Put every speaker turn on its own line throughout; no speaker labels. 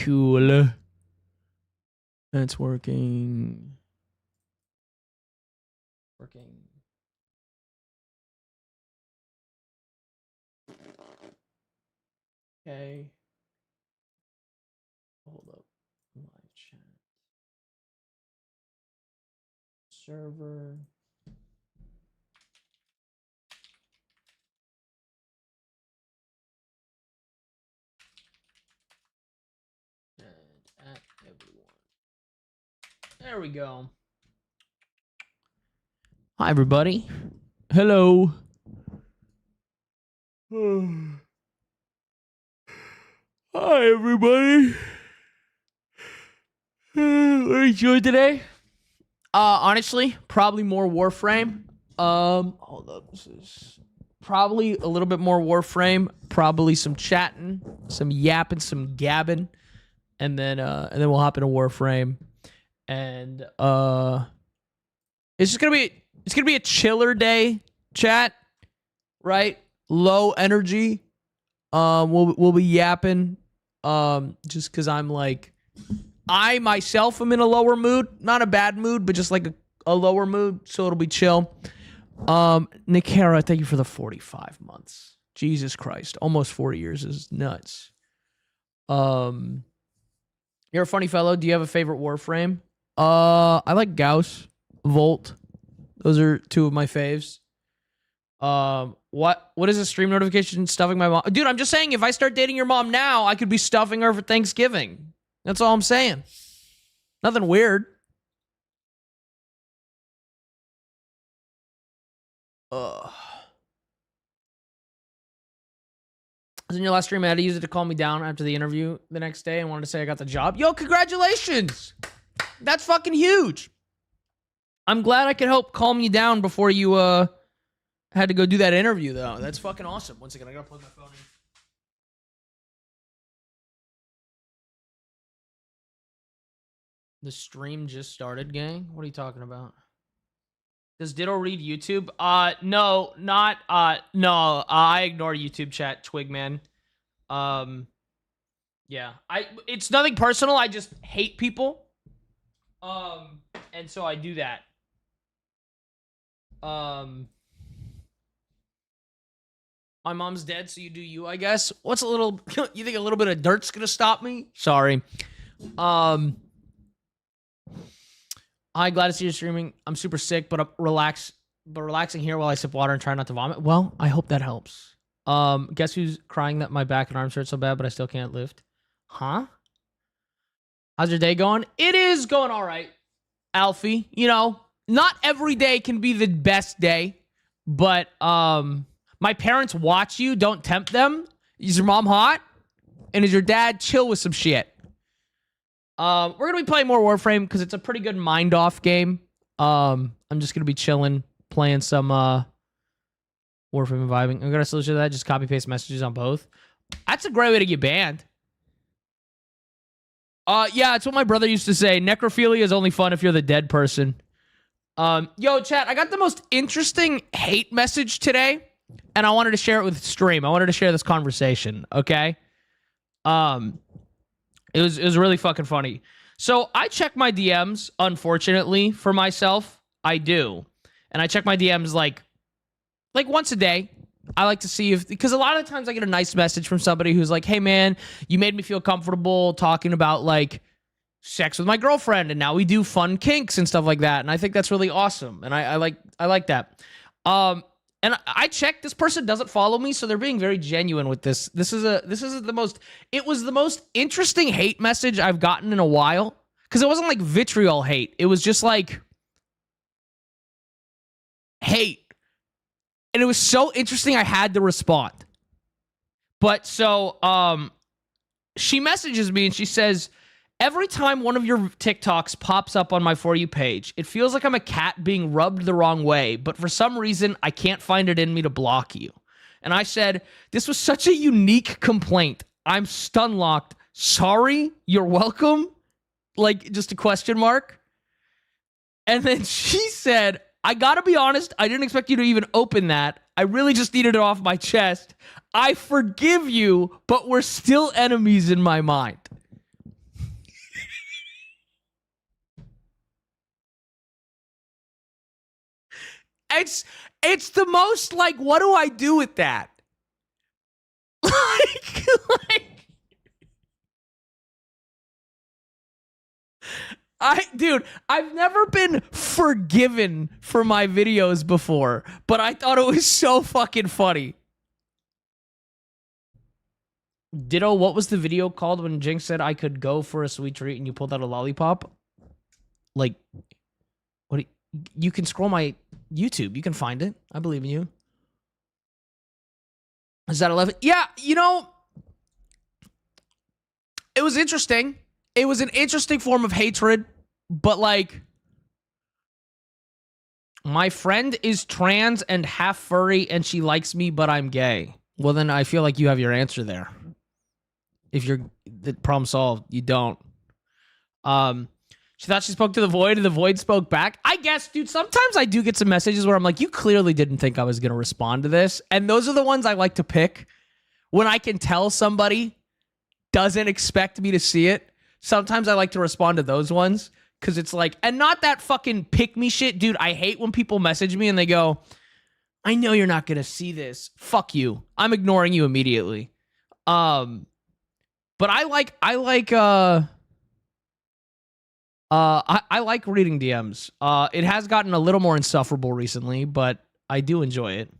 Cool. That's working. Okay. Hold up. Live chat. Server. And at everyone. There we go. Hi, everybody. Hello. Hi, everybody. What are you doing today? Honestly, probably more Warframe. Hold up. This is probably a little bit more Warframe. Probably some chatting, some yapping, some gabbing, and then we'll hop into Warframe. And it's gonna be a chiller day, chat. Right? Low energy. We'll be yapping. Just because I'm like, I myself am in a lower mood, not a bad mood, but just like a lower mood, so it'll be chill. Nikara, thank you for the 45 months. Jesus Christ, almost 40 years is nuts. You're a funny fellow. Do you have a favorite Warframe? I like Gauss, Volt. Those are two of my faves. What is a stream notification stuffing my mom? Dude, I'm just saying, if I start dating your mom now, I could be stuffing her for Thanksgiving. That's all I'm saying. Nothing weird. Was in your last stream, I had to use it to calm me down after the interview the next day and wanted to say I got the job. Yo, congratulations! That's fucking huge. I'm glad I could help calm you down before you had to go do that interview, though. That's fucking awesome. One second, I gotta plug my phone in. The stream just started, gang? What are you talking about? Does Ditto read YouTube? No, not, no. I ignore YouTube chat, Twigman. Yeah. It's nothing personal. I just hate people. And so I do that. My mom's dead, so you do you, I guess. What's a little... You think a little bit of dirt's gonna stop me? Sorry. Hi, glad to see you streaming. I'm super sick, but relaxing here while I sip water and try not to vomit. Well, I hope that helps. Guess who's crying that my back and arms hurt so bad, but I still can't lift? Huh? How's your day going? It is going all right, Alfie. You know, not every day can be the best day, but my parents watch you. Don't tempt them. Is your mom hot? And is your dad chill with some shit? We're going to be playing more Warframe because it's a pretty good mind-off game. I'm just going to be chilling, playing some Warframe and vibing. I'm going to solution to that, just copy-paste messages on both. That's a great way to get banned. Yeah, it's what my brother used to say. Necrophilia is only fun if you're the dead person. Yo, chat, I got the most interesting hate message today, and I wanted to share it with stream. I wanted to share this conversation, okay? It was really fucking funny. So I check my DMs, unfortunately, for myself. I do. And I check my DMs like once a day. I like to see if... Because a lot of times I get a nice message from somebody who's like, hey, man, you made me feel comfortable talking about, like, sex with my girlfriend, and now we do fun kinks and stuff like that. And I think that's really awesome. And I like that. And I checked, this person doesn't follow me, so they're being very genuine with this. It was the most interesting hate message I've gotten in a while. Because it wasn't like vitriol hate. It was just like hate. And it was so interesting I had to respond. But so she messages me and she says, every time one of your TikToks pops up on my For You page, it feels like I'm a cat being rubbed the wrong way, but for some reason, I can't find it in me to block you. And I said, this was such a unique complaint. I'm stun-locked. Sorry, you're welcome? Like, just a question mark. And then she said, I gotta be honest, I didn't expect you to even open that. I really just needed it off my chest. I forgive you, but we're still enemies in my mind. it's the most like, what do I do with that? like dude, I've never been forgiven for my videos before, but I thought it was so fucking funny. Ditto, what was the video called when Jinx said I could go for a sweet treat and you pulled out a lollipop? Like, what? You can scroll my YouTube. You can find it. I believe in you. Is that 11? Yeah, you know, it was interesting. It was an interesting form of hatred, but like, my friend is trans and half furry and she likes me, but I'm gay. Well, then I feel like you have your answer there. If you're the problem solved, you don't. She thought she spoke to the void and the void spoke back. I guess, dude, sometimes I do get some messages where I'm like, you clearly didn't think I was going to respond to this. And those are the ones I like to pick when I can tell somebody doesn't expect me to see it. Sometimes I like to respond to those ones because it's like, and not that fucking pick me shit. Dude, I hate when people message me and they go, I know you're not going to see this. Fuck you. I'm ignoring you immediately. But I like reading DMs. It has gotten a little more insufferable recently, but I do enjoy it.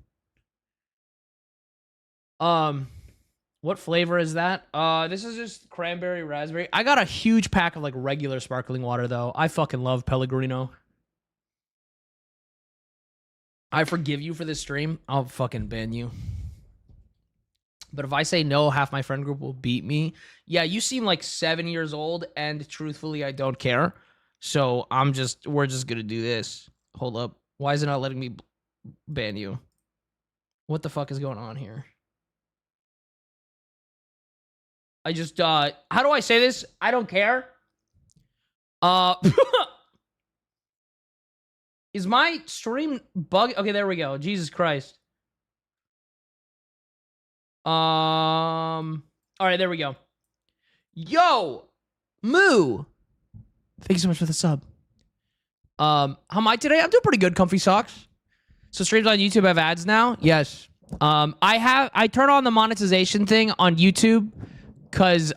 What flavor is that? This is just cranberry raspberry. I got a huge pack of like regular sparkling water though. I fucking love Pellegrino. I forgive you for this stream. I'll fucking ban you. But if I say no, half my friend group will beat me. Yeah, you seem like 7 years old, and truthfully, I don't care. So we're just gonna do this. Hold up. Why is it not letting me ban you? What the fuck is going on here? I just, how do I say this? I don't care. Is my stream bug? Okay, there we go. Jesus Christ. All right, there we go. Yo, Moo. Thank you so much for the sub. How am I today? I'm doing pretty good, comfy socks. So streams on YouTube have ads now? Yes. I turn on the monetization thing on YouTube because,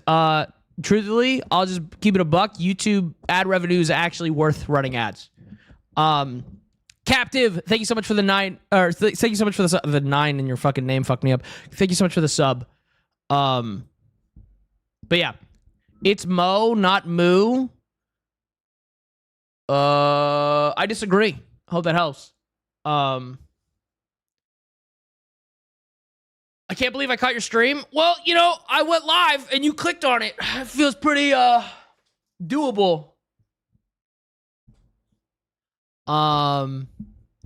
truthfully, I'll just keep it a buck. YouTube ad revenue is actually worth running ads. Captive, thank you so much for the 9, or thank you so much for the 9 in your fucking name fucked me up. Thank you so much for the sub. But yeah, it's Mo, not Moo. I disagree. Hope that helps. I can't believe I caught your stream. Well, you know, I went live and you clicked on it. It feels pretty, doable.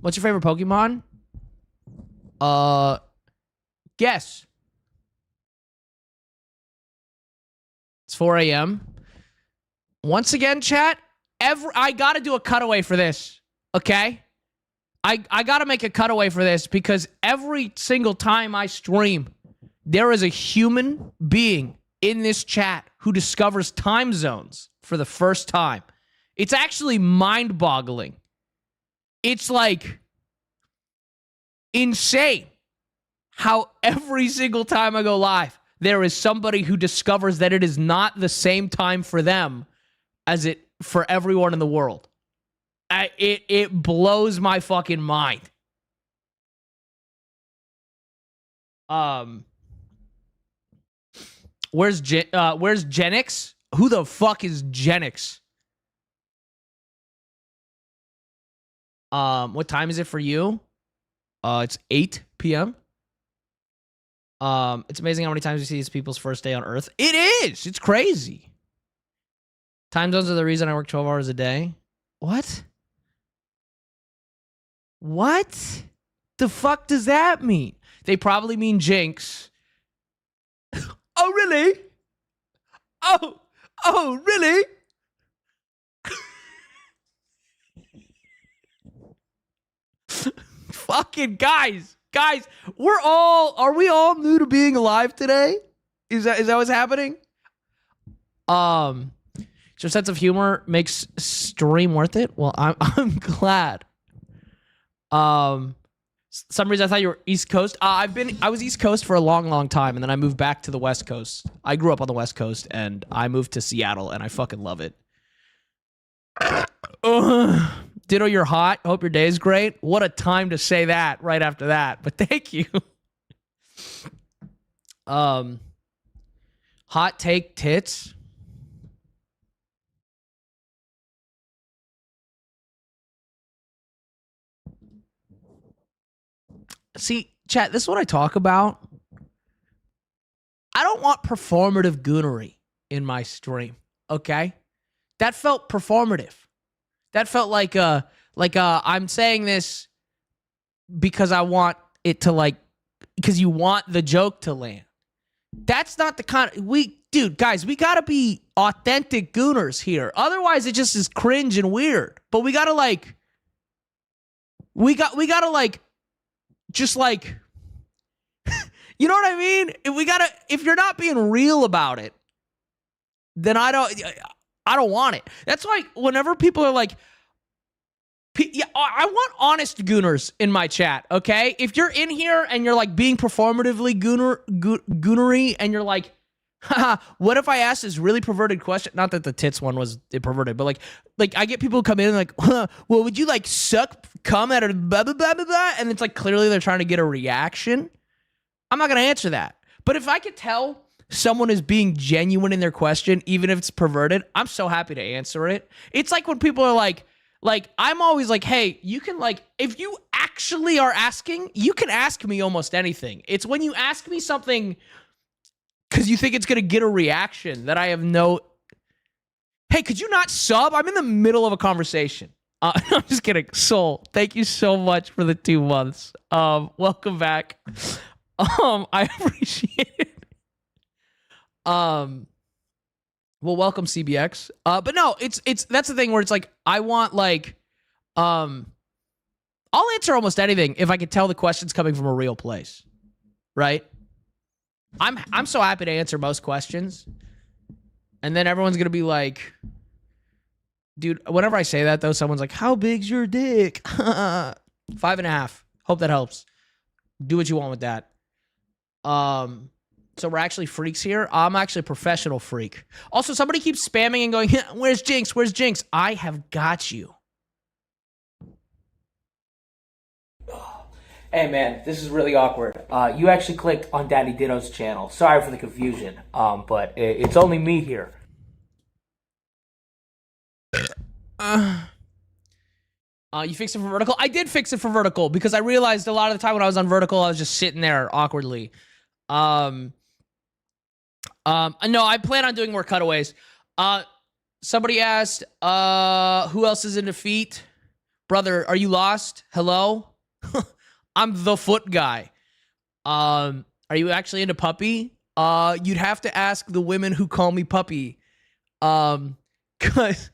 What's your favorite Pokemon? Guess. It's 4 a.m. Once again, chat, I gotta do a cutaway for this, okay? I gotta make a cutaway for this because every single time I stream, there is a human being in this chat who discovers time zones for the first time. It's actually mind-boggling. It's like insane how every single time I go live, there is somebody who discovers that it is not the same time for them as it for everyone in the world. It blows my fucking mind. Where's Genix? Who the fuck is Genix? What time is it for you? It's 8 p.m. It's amazing how many times you see these people's first day on Earth. It is. It's crazy. Time zones are the reason I work 12 hours a day. What? What? The fuck does that mean? They probably mean Jinx. Oh, really? Oh, really? Fucking guys, are we all new to being alive today? Is that what's happening? Your sense of humor makes stream worth it. Well, I'm glad. Some reason I thought you were East Coast. I was East Coast for a long, long time, and then I moved back to the West Coast. I grew up on the West Coast, and I moved to Seattle, and I fucking love it. Ditto, you're hot. Hope your day is great. What a time to say that right after that. But thank you. Hot take tits. See, chat, this is what I talk about. I don't want performative goonery in my stream, okay? That felt performative. That felt like I'm saying this because I want it to because you want the joke to land. That's not the kind of, guys, we gotta be authentic gooners here. Otherwise, it just is cringe and weird. But we gotta just you know what I mean? If you're not being real about it, then I don't want it. That's why whenever people are like, I want honest gooners in my chat, okay? If you're in here and you're like being performatively goonery and you're like, haha, what if I ask this really perverted question? Not that the tits one was perverted, but like I get people who come in and like, well, would you like suck cum at a blah, blah, blah, blah, blah? And it's like clearly they're trying to get a reaction. I'm not going to answer that. But if I could tell someone is being genuine in their question, even if it's perverted, I'm so happy to answer it. It's like when people are like, I'm always like, hey, you can if you actually are asking, you can ask me almost anything. It's when you ask me something because you think it's going to get a reaction that I have no, hey, could you not sub? I'm in the middle of a conversation. I'm just kidding. Soul, thank you so much for the 2 months. Welcome back. I appreciate it. Well, welcome CBX. But no, it's that's the thing where it's like I want I'll answer almost anything if I can tell the question's coming from a real place, right? I'm so happy to answer most questions, and then everyone's gonna be like, dude. Whenever I say that though, someone's like, "How big's your dick?" 5.5. Hope that helps. Do what you want with that. So we're actually freaks here. I'm actually a professional freak. Also, somebody keeps spamming and going, where's Jinx? Where's Jinx? I have got you. Hey, man, this is really awkward. You actually clicked on DaddyDitto's channel. Sorry for the confusion, but it's only me here. You fixed it for vertical? I did fix it for vertical because I realized a lot of the time when I was on vertical, I was just sitting there awkwardly. No, I plan on doing more cutaways. Somebody asked, who else is in defeat? Brother, are you lost? Hello? I'm the foot guy. Are you actually into puppy? You'd have to ask the women who call me puppy. Cause,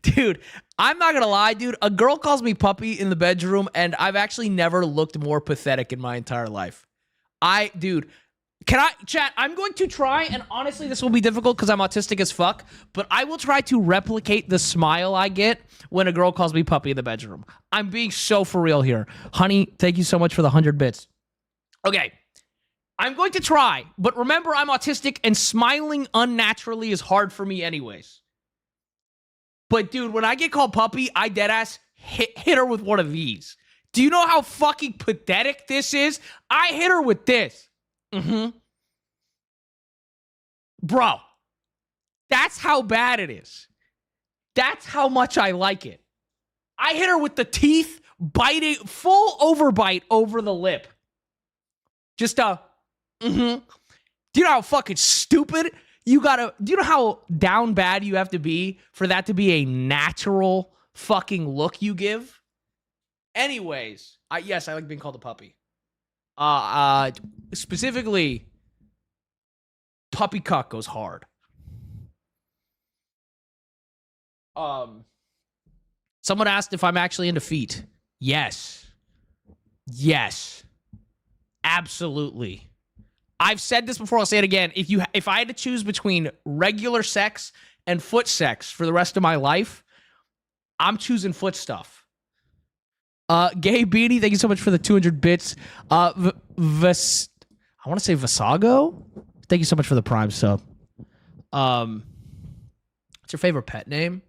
dude, I'm not gonna lie, dude. A girl calls me puppy in the bedroom, and I've actually never looked more pathetic in my entire life. Dude, can I, chat, I'm going to try, and honestly, this will be difficult because I'm autistic as fuck, but I will try to replicate the smile I get when a girl calls me puppy in the bedroom. I'm being so for real here. Honey, thank you so much for the 100 bits. Okay, I'm going to try, but remember, I'm autistic, and smiling unnaturally is hard for me anyways. But dude, when I get called puppy, I deadass hit her with one of these. Do you know how fucking pathetic this is? I hit her with this. Bro, that's how bad it is. That's how much I like it. I hit her with the teeth biting, full overbite over the lip. Just do you know how fucking stupid do you know how down bad you have to be for that to be a natural fucking look you give? Anyways, yes, I like being called a puppy. Specifically, puppy cock goes hard. Someone asked if I'm actually into feet. Yes. Yes. Absolutely. I've said this before, I'll say it again. If I had to choose between regular sex and foot sex for the rest of my life, I'm choosing foot stuff. Gay Beanie, thank you so much for the 200 bits. I want to say Vasago. Thank you so much for the Prime sub. What's your favorite pet name?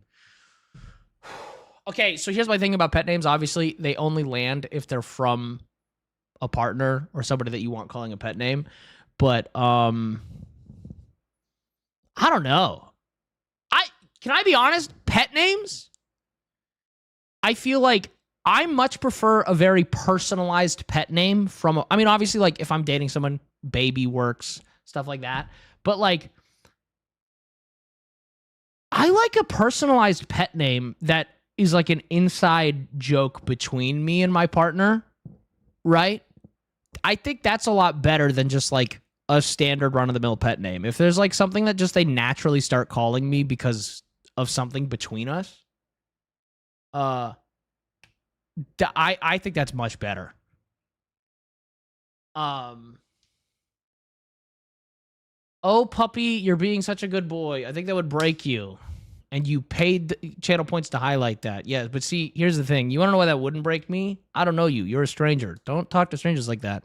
Okay, so here's my thing about pet names. Obviously, they only land if they're from a partner or somebody that you want calling a pet name. But I don't know. Can I be honest? Pet names? I feel like I much prefer a very personalized pet name from, I mean, obviously, like, if I'm dating someone, baby works, stuff like that. But, like, I like a personalized pet name that is, like, an inside joke between me and my partner, right? I think that's a lot better than just, like, a standard run-of-the-mill pet name. If there's, like, something that just they naturally start calling me because of something between us, I think that's much better. Oh, puppy, you're being such a good boy. I think that would break you. And you paid the channel points to highlight that. Yeah, but see, here's the thing. You want to know why that wouldn't break me? I don't know you. You're a stranger. Don't talk to strangers like that.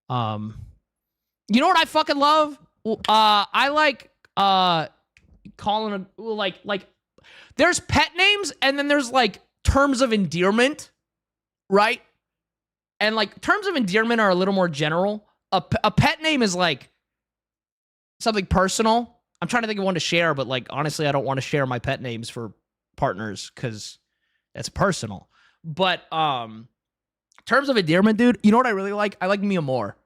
You know what I fucking love? I like calling a like there's pet names and then there's like terms of endearment, right? And like terms of endearment are a little more general. A pet name is like something personal. I'm trying to think of one to share, but like honestly, I don't want to share my pet names for partners because that's personal. But terms of endearment, dude, you know what I really like? I like Mia Moore.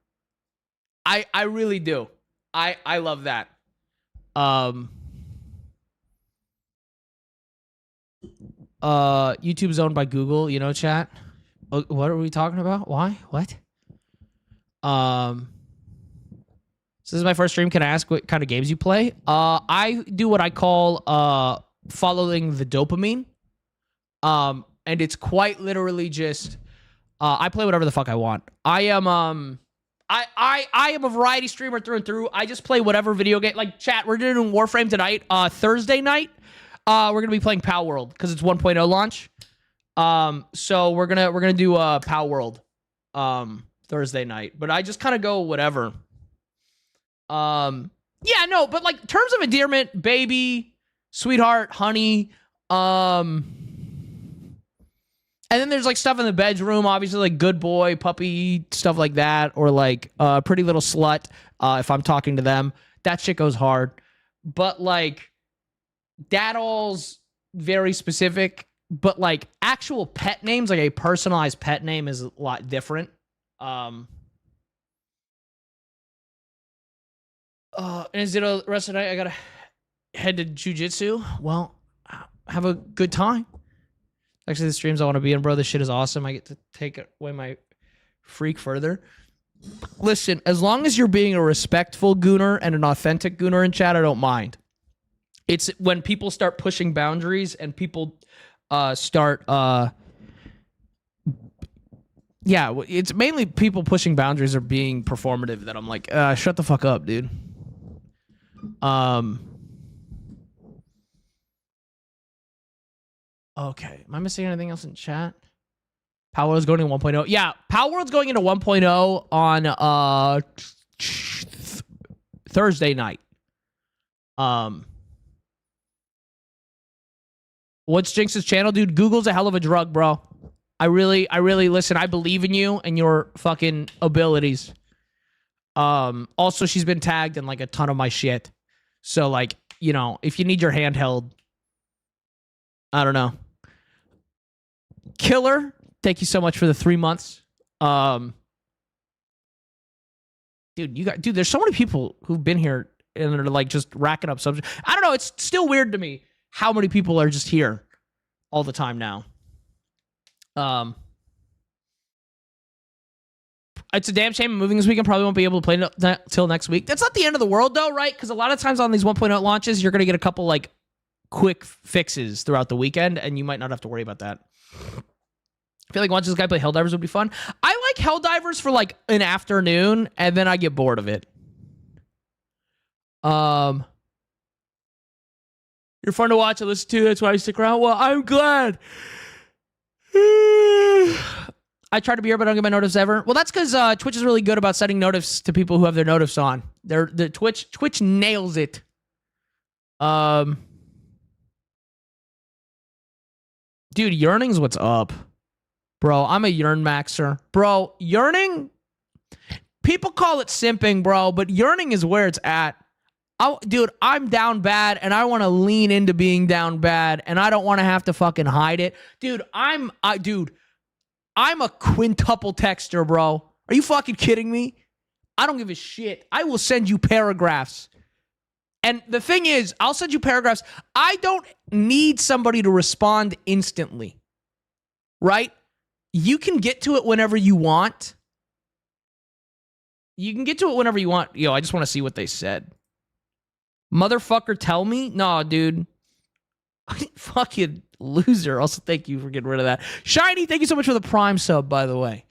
I really do. I love that. YouTube's owned by Google, you know, chat. What are we talking about? Why? What? So this is my first stream. Can I ask what kind of games you play? I do what I call following the dopamine. And it's quite literally just I play whatever the fuck I want. I am I am a variety streamer through and through. I just play whatever video game. Like chat, we're doing Warframe tonight. Thursday night, we're gonna be playing Pow World because it's 1.0 launch. So we're gonna do Pow World Thursday night. But I just kind of go whatever. Yeah, no, but like terms of endearment, baby, sweetheart, honey, and then there's like stuff in the bedroom, obviously like good boy, puppy, stuff like that, or like pretty little slut, if I'm talking to them. That shit goes hard. But like daddles, very specific, but like actual pet names, like a personalized pet name is a lot different. And is it a rest of the night? I gotta head to jujitsu. Well, have a good time. Actually, the streams I want to be in, bro. This shit is awesome. I get to take away my freak further. Listen, as long as you're being a respectful gooner and an authentic gooner in chat, I don't mind. It's when people start pushing boundaries and people start yeah, it's mainly people pushing boundaries or being performative that I'm like, shut the fuck up, dude. Okay. Am I missing anything else in chat? Power World's going into 1.0. Yeah, Power World's going into 1.0 on Thursday night. What's Jinx's channel, dude? Google's a hell of a drug, bro. I really listen. I believe in you and your fucking abilities. Also, she's been tagged in like a ton of my shit. So like, you know, if you need your handheld, I don't know. Killer, thank you so much for the 3 months. Dude, there's so many people who've been here and are like just racking up subjects. I don't know. It's still weird to me how many people are just here all the time now. It's a damn shame I'm moving this weekend. Probably won't be able to play till next week. That's not the end of the world, though, right? Because a lot of times on these 1.0 launches, you're going to get a couple, like, quick fixes throughout the weekend, and you might not have to worry about that. I feel like watching this guy play Helldivers would be fun. I like Helldivers for, like, an afternoon, and then I get bored of it. You're fun to watch and listen to. That's why I stick around. Well, I'm glad. I try to be here, but I don't get my notice ever. Well, that's because Twitch is really good about sending notice to people who have their notice on. The Twitch nails it. Dude, yearning's what's up. Bro, I'm a yearn maxer. Bro, yearning, people call it simping, bro, but yearning is where it's at. Dude, I'm down bad, and I want to lean into being down bad, and I don't want to have to fucking hide it. Dude, I'm a quintuple texter, bro. Are you fucking kidding me? I don't give a shit. I will send you paragraphs. And the thing is, I'll send you paragraphs. I don't need somebody to respond instantly, right? You can get to it whenever you want. You can get to it whenever you want. Yo, I just want to see what they said. Motherfucker, tell me? Nah, dude. Fucking loser. Also, thank you for getting rid of that. Shiny, thank you so much for the Prime sub, by the way.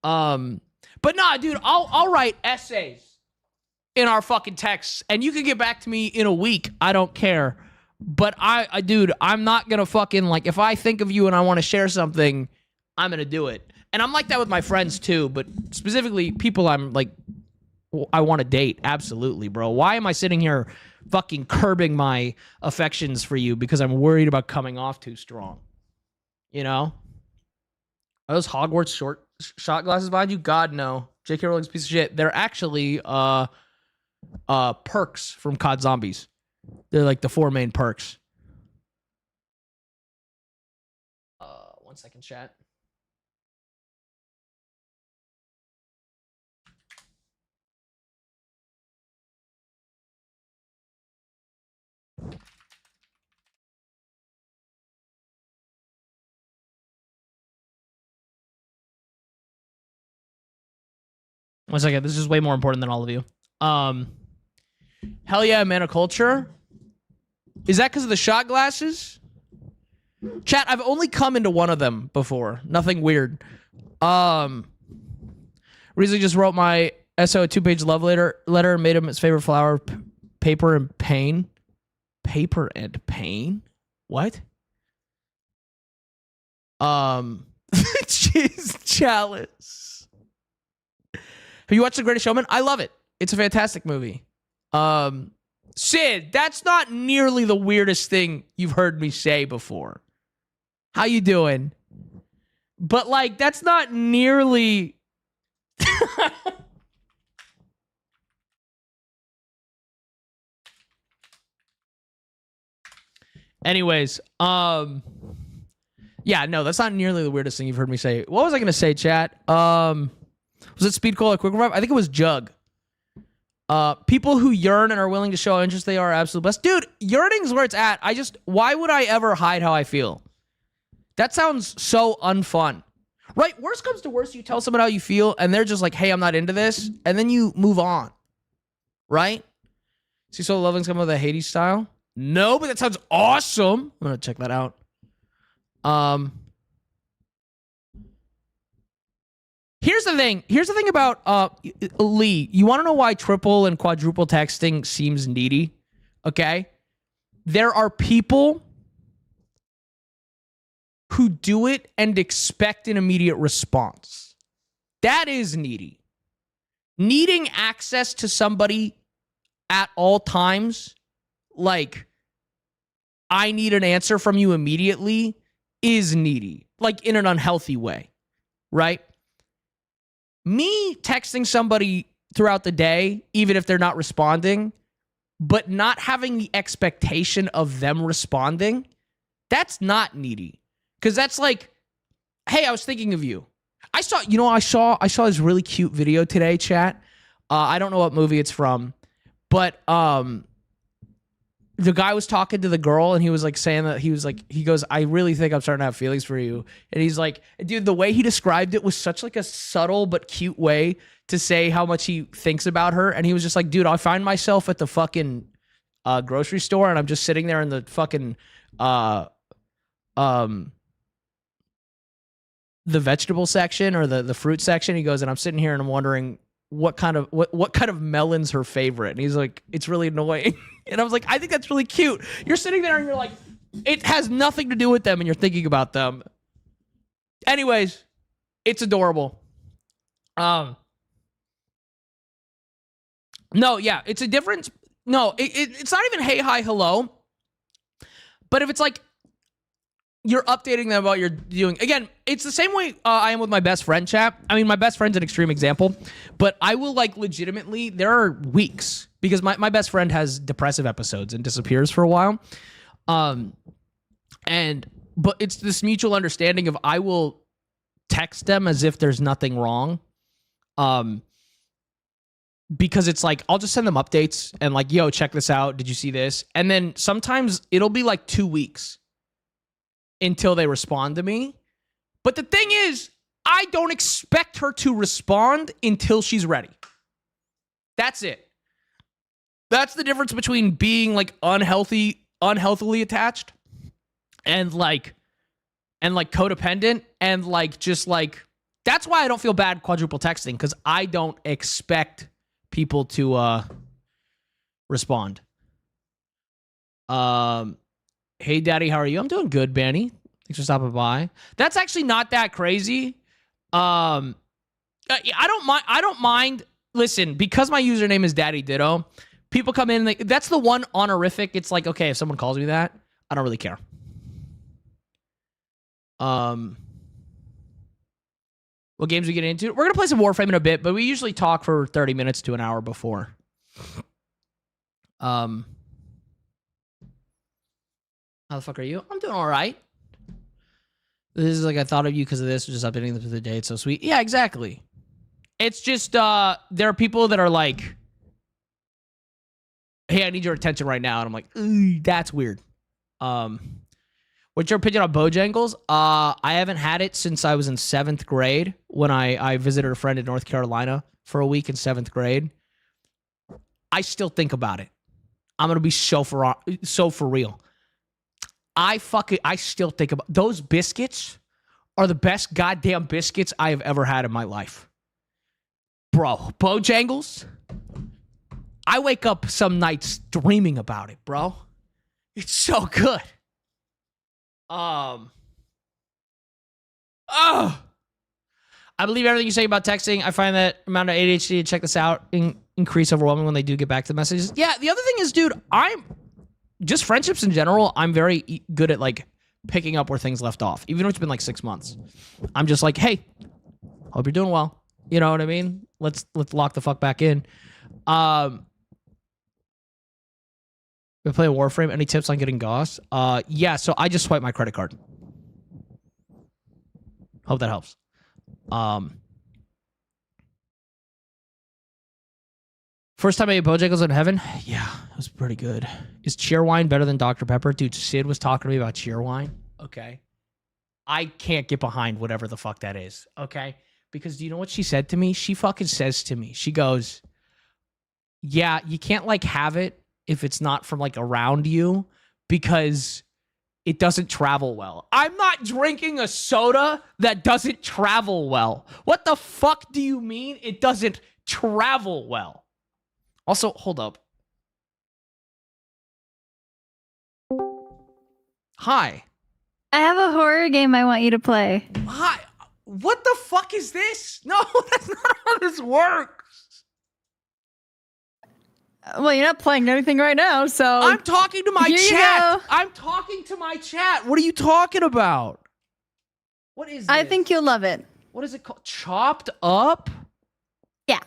But nah, dude, I'll write essays in our fucking texts, and you can get back to me in a week. I don't care. But dude, I'm not gonna fucking, like, if I think of you and I want to share something, I'm gonna do it. And I'm like that with my friends too, but specifically people I'm like, I want to date. Absolutely, bro. Why am I sitting here fucking curbing my affections for you because I'm worried about coming off too strong? You know? Are those Hogwarts shot glasses behind you? God, no. J.K. Rowling's a piece of shit. They're actually perks from COD Zombies. They're like the 4 main perks. 1 second, chat. One second. This is way more important than all of you. Hell yeah, mana culture. Is that because of the shot glasses? Chat, I've only come into one of them before. Nothing weird. Recently just wrote my SO a 2-page love letter, made him his favorite flower, paper and pain. Paper and pain? What? Jeez, Chalice. Have you watched The Greatest Showman? I love it. It's a fantastic movie. Sid, that's not nearly the weirdest thing you've heard me say before. How you doing? But, like, that's not nearly... Anyways, yeah, no, that's not nearly the weirdest thing you've heard me say. What was I going to say, chat? Was it Speed Cola Quick Revive? I think it was Jug. People who yearn and are willing to show how interest they are absolute best. Dude, yearning's where it's at. Why would I ever hide how I feel? That sounds so unfun. Right? Worst comes to worst, you tell someone how you feel, and they're just like, hey, I'm not into this, and then you move on. Right? See, so Loving's coming with a Hades style? No, but that sounds awesome. I'm gonna check that out. Here's the thing. Here's the thing about Lee. You want to know why triple and quadruple texting seems needy? Okay? There are people who do it and expect an immediate response. That is needy. Needing access to somebody at all times, like, I need an answer from you immediately, is needy. Like, in an unhealthy way. Right? Me texting somebody throughout the day, even if they're not responding, but not having the expectation of them responding, that's not needy. Because that's like, hey, I was thinking of you. I saw this really cute video today, chat. I don't know what movie it's from, but the guy was talking to the girl and he was like saying that he goes, I really think I'm starting to have feelings for you. And he's like, dude, the way he described it was such like a subtle but cute way to say how much he thinks about her. And he was just like, dude, I find myself at the fucking grocery store and I'm just sitting there in the fucking the vegetable section or the fruit section. He goes, and I'm sitting here and I'm wondering what kind of melon's her favorite. And he's like, it's really annoying. And I was like, I think that's really cute. You're sitting there and you're like, it has nothing to do with them and you're thinking about them. Anyways, it's adorable. No, yeah, it's a difference. No, it's not even hey, hi, hello. But if it's like you're updating them about what you're doing, again, it's the same way I am with my best friend chat. I mean, my best friend's an extreme example, but I will like legitimately, there are weeks because my best friend has depressive episodes and disappears for a while. But it's this mutual understanding of I will text them as if there's nothing wrong. Because it's like, I'll just send them updates and like, yo, check this out. Did you see this? And then sometimes it'll be like 2 weeks until they respond to me. But the thing is, I don't expect her to respond until she's ready. That's it. That's the difference between being like unhealthily attached and like codependent and like just like, that's why I don't feel bad quadruple texting, because I don't expect people to respond. Hey daddy, how are you? I'm doing good, Banny. Thanks for stopping by. That's actually not that crazy. I don't mind. Listen, because my username is DaddyDitto, people come in, like, that's the one honorific. It's like, okay, if someone calls me that, I don't really care. What games we get into? We're gonna play some Warframe in a bit, but we usually talk for 30 minutes to an hour before. How the fuck are you? I'm doing all right. This is like, I thought of you because of this. Just updating them to the day. It's so sweet. Yeah, exactly. It's just there are people that are like, hey, I need your attention right now, and I'm like, that's weird. What's your opinion on Bojangles? I haven't had it since I was in 7th grade when I visited a friend in North Carolina for a week in 7th grade. I still think about it. I'm gonna be so for real. I still think about those biscuits are the best goddamn biscuits I have ever had in my life. Bro, Bojangles. I wake up some nights dreaming about it, bro. It's so good. I believe everything you say about texting. I find that amount of ADHD, check this out, increase overwhelming when they do get back to the messages. Yeah, the other thing is, dude, I'm just friendships in general. I'm very good at like picking up where things left off, even if it's been like 6 months. I'm just like, hey, hope you're doing well. You know what I mean? Let's lock the fuck back in. We play Warframe. Any tips on getting Goss? Yeah, so I just swipe my credit card. Hope that helps. First time I ate Bojangles in heaven? Yeah, it was pretty good. Is Cheerwine better than Dr. Pepper? Dude, Sid was talking to me about Cheerwine. Okay. I can't get behind whatever the fuck that is. Okay? Because do you know what she said to me? She fucking says to me, she goes, yeah, you can't like have it if it's not from like around you because it doesn't travel well. I'm not drinking a soda that doesn't travel well. What the fuck do you mean it doesn't travel well? Also, hold up. Hi.
I have a horror game I want you to play.
Hi. What the fuck is this? No, that's not how this works.
Well, you're not playing anything right now, so...
I'm talking to my
Here
chat. I'm talking to my chat. What are you talking about? What is this?
I think you'll love it.
What is it called? Chopped Up?
Yeah.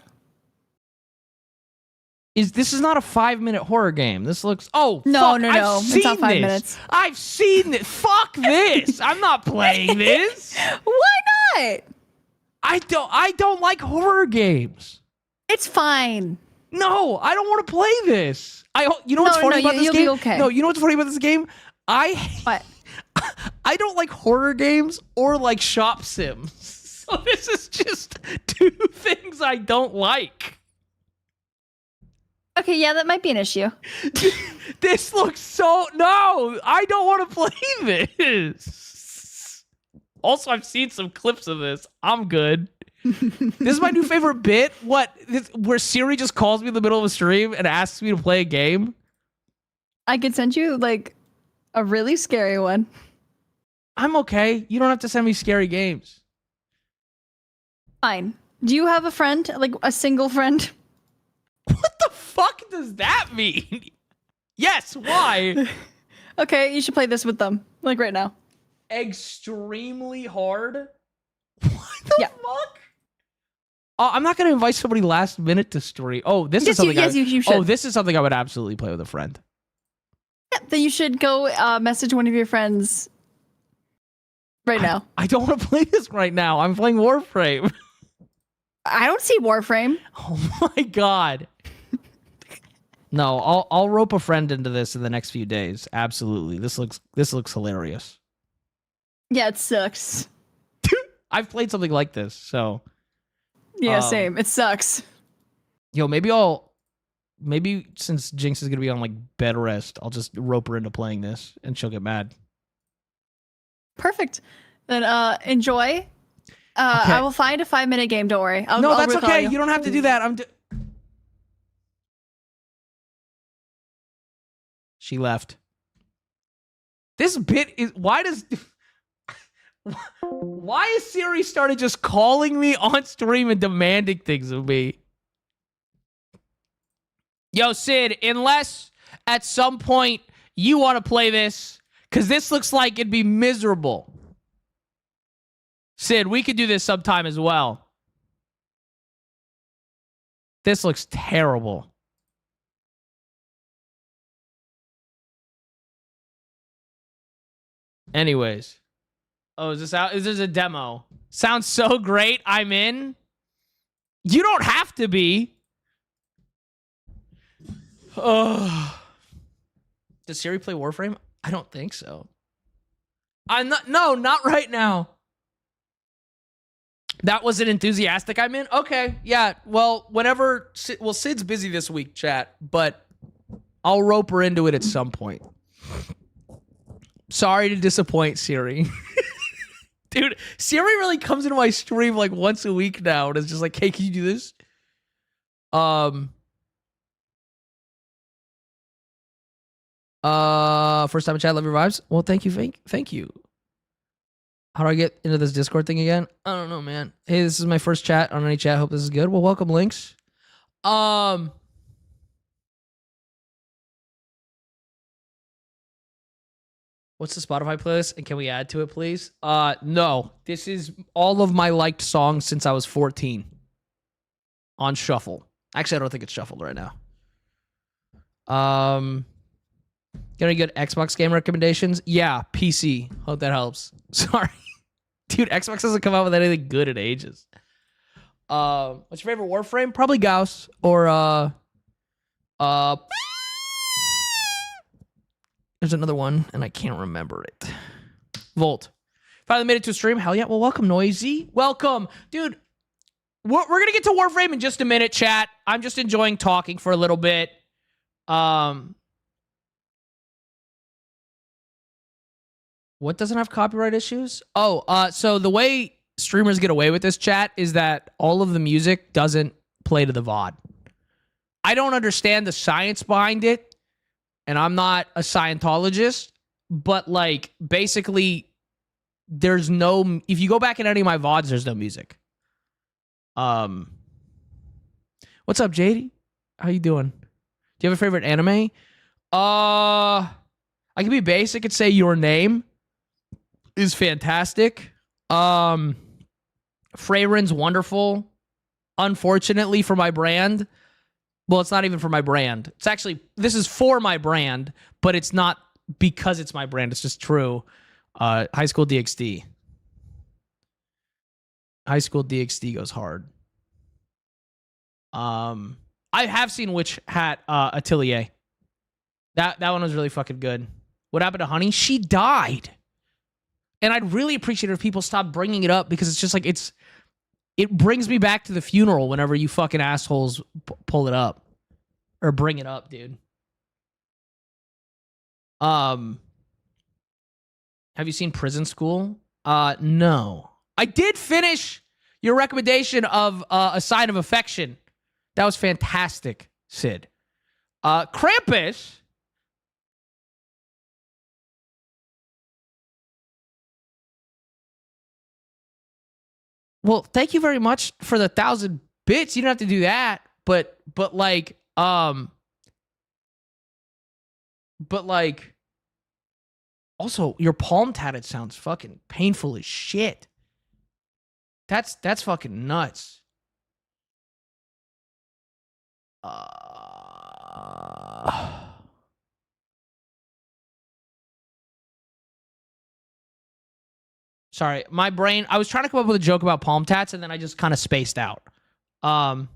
This is not a 5-minute horror game. This looks... Oh,
no,
fuck.
no.
I've
It's not 5
seen this.
minutes.
I've seen this. Fuck this. I'm not playing this.
Why not?
I don't like horror games.
It's fine.
No, I don't want to play this. You know what's funny about this
you'll
game?
Be okay.
No, you know what's funny about this game?
What?
I don't like horror games or like shop sims. So this is just 2 things I don't like.
Okay, yeah, that might be an issue.
This looks so... No, I don't want to play this. Also, I've seen some clips of this. I'm good. This is my new favorite bit. What? Where Siri just calls me in the middle of a stream and asks me to play a game?
I could send you, like, a really scary one.
I'm okay. You don't have to send me scary games.
Fine. Do you have a friend? Like a single friend?
What the fuck does that mean? Yes, why?
Okay, you should play this with them. Like right now.
Extremely hard? What the
Yeah.
fuck? I'm not gonna invite somebody last minute to stream. Oh, this is
Yes,
something.
you should.
Oh, this is something I would absolutely play with a friend.
Yeah, then you should go message one of your friends right now.
I don't want to play this right now. I'm playing Warframe.
I don't see Warframe.
Oh my god. No, I'll rope a friend into this in the next few days. Absolutely. This looks hilarious.
Yeah, it sucks.
I've played something like this, so
Yeah, same. It sucks.
yo, maybe since Jinx is gonna be on like bed rest, I'll just rope her into playing this and she'll get mad.
Perfect. Then enjoy.
Okay.
I will find a 5-minute game. Don't worry.
No,
I'll
that's
recall
okay. You don't have to do that. She left. This bit is why is Siri started just calling me on stream and demanding things of me? Yo, Sid, unless at some point you want to play this, because this looks like it'd be miserable. Sid, we could do this sometime as well. This looks terrible. Anyways. Oh, is this out? Is this a demo? Sounds so great. I'm in. You don't have to be. Oh. Does Siri play Warframe? I don't think so. No, not right now. That was an enthusiastic I'm in? Okay, yeah. Well, whenever... Well, Sid's busy this week, chat, but I'll rope her into it at some point. Sorry to disappoint, Siri. Dude, Siri really comes into my stream like once a week now and is just like, hey, can you do this? First time in chat, love your vibes. Well, thank you. How do I get into this Discord thing again? I don't know, man. Hey, this is my first chat on any chat. Hope this is good. Well, welcome, Links. What's the Spotify playlist? And can we add to it, please? No. This is all of my liked songs since I was 14. On shuffle. Actually, I don't think it's shuffled right now. Got any good Xbox game recommendations? Yeah, PC. Hope that helps. Sorry. Dude, Xbox hasn't come out with anything good in ages. What's your favorite Warframe? Probably Gauss or there's another one, and I can't remember it. Volt. Finally made it to a stream. Hell yeah. Well, welcome, Noisy. Welcome. Dude, we're going to get to Warframe in just a minute, chat. I'm just enjoying talking for a little bit. What doesn't have copyright issues? Oh, so the way streamers get away with this, chat, is that all of the music doesn't play to the VOD. I don't understand the science behind it. And I'm not a Scientologist, but like basically there's no, if you go back in any of my VODs, there's no music. What's up, JD? How you doing? Do you have a favorite anime? I can be basic and say Your Name is fantastic. Freyren's wonderful. Unfortunately for my brand, well, it's not even for my brand. It's actually, this is for my brand, but it's not because it's my brand. It's just true. High School DxD. High School DxD goes hard. I have seen Witch Hat Atelier. That one was really fucking good. What happened to Honey? She died. And I'd really appreciate it if people stopped bringing it up because it's just like, it brings me back to the funeral whenever you fucking assholes pull it up or bring it up, dude. Have you seen Prison School? No. I did finish your recommendation of A Sign of Affection. That was fantastic, Sid. Krampus. Well, thank you very much for the 1,000 bits. You don't have to do that, but like, also your palm tatted sounds fucking painful as shit. That's fucking nuts. Sorry, my brain. I was trying to come up with a joke about palm tats, and then I just kind of spaced out. So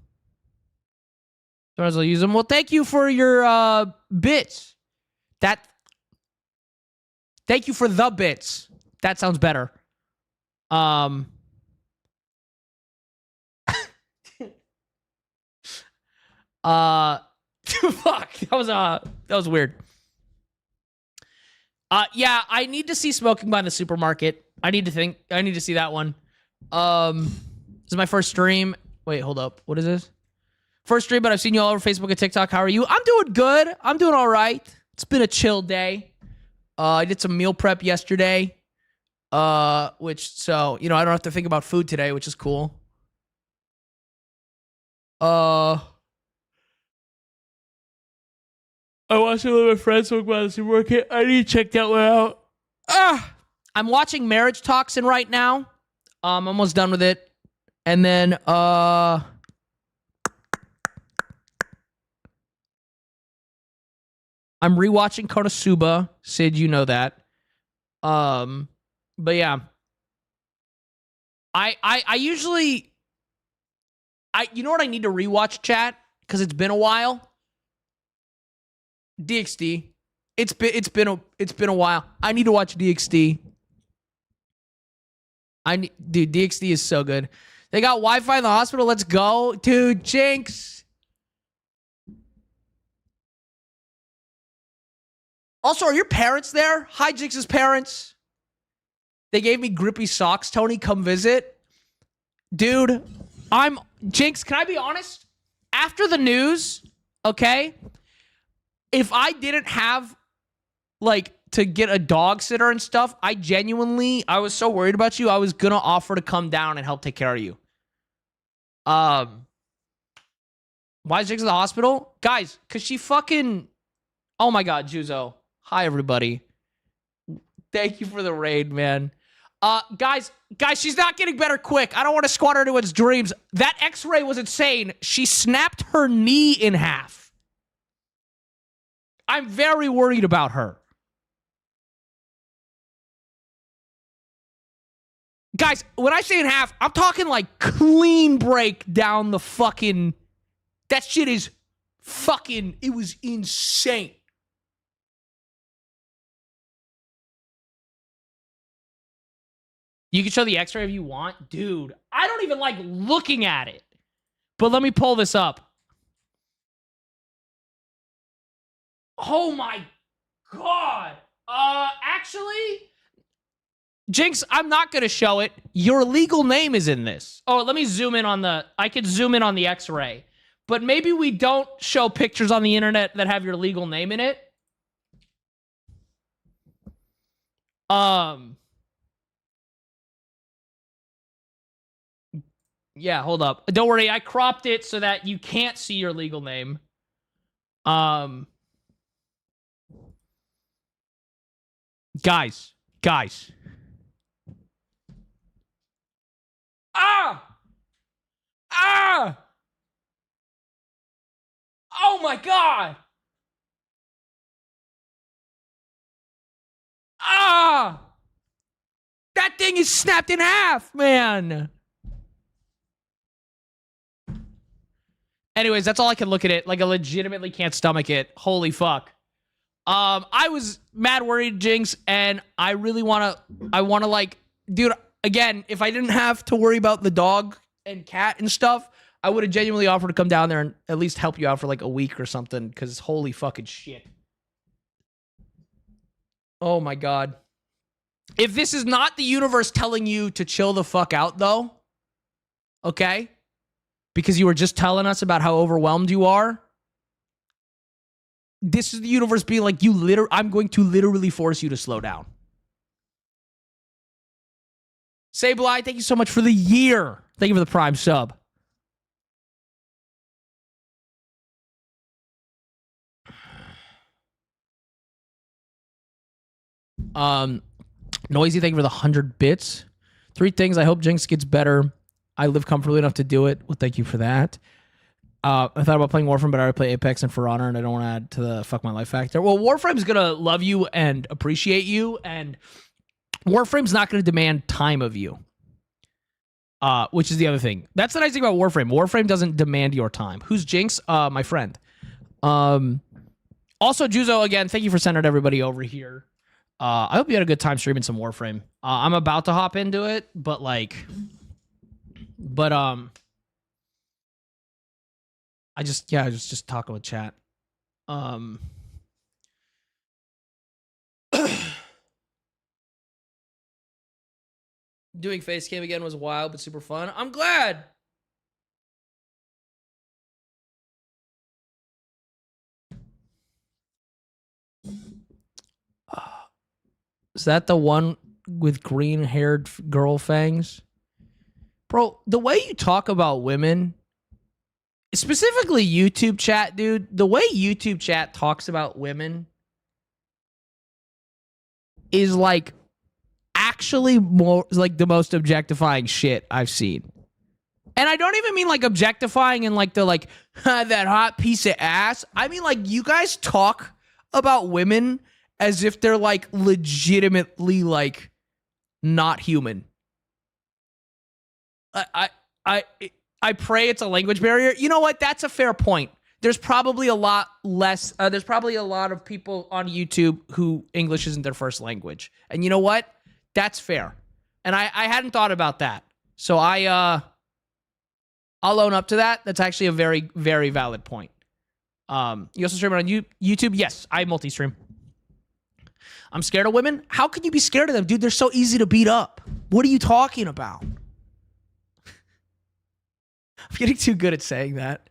I'll use them. Well, thank you for your bits. Thank you for the bits. That sounds better. Fuck. That was weird. Yeah, I need to see Smoking by the Supermarket. I need to see that one. This is my first stream. Wait, hold up. What is this? First stream, but I've seen you all over Facebook and TikTok. How are you? I'm doing good. I'm doing all right. It's been a chill day. I did some meal prep yesterday. So, I don't have to think about food today, which is cool. I watched it with my friends Smoke by the Supermarket. I need to check that one out. I'm watching Marriage Toxin right now. I'm almost done with it. And then, I'm rewatching Konosuba. Sid, you know that. But yeah. I usually... you know what I need to rewatch, chat? Because it's been a while. DxD. It's been a while. I need to watch DxD. Dude, DxD is so good. They got Wi-Fi in the hospital. Let's go. Dude, Jinx. Also, are your parents there? Hi, Jinx's parents. They gave me grippy socks. Tony, come visit. Dude, Jinx, can I be honest? After the news, okay, if I didn't have, like, to get a dog sitter and stuff, I was so worried about you, I was gonna offer to come down and help take care of you. Why is Jinx in the hospital? Guys, because she fucking... Oh my god, Juzo. Hi, everybody. Thank you for the raid, man. Guys, she's not getting better quick. I don't want to squander anyone's dreams. That x-ray was insane. She snapped her knee in half. I'm very worried about her. Guys, when I say in half, I'm talking like clean break down the fucking... That shit is fucking... It was insane. You can show the x-ray if you want. Dude, I don't even like looking at it. But let me pull this up. Oh my god. Actually, Jinx, I'm not going to show it. Your legal name is in this. Oh, let me zoom in on the... I could zoom in on the x-ray. But maybe we don't show pictures on the internet that have your legal name in it. Yeah, hold up. Don't worry, I cropped it so that you can't see your legal name. Guys. Oh my god! That thing is snapped in half, man! Anyways, that's all I can look at it. Like, I legitimately can't stomach it. Holy fuck. I was mad worried, Jinx, and I really want to, like, dude, again, if I didn't have to worry about the dog and cat and stuff, I would have genuinely offered to come down there and at least help you out for like a week or something, because holy fucking shit. Oh my god. If this is not the universe telling you to chill the fuck out, though, okay? Because you were just telling us about how overwhelmed you are. This is the universe being like, I'm going to literally force you to slow down. Sableye, thank you so much for the year. Thank you for the Prime sub. Noisy, thank you for the 100 bits. 3 things. I hope Jinx gets better. I live comfortably enough to do it. Well, thank you for that. I thought about playing Warframe, but I already play Apex and For Honor, and I don't want to add to the fuck my life factor. Well, Warframe's going to love you and appreciate you, and Warframe's not going to demand time of you, which is the other thing. That's the nice thing about Warframe. Warframe doesn't demand your time. Who's Jinx? My friend. Also, Juzo, again, thank you for sending everybody over here. I hope you had a good time streaming some Warframe. I'm about to hop into it, but I was just talking with chat. Doing face cam again was wild, but super fun. I'm glad. Is that the one with green-haired girl fangs? Bro, the way you talk about women, specifically YouTube chat, dude, the way YouTube chat talks about women is like actually more like the most objectifying shit I've seen. And I don't even mean like objectifying and like the like that hot piece of ass. I mean like you guys talk about women as if they're like legitimately like not human. I pray it's a language barrier. You know what? That's a fair point. There's probably a lot less. There's probably a lot of people on YouTube who English isn't their first language. And you know what? That's fair. And I hadn't thought about that. So I'll own up to that. That's actually a very, very valid point. You also stream it on YouTube? Yes, I multi-stream. I'm scared of women? How can you be scared of them? Dude, they're so easy to beat up. What are you talking about? I'm getting too good at saying that.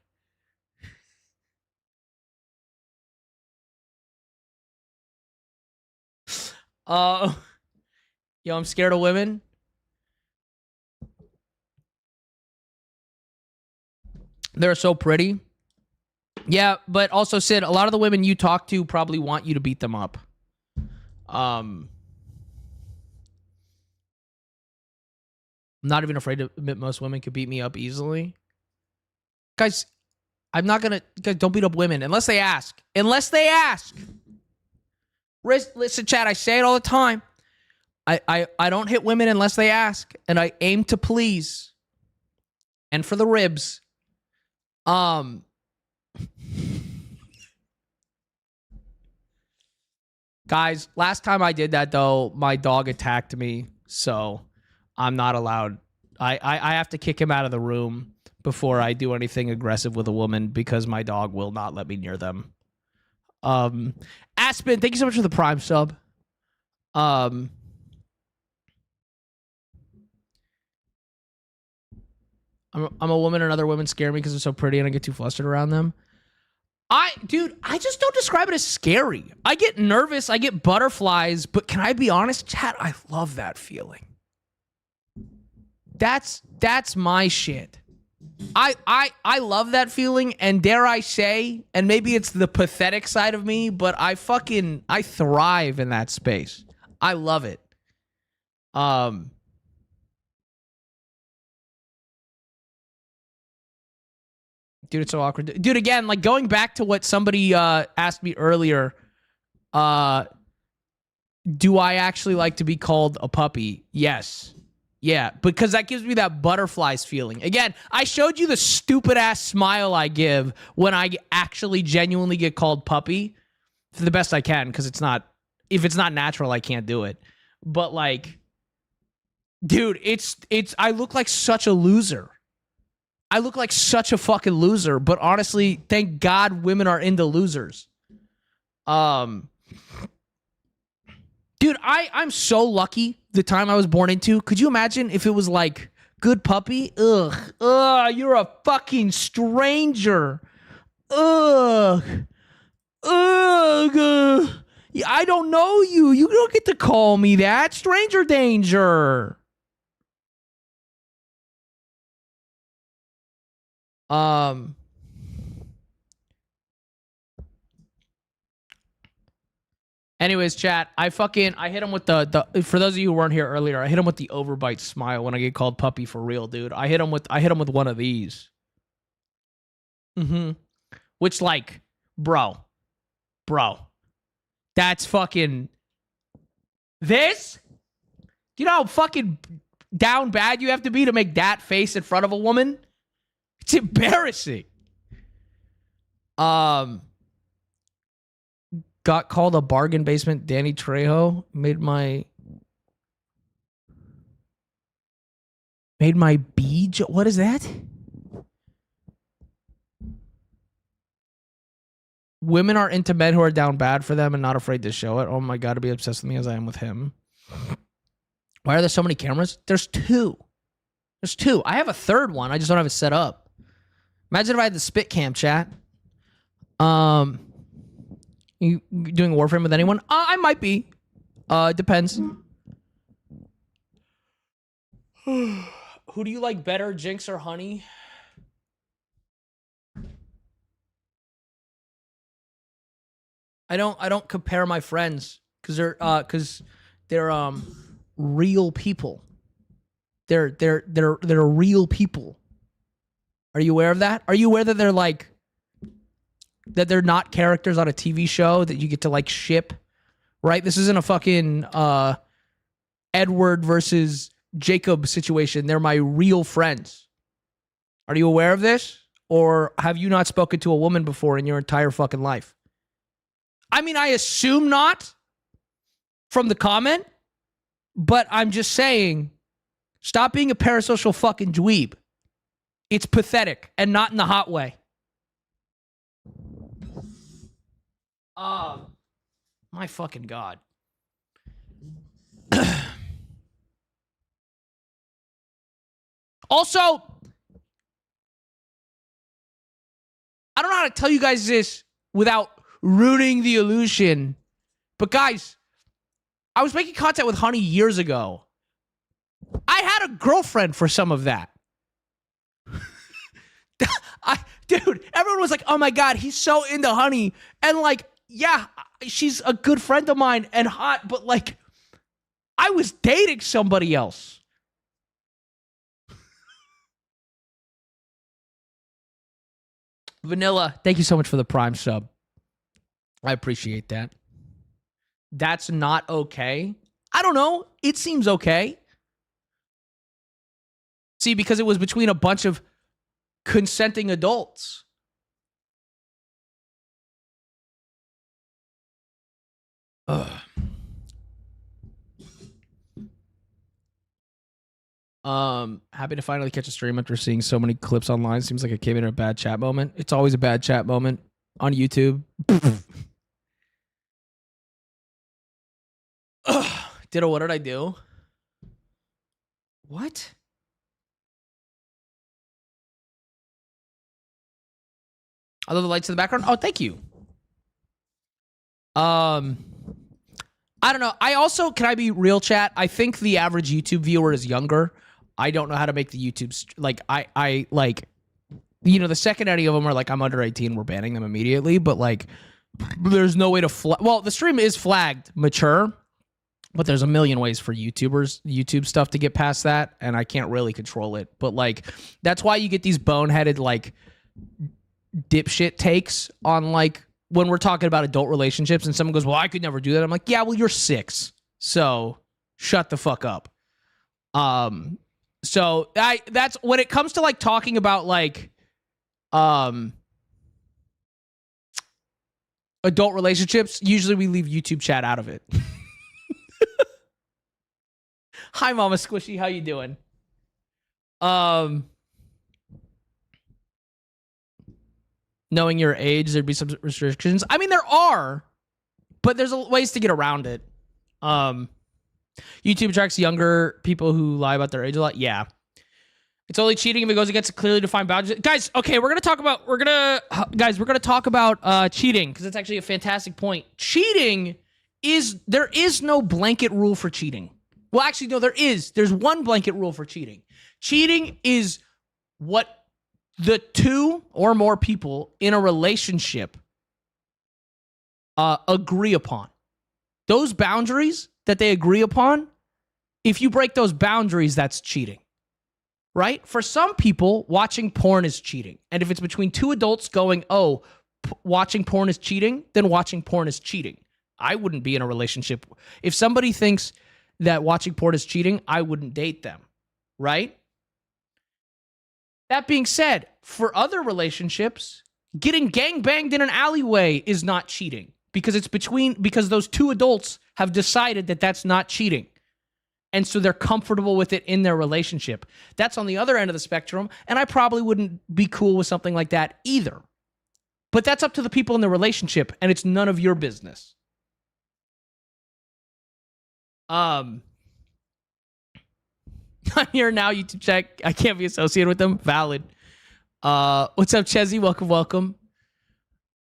Yo, I'm scared of women. They're so pretty. Yeah, but also, Sid, a lot of the women you talk to probably want you to beat them up. I'm not even afraid to admit most women could beat me up easily. Guys, I'm not gonna... Guys, don't beat up women unless they ask. Unless they ask. Listen, chat, I say it all the time. I don't hit women unless they ask. And I aim to please. And for the ribs. Guys, last time I did that, though, my dog attacked me. So I'm not allowed. I have to kick him out of the room before I do anything aggressive with a woman because my dog will not let me near them. Aspen, thank you so much for the Prime sub. I'm a woman and other women scare me because they're so pretty and I get too flustered around them. Dude, I just don't describe it as scary. I get nervous, I get butterflies, but can I be honest, chat? I love that feeling. That's my shit. I love that feeling, and dare I say, and maybe it's the pathetic side of me, but I thrive in that space. I love it. Dude, it's so awkward. Dude, again, like going back to what somebody asked me earlier, do I actually like to be called a puppy? Yes. Yeah, because that gives me that butterflies feeling. Again, I showed you the stupid ass smile I give when I actually genuinely get called puppy for the best I can, because if it's not natural, I can't do it. But like, dude, I look like such a loser. I look like such a fucking loser, but honestly, thank God women are into losers. Dude, I'm so lucky the time I was born into. Could you imagine if it was like, good puppy? Ugh, you're a fucking stranger. Ugh. I don't know you. You don't get to call me that. Stranger danger. Anyways, chat, I hit him with the for those of you who weren't here earlier, I hit him with the overbite smile when I get called puppy for real, dude. I hit him with one of these. Which, like, bro, that's fucking this. You know how fucking down bad you have to be to make that face in front of a woman? It's embarrassing. Got called a bargain basement Danny Trejo. Made my B. What is that? Women are into men who are down bad for them and not afraid to show it. Oh my God, to be obsessed with me as I am with him. Why are there so many cameras? There's two. I have a third one. I just don't have it set up. Imagine if I had the spit cam, chat. You doing Warframe with anyone? I might be. Depends. Who do you like better, Jinx or Honey? I don't compare my friends because they're real people. They're real people. Are you aware of that? Are you aware that they're like that they're not characters on a TV show that you get to like ship? Right? This isn't a fucking Edward versus Jacob situation. They're my real friends. Are you aware of this? Or have you not spoken to a woman before in your entire fucking life? I mean, I assume not from the comment, but I'm just saying, stop being a parasocial fucking dweeb. It's pathetic and not in the hot way. My fucking God. Also, I don't know how to tell you guys this without ruining the illusion, but guys, I was making content with Honey years ago. I had a girlfriend for some of that. Dude, everyone was like, oh my God, he's so into Honey. And like, yeah, she's a good friend of mine and hot, but like, I was dating somebody else. Vanilla, thank you so much for the Prime sub. I appreciate that. That's not okay. I don't know. It seems okay. See, because it was between a bunch of consenting adults. Ugh. Happy to finally catch a stream after seeing so many clips online. Seems like I came in a bad chat moment. It's always a bad chat moment on YouTube. Ditto, what did I do? What? I love the lights in the background. Oh, thank you. I don't know. I also, can I be real, chat? I think the average YouTube viewer is younger. I don't know how to make the YouTube, like, I like, you know, the second any of them are like, I'm under 18, we're banning them immediately. But like, there's no way to, well, the stream is flagged mature, but there's a million ways for YouTube stuff to get past that. And I can't really control it. But like, that's why you get these boneheaded, like, dipshit takes on like, when we're talking about adult relationships and someone goes, well, I could never do that. I'm like, yeah, well, you're 6. So shut the fuck up. So that's when it comes to like talking about like, adult relationships, usually we leave YouTube chat out of it. Hi, Mama Squishy. How you doing? Knowing your age, there'd be some restrictions. I mean, there are, but there's ways to get around it. YouTube tracks younger people who lie about their age a lot. Yeah. It's only cheating if it goes against a clearly defined boundary. Guys, okay, we're going to talk about cheating because it's actually a fantastic point. Cheating there is no blanket rule for cheating. Well, actually, no, there is. There's one blanket rule for cheating. Cheating is what the two or more people in a relationship agree upon. Those boundaries that they agree upon, if you break those boundaries, that's cheating. Right? For some people, watching porn is cheating. And if it's between two adults going, oh, watching porn is cheating, then watching porn is cheating. I wouldn't be in a relationship. If somebody thinks that watching porn is cheating, I wouldn't date them. Right? That being said, for other relationships, getting gangbanged in an alleyway is not cheating because those two adults have decided that that's not cheating. And so they're comfortable with it in their relationship. That's on the other end of the spectrum, and I probably wouldn't be cool with something like that either. But that's up to the people in the relationship, and it's none of your business. I'm here now, YouTube check. I can't be associated with them. Valid. What's up, Chezzy? Welcome.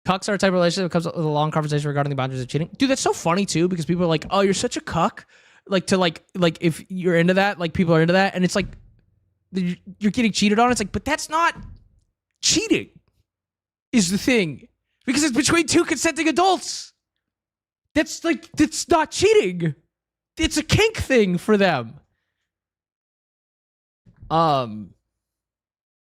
Cucks are a type of relationship that comes with a long conversation regarding the boundaries of cheating. Dude, that's so funny, too, because people are like, oh, you're such a cuck. Like if you're into that, like people are into that, and it's like you're getting cheated on. It's like, but that's not cheating, is the thing, because it's between two consenting adults. That's not cheating. It's a kink thing for them.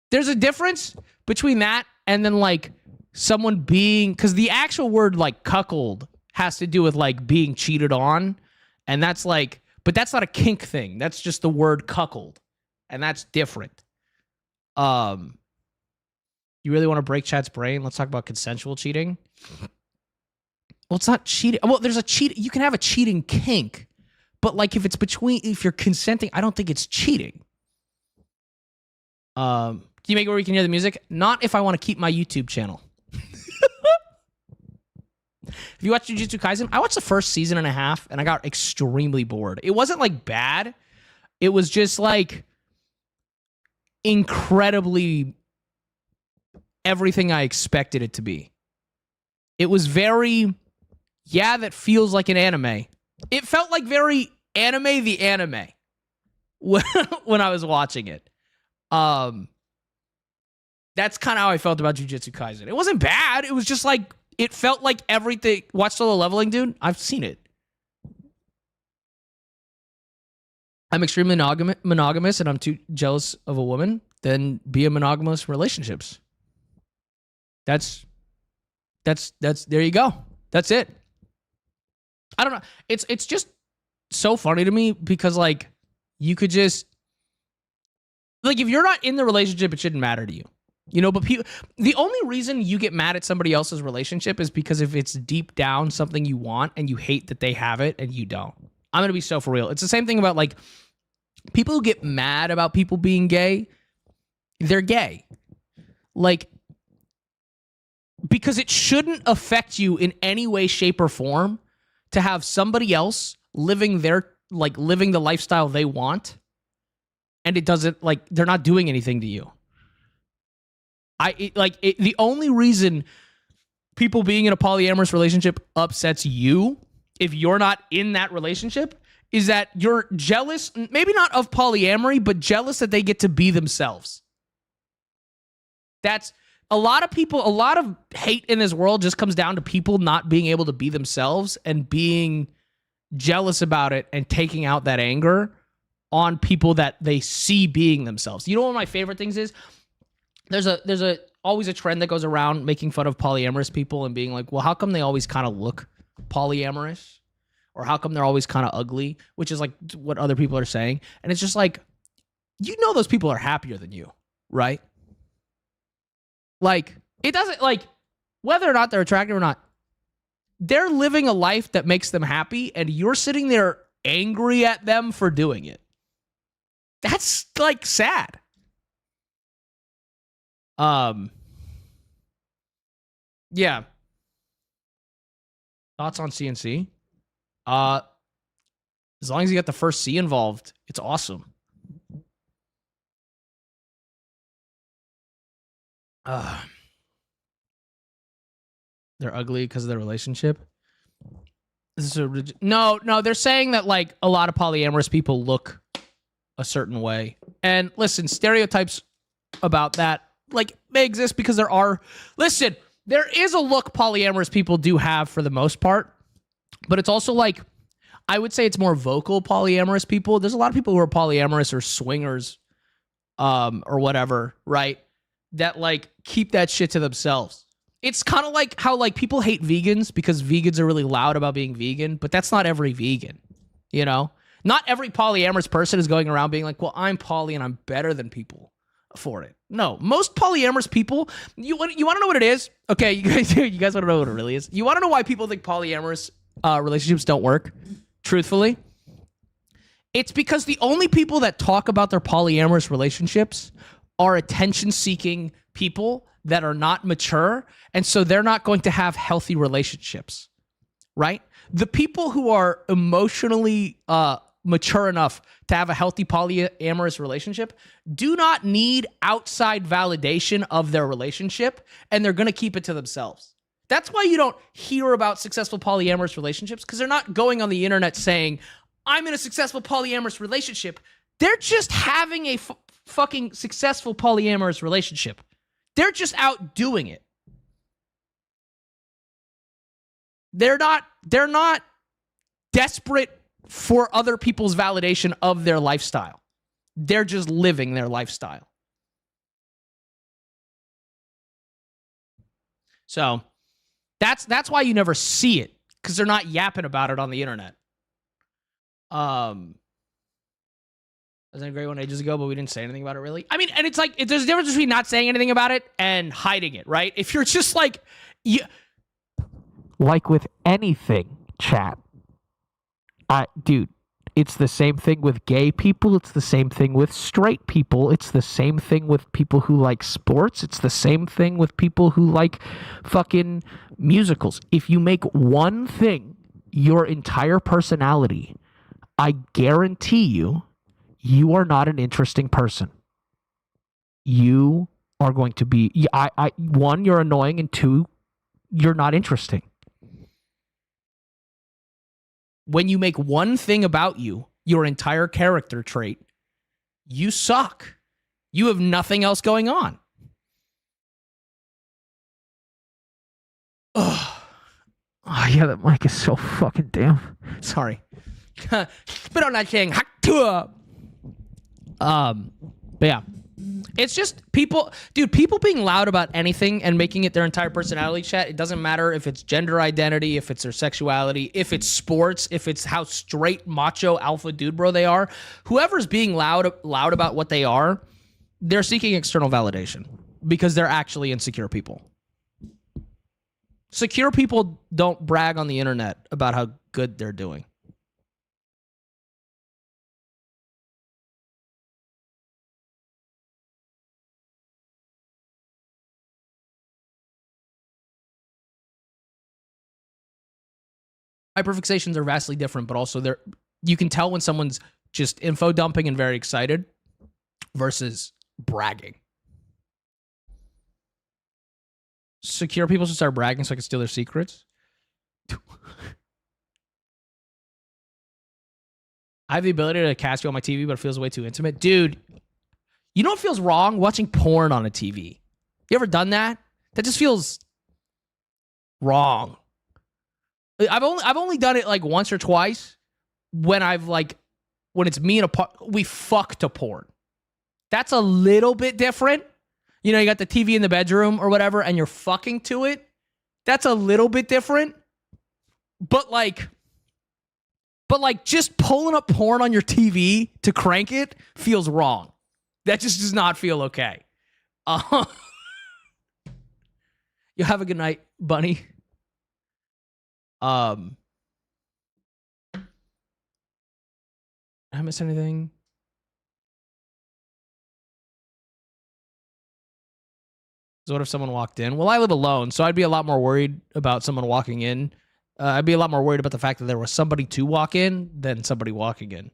There's a difference between that and then like someone being, because the actual word like cuckold has to do with like being cheated on. And that's like, but that's not a kink thing. That's just the word cuckold. And that's different. You really want to break Chad's brain? Let's talk about consensual cheating. Well, it's not cheating. Well, there's a cheat. You can have a cheating kink. But like if you're consenting, I don't think it's cheating. Can you make it where we can hear the music? Not if I want to keep my YouTube channel. If you watch Jujutsu Kaisen, I watched the first season and a half, and I got extremely bored. It wasn't, like, bad. It was just, like, incredibly everything I expected it to be. It was very, that feels like an anime. It felt like very anime the anime when I was watching it. That's kind of how I felt about Jujutsu Kaisen. It wasn't bad. It was just, like, it felt like everything. Watch Solo Leveling, dude. I've seen it. I'm extremely monogamous and I'm too jealous of a woman. Then be in monogamous relationships. That's there you go. That's it. I don't know. It's just so funny to me because like you could just like if you're not in the relationship, it shouldn't matter to you. You know, but the only reason you get mad at somebody else's relationship is because if it's deep down something you want and you hate that they have it and you don't. I'm going to be so for real. It's the same thing about like people who get mad about people being gay. They're gay. Like, because it shouldn't affect you in any way, shape, or form to have somebody else living the lifestyle they want. And it doesn't like, they're not doing anything to you. The only reason people being in a polyamorous relationship upsets you, if you're not in that relationship, is that you're jealous, maybe not of polyamory, but jealous that they get to be themselves. That's a lot of people, a lot of hate in this world just comes down to people not being able to be themselves and being jealous about it and taking out that anger on people that they see being themselves. You know what one of my favorite things is? There's always a trend that goes around making fun of polyamorous people and being like, well, how come they always kind of look polyamorous? Or how come they're always kind of ugly? Which is like what other people are saying. And it's just like, you know those people are happier than you, right? Like, it doesn't, like, whether or not they're attractive or not, they're living a life that makes them happy, and you're sitting there angry at them for doing it. That's, like, sad. Yeah. Thoughts on CNC? As long as you got the first C involved, it's awesome. They're ugly because of their relationship. No, they're saying that like a lot of polyamorous people look a certain way. And listen, stereotypes about that like may exist because there are. Listen, there is a look polyamorous people do have for the most part, but it's also like I would say it's more vocal polyamorous people. There's a lot of people who are polyamorous or swingers, or whatever, right? That like keep that shit to themselves. It's kind of like how like people hate vegans because vegans are really loud about being vegan, but that's not every vegan, you know? Not every polyamorous person is going around being like, well, I'm poly and I'm better than people for it. No, most polyamorous people, you want to know what it is? Okay, you guys want to know what it really is? You want to know why people think polyamorous relationships don't work? Truthfully, it's because the only people that talk about their polyamorous relationships are attention-seeking people that are not mature, and so they're not going to have healthy relationships, right? The people who are emotionally mature enough to have a healthy polyamorous relationship do not need outside validation of their relationship, and they're going to keep it to themselves. That's why you don't hear about successful polyamorous relationships, because they're not going on the internet saying, I'm in a successful polyamorous relationship. They're just having a fucking successful polyamorous relationship. They're just out doing it. They're not desperate for other people's validation of their lifestyle. They're just living their lifestyle. So that's why you never see it, because they're not yapping about it on the internet. Was a great one ages ago, but we didn't say anything about it really. I mean, and it's like there's a difference between not saying anything about it and hiding it, right? If you're just like,
like with anything, chat. Dude, it's the same thing with gay people. It's the same thing with straight people. It's the same thing with people who like sports. It's the same thing with people who like fucking musicals. If you make one thing your entire personality, I guarantee you are not an interesting person. You are going to be, one, you're annoying, and two, you're not interesting. When you make one thing about you your entire character trait, you suck. You have nothing else going on. Ugh. Oh, yeah, that mic is so fucking damn. Sorry. Spit on that thing. But yeah, it's just people being loud about anything and making it their entire personality, chat. It doesn't matter if it's gender identity, if it's their sexuality, if it's sports, if it's how straight macho alpha dude bro they are. Whoever's being loud about what they are, they're seeking external validation because they're actually insecure people. Secure people don't brag on the internet about how good they're doing. Hyperfixations are vastly different, but also you can tell when someone's just info dumping and very excited versus bragging. Secure people should start bragging so I can steal their secrets. I have the ability to cast you on my TV, but it feels way too intimate. Dude, you know what feels wrong? Watching porn on a TV. You ever done that? That just feels wrong. I've only done it like once or twice when it's me and we fuck to porn. That's a little bit different. You know, you got the TV in the bedroom or whatever, and you're fucking to it. That's a little bit different. But like just pulling up porn on your TV to crank it feels wrong. That just does not feel okay. You have a good night, Bunny. I miss anything? So what if someone walked in? Well, I live alone, so I'd be a lot more worried about someone walking in. I'd be a lot more worried about the fact that there was somebody to walk in than somebody walking in.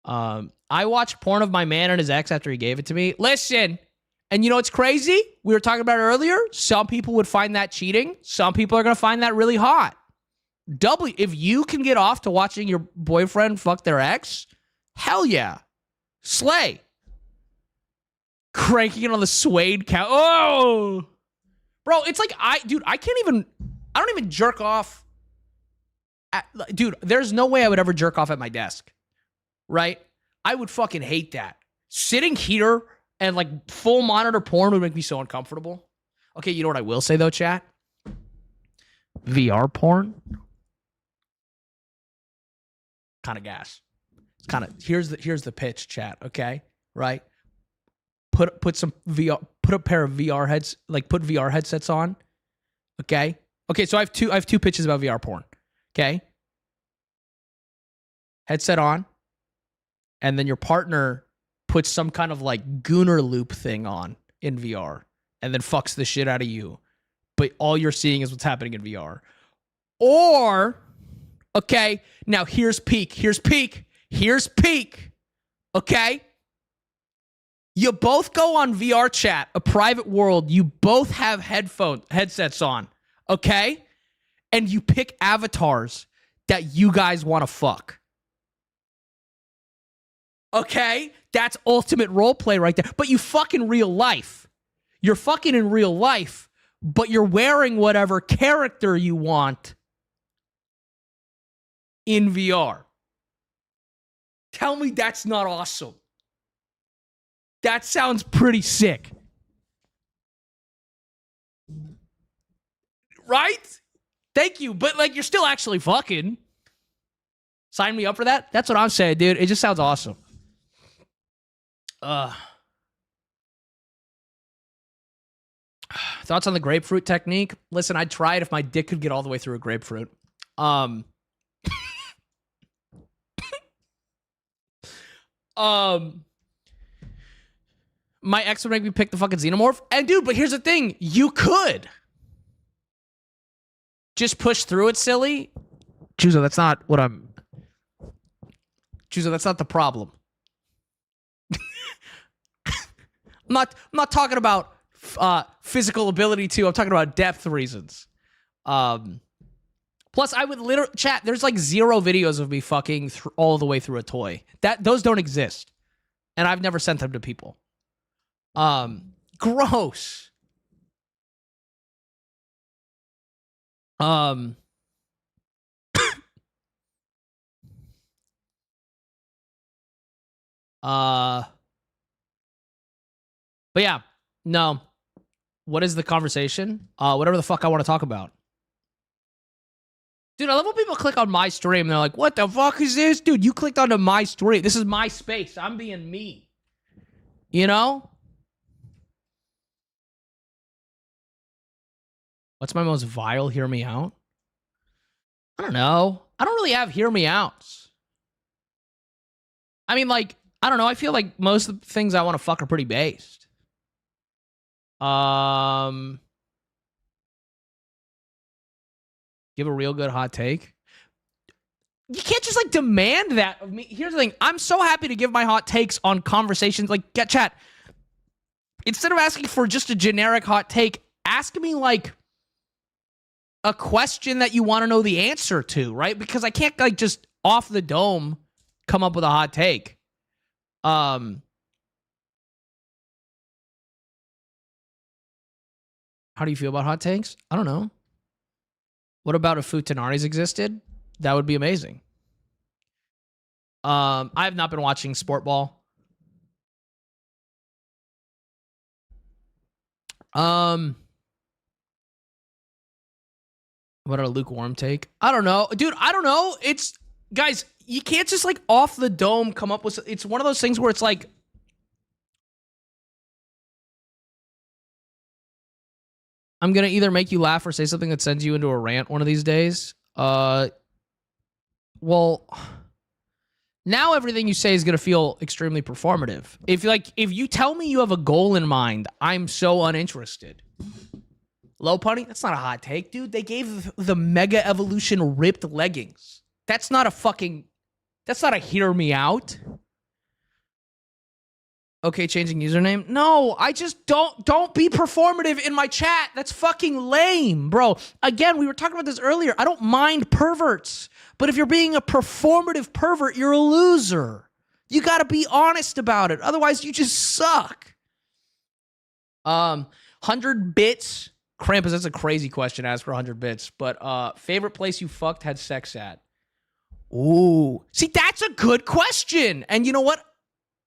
I watched porn of my man and his ex after he gave it to me. Listen, and you know what's crazy? We were talking about it earlier. Some people would find that cheating. Some people are going to find that really hot. If you can get off to watching your boyfriend fuck their ex, hell yeah. Slay. cranking it on the suede couch. Oh, bro, it's like I don't even jerk off. Dude, there's no way I would ever jerk off at my desk, right? I would fucking hate that. Sitting here and like full monitor porn would make me so uncomfortable. Okay, you know what I will say though, chat? VR porn, kind of gas. It's kind of here's the pitch, chat. Okay, right? Put a pair of VR heads, like put VR headsets on. Okay. So I have two pitches about VR porn. Okay. Headset on, and then your partner puts some kind of like gooner loop thing on in VR, and then fucks the shit out of you, but all you're seeing is what's happening in VR. Or, okay, now here's peak. Okay. You both go on VR chat, a private world. You both have headsets on, okay? And you pick avatars that you guys want to fuck. Okay? That's ultimate roleplay right there. But you fuck in real life. You're fucking in real life, but you're wearing whatever character you want in VR. Tell me that's not awesome. That sounds pretty sick. Right? Thank you. But like, you're still actually fucking. Sign me up for that? That's what I'm saying, dude. It just sounds awesome. Thoughts on the grapefruit technique? Listen, I'd try it if my dick could get all the way through a grapefruit. My ex would make me pick the fucking xenomorph. And dude, but here's the thing. You could just push through it, silly. Chuzo, that's not what I'm... Chuzo, that's not the problem. I'm not talking about physical ability too. I'm talking about depth reasons. Plus, I would literally... Chat, there's like 0 videos of me fucking all the way through a toy. Those don't exist. And I've never sent them to people. Gross. But yeah, no. What is the conversation? Whatever the fuck I want to talk about. Dude, I love when people click on my stream and they're like, what the fuck is this? Dude, you clicked onto my stream. This is my space. I'm being me. You know? What's my most vile hear me out? I don't know. I don't really have hear me outs. I mean, like, I don't know. I feel like most of the things I want to fuck are pretty based. Give a real good hot take. You can't just like demand that of me. Here's the thing. I'm so happy to give my hot takes on conversations. Like, get chat. Instead of asking for just a generic hot take, ask me like a question that you want to know the answer to, right? Because I can't like just off the dome come up with a hot take. How do you feel about hot takes? I don't know. What about if Futanaris existed? That would be amazing. I have not been watching Sport Ball. What a lukewarm take. I don't know. Dude, I don't know. It's... Guys, you can't just like off the dome come up with... It's one of those things where it's like... I'm going to either make you laugh or say something that sends you into a rant one of these days. Well, now everything you say is going to feel extremely performative. If you tell me you have a goal in mind, I'm so uninterested. Low punny? That's not a hot take, dude. They gave the Mega Evolution ripped leggings. That's not a hear me out. Okay, changing username? No, I just don't be performative in my chat. That's fucking lame, bro. Again, we were talking about this earlier. I don't mind perverts, but if you're being a performative pervert, you're a loser. You got to be honest about it. Otherwise, you just suck. 100 bits. Krampus, that's a crazy question to ask for 100 bits. But favorite place you fucked had sex at? Ooh. See, that's a good question. And you know what?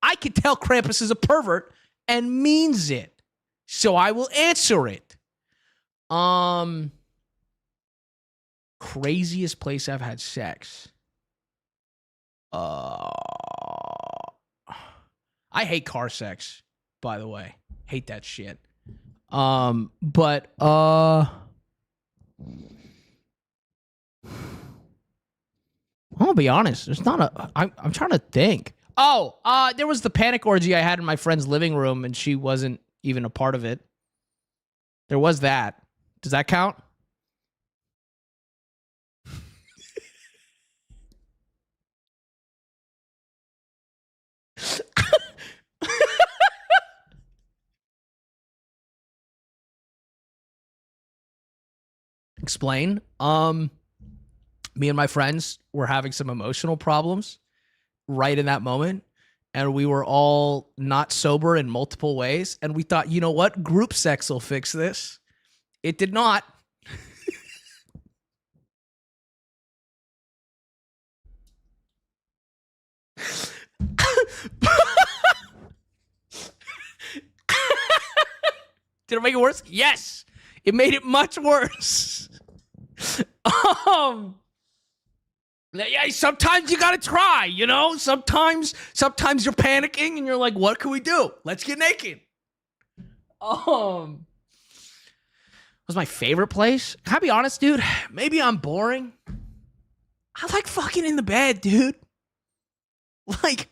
I can tell Krampus is a pervert and means it. So I will answer it. Craziest place I've had sex. I hate car sex, by the way. Hate that shit. But I'm gonna be honest. There's not a. I'm trying to think. Oh, there was the panic orgy I had in my friend's living room, and she wasn't even a part of it. There was that. Does that count? Explain. Me and my friends were having some emotional problems right in that moment, and we were all not sober in multiple ways, and we thought, you know what? Group sex will fix this. It did not. Did it make it worse? Yes. It made it much worse. Yeah, sometimes you gotta try, you know? Sometimes you're panicking and you're like, what can we do? Let's get naked. Was my favorite place? Can I be honest, dude? Maybe I'm boring. I like fucking in the bed, dude. Like,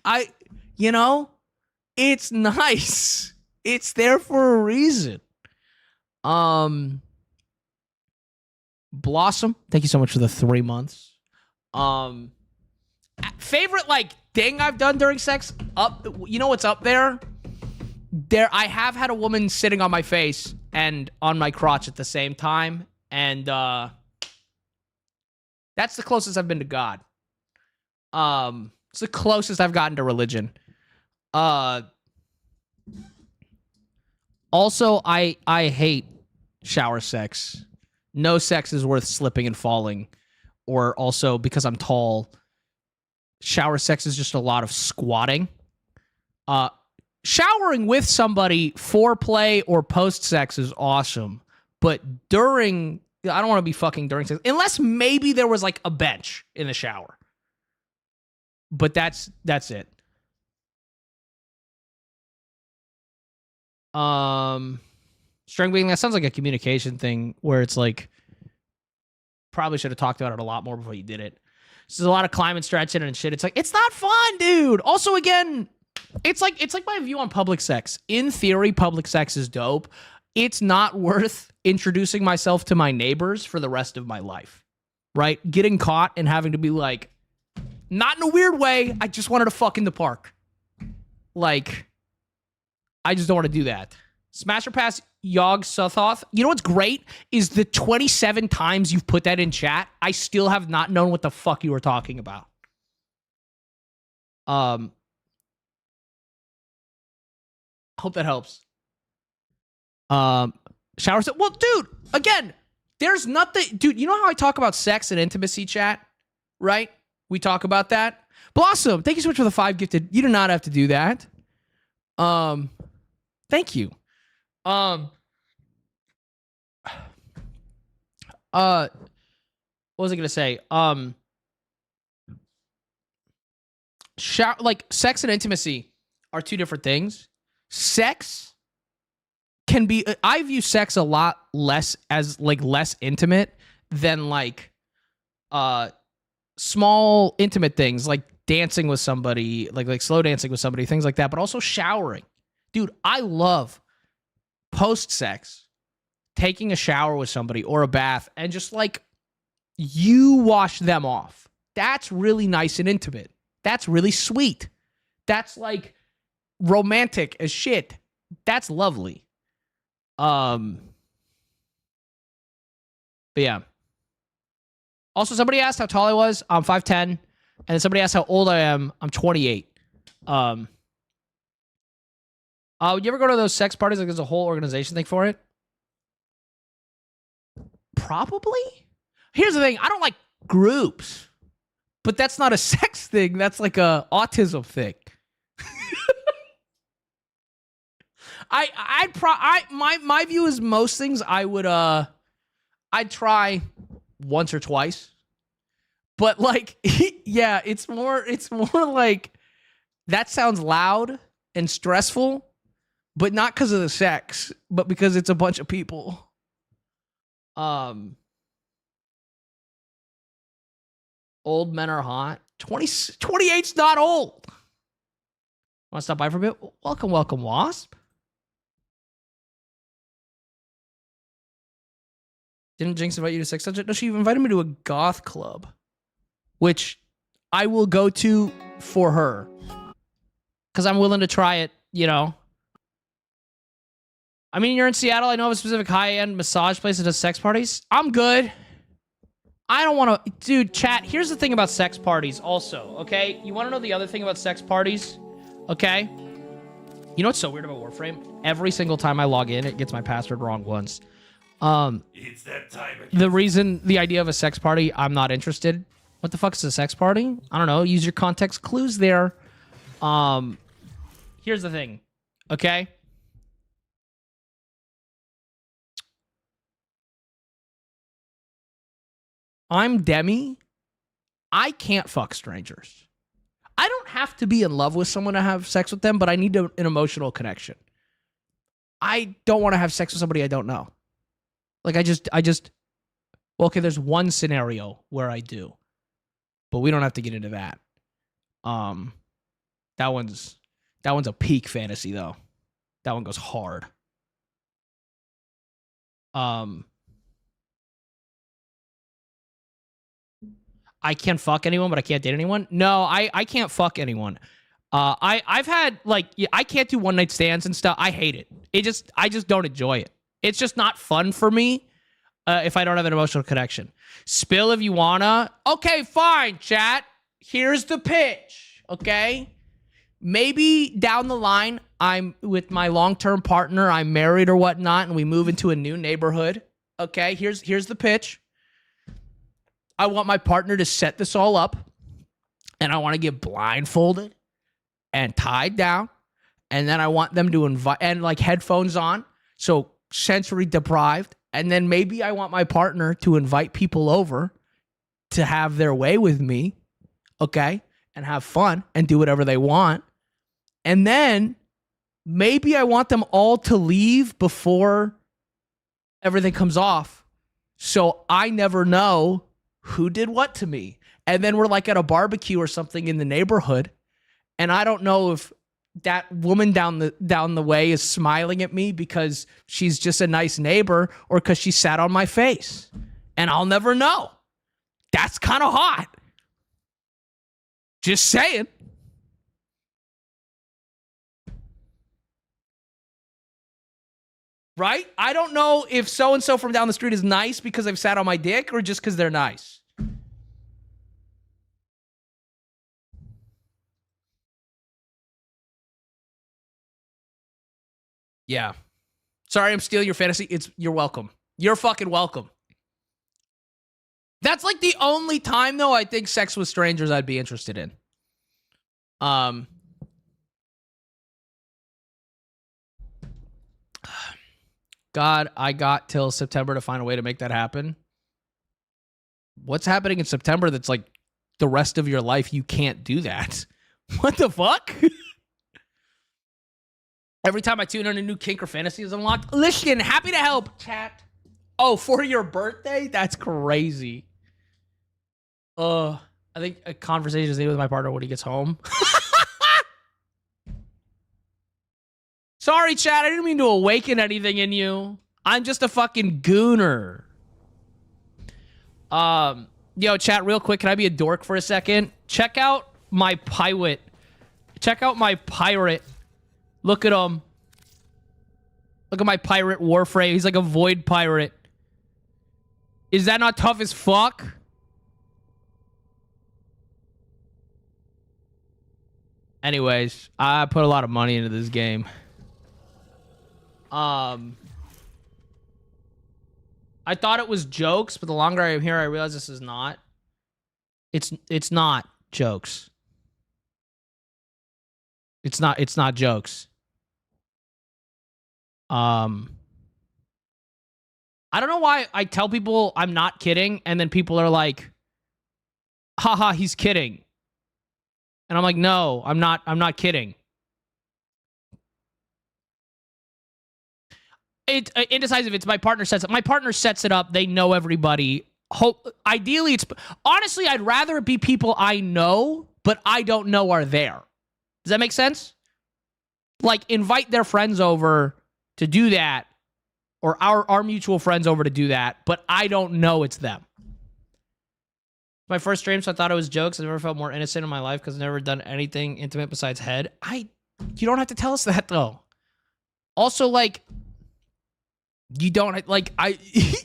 it's nice. It's there for a reason. Blossom, thank you so much for the 3 months. Favorite thing I've done during sex, you know what's up there? I have had a woman sitting on my face and on my crotch at the same time, and that's the closest I've been to God. It's the closest I've gotten to religion. Also, I hate shower sex. No sex is worth slipping and falling. Or also, because I'm tall, shower sex is just a lot of squatting. Showering with somebody, foreplay or post-sex is awesome. But I don't want to be fucking during sex. Unless maybe there was a bench in the shower. But that's it. String being, that sounds like a communication thing where it's probably should have talked about it a lot more before you did it. So there's a lot of climbing, stretching, and shit. It's it's not fun, dude. Also, again, it's like my view on public sex. In theory, public sex is dope. It's not worth introducing myself to my neighbors for the rest of my life, right? Getting caught and having to be not in a weird way, I just wanted to fuck in the park. I just don't want to do that. Smash or pass Yog Suthoth. You know what's great is the 27 times you've put that in chat, I still have not known what the fuck you were talking about. Hope that helps. Shower set. Well, dude, again, there's nothing. Dude, you know how I talk about sex and intimacy, chat? Right? We talk about that. Blossom, thank you so much for the 5 gifted. You do not have to do that. Thank you. What was I gonna say? Sex and intimacy are two different things. Sex can be, I view sex a lot less as less intimate than small intimate things like dancing with somebody, like slow dancing with somebody, things like that, but also showering. Dude, I love post-sex, taking a shower with somebody or a bath and just you wash them off. That's really nice and intimate. That's really sweet. That's romantic as shit. That's lovely. But yeah. Also, somebody asked how tall I was. I'm 5'10", and then somebody asked how old I am. I'm 28. You ever go to those sex parties? Like there's a whole organization thing for it? Probably. Here's the thing. I don't like groups, but that's not a sex thing. That's like a autism thing. My view is most things I'd try once or twice. But like, yeah, it's more like that sounds loud and stressful, but not because of the sex, but because it's a bunch of people. Old men are hot. 28's not old. Want to stop by for a bit? Welcome, Wasp. Didn't Jinx invite you to sex dungeon? No, she invited me to a goth club, which I will go to for her. Because I'm willing to try it, you know. I mean, you're in Seattle. I know of a specific high-end massage place that does sex parties. I'm good. I don't want to... Dude, chat, here's the thing about sex parties also, okay? You want to know the other thing about sex parties? Okay? You know what's so weird about Warframe? Every single time I log in, it gets my password wrong once.
It's that time again.
The idea of a sex party, I'm not interested. What the fuck is a sex party? I don't know. Use your context clues there. Here's the thing, okay? I'm Demi. I can't fuck strangers. I don't have to be in love with someone to have sex with them, but I need an emotional connection. I don't want to have sex with somebody I don't know. Like, well, okay, there's one scenario where I do, but we don't have to get into that. That one's a peak fantasy, though. That one goes hard. I can fuck anyone, but I can't date anyone. No, I can't fuck anyone. I've had like I can't do one night stands and stuff. I hate it. I just don't enjoy it. It's just not fun for me if I don't have an emotional connection. Spill if you wanna. Okay, fine, chat. Here's the pitch. Okay, maybe down the line I'm with my long-term partner. I'm married or whatnot, and we move into a new neighborhood. Okay, here's the pitch. I want my partner to set this all up, and I want to get blindfolded and tied down, and then I want them to invite, and like headphones on, so sensory deprived, and then maybe I want my partner to invite people over to have their way with me, okay, and have fun and do whatever they want, and then maybe I want them all to leave before everything comes off, so I never know who did what to me. And then we're like at a barbecue or something in the neighborhood, and I don't know if that woman down the way is smiling at me because she's just a nice neighbor or because she sat on my face. And I'll never know. That's kind of hot. Just saying. Right? I don't know if so-and-so from down the street is nice because they've sat on my dick or just because they're nice. Yeah. Sorry, I'm stealing your fantasy. You're welcome. You're fucking welcome. That's like the only time, though, I think sex with strangers I'd be interested in. God, I got till September to find a way to make that happen. What's happening in September that's like the rest of your life you can't do that? What the fuck? Every time I tune in, a new kink or fantasy is unlocked. Listen, happy to help, chat. Oh, for your birthday? That's crazy. I think a conversation is with my partner when he gets home. Sorry, chat. I didn't mean to awaken anything in you. I'm just a fucking gooner. Yo, chat, real quick. Can I be a dork for a second? Check out my pirate. Check out my pirate. Look at him. Look at my pirate Warframe. He's like a void pirate. Is that not tough as fuck? Anyways, I put a lot of money into this game.
I thought it was jokes, but the longer I'm here, I realize this is not. It's not jokes. It's not jokes. I don't know why I tell people I'm not kidding, and then people are like, haha, he's kidding. And I'm like, no, I'm not kidding. Indecisive. It's my partner sets it. My partner sets it up. They know everybody. Ideally, honestly, I'd rather it be people I know, but I don't know are there. Does that make sense? Like, invite their friends over to do that, or our mutual friends over to do that, but I don't know it's them. My first stream, so I thought it was jokes. I've never felt more innocent in my life because I've never done anything intimate besides head. You don't have to tell us that, though. Also, like, you don't, like,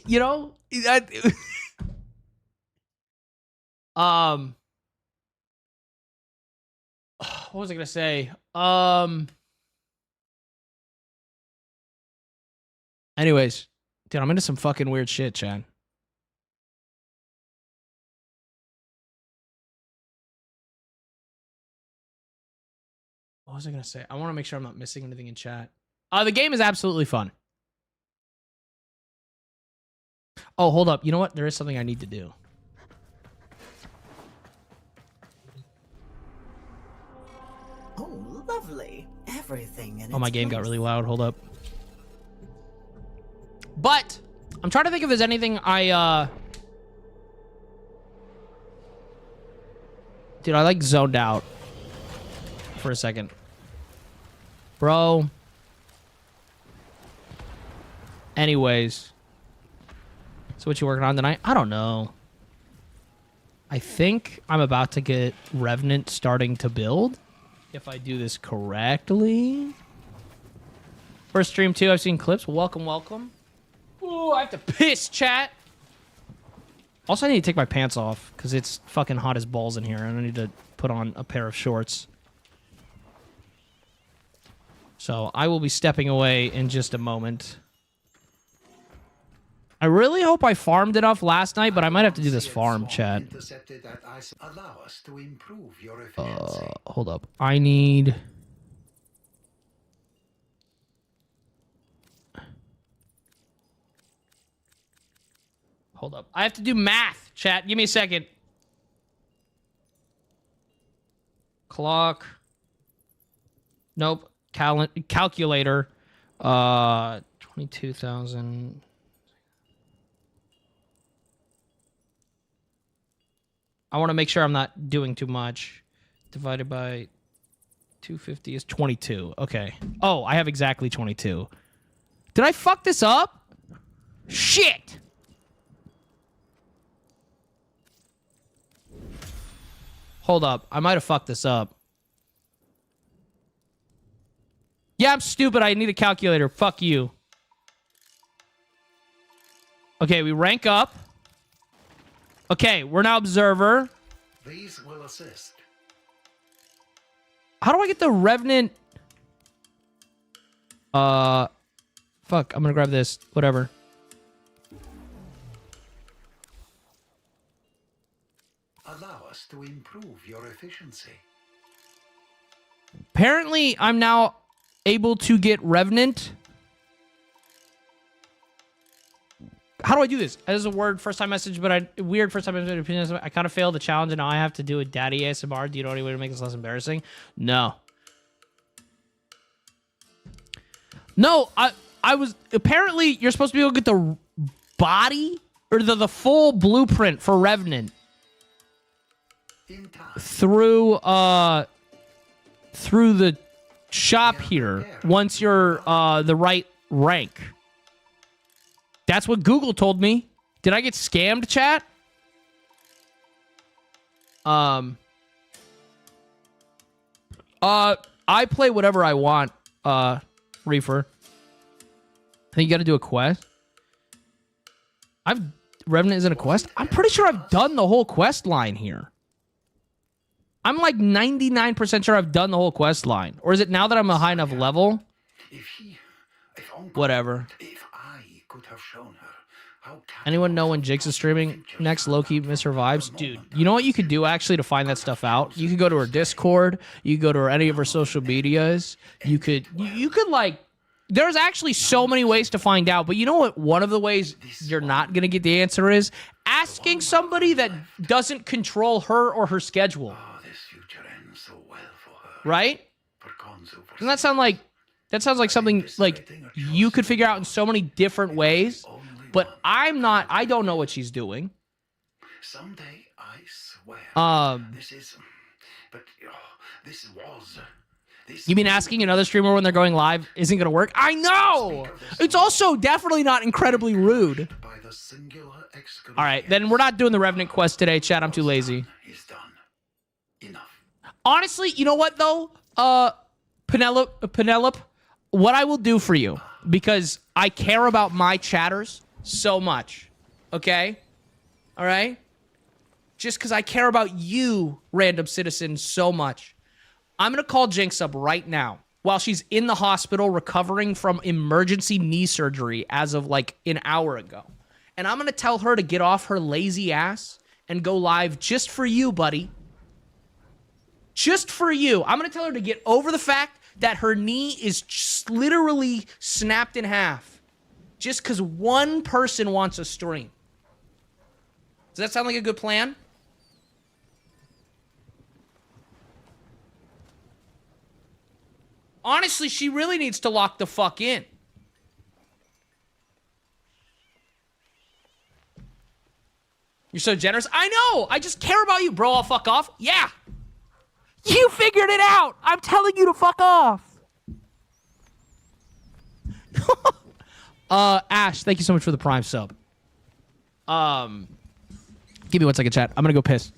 you know? What was I gonna say? Anyways, dude, I'm into some fucking weird shit, Chad. What was I gonna say? I want to make sure I'm not missing anything in chat. The game is absolutely fun. Oh, hold up. You know what? There is something I need to do.
Oh, lovely. Everything in
Oh, my game got really loud. Hold up. But I'm trying to think if there's anything Dude, I like zoned out for a second. Bro. Anyways. So what you working on tonight? I don't know. I think I'm about to get Revenant starting to build. If I do this correctly. First stream too, I've seen clips. Welcome, welcome. Ooh, I have to piss, chat. Also, I need to take my pants off because it's fucking hot as balls in here, and I need to put on a pair of shorts. So I will be stepping away in just a moment. I really hope I farmed enough last night, but I might have to do this farm, chat. Hold up. I need... Hold up. I have to do math, chat. Give me a second. Clock. Nope. Calculator. 22,000. I want to make sure I'm not doing too much. Divided by 250 is 22. Okay. Oh, I have exactly 22. Did I fuck this up? Shit! Hold up. I might have fucked this up. Yeah, I'm stupid. I need a calculator. Fuck you. Okay, we rank up. Okay, we're now observer.
These will assist.
How do I get the Revenant? Fuck. I'm gonna grab this. Whatever.
Allow us to improve your efficiency.
Apparently, I'm now able to get Revenant. How do I do this? This is a word first time message, but weird first time message opinions. I kind of failed the challenge, and now I have to do a daddy ASMR. Do you know any way to make this less embarrassing? No. No, I was apparently you're supposed to be able to get the body or the full blueprint for Revenant through the shop here once you're the right rank. That's what Google told me. Did I get scammed, chat? I play whatever I want, Reefer. I think you gotta do a quest. Revenant isn't a quest? I'm pretty sure I've done the whole quest line here. I'm like 99% sure I've done the whole quest line. Or is it now that I'm a high enough level?
If
Whatever.
If I could have shown her how
Anyone know when Jinx is streaming next? Low-key miss her vibes. Dude, you know what you could do actually to find that stuff out? You could go to her Discord. You could go to her, any of her social medias. You could like... There's actually so many ways to find out, but you know what one of the ways you're not going to get the answer is? Asking somebody that doesn't control her or her schedule.
Oh, this future ends so well for her.
Right?
For Konzu, for
Doesn't that sound like... That sounds like something like you could figure out in so many different ways, but I don't know what she's doing.
Someday, I swear. This is... But this was...
You mean asking another streamer when they're going live isn't going to work? I know! It's also definitely not incredibly rude. All right, then we're not doing the Revenant quest today, chat. I'm too lazy.
He's done. Enough.
Honestly, you know what, though? Penelope, what I will do for you, because I care about my chatters so much, okay? All right? Just because I care about you, random citizen, so much. I'm going to call Jinx up right now while she's in the hospital recovering from emergency knee surgery as of like an hour ago. And I'm going to tell her to get off her lazy ass and go live just for you, buddy. Just for you. I'm going to tell her to get over the fact that her knee is literally snapped in half just because one person wants a stream. Does that sound like a good plan? Honestly, she really needs to lock the fuck in. You're so generous. I know. I just care about you. Bro, I'll fuck off. Yeah. You figured it out. I'm telling you to fuck off. Ash, thank you so much for the Prime sub. Give me 1 second, chat. I'm going to go piss.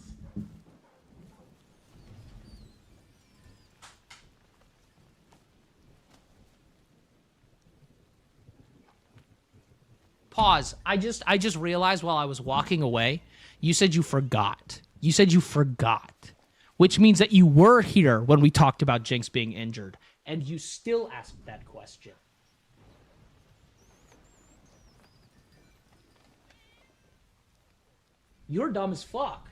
Pause. I just realized while I was walking away, you said you forgot. You said you forgot, which means that you were here when we talked about Jinx being injured, and you still asked that question. You're dumb as fuck.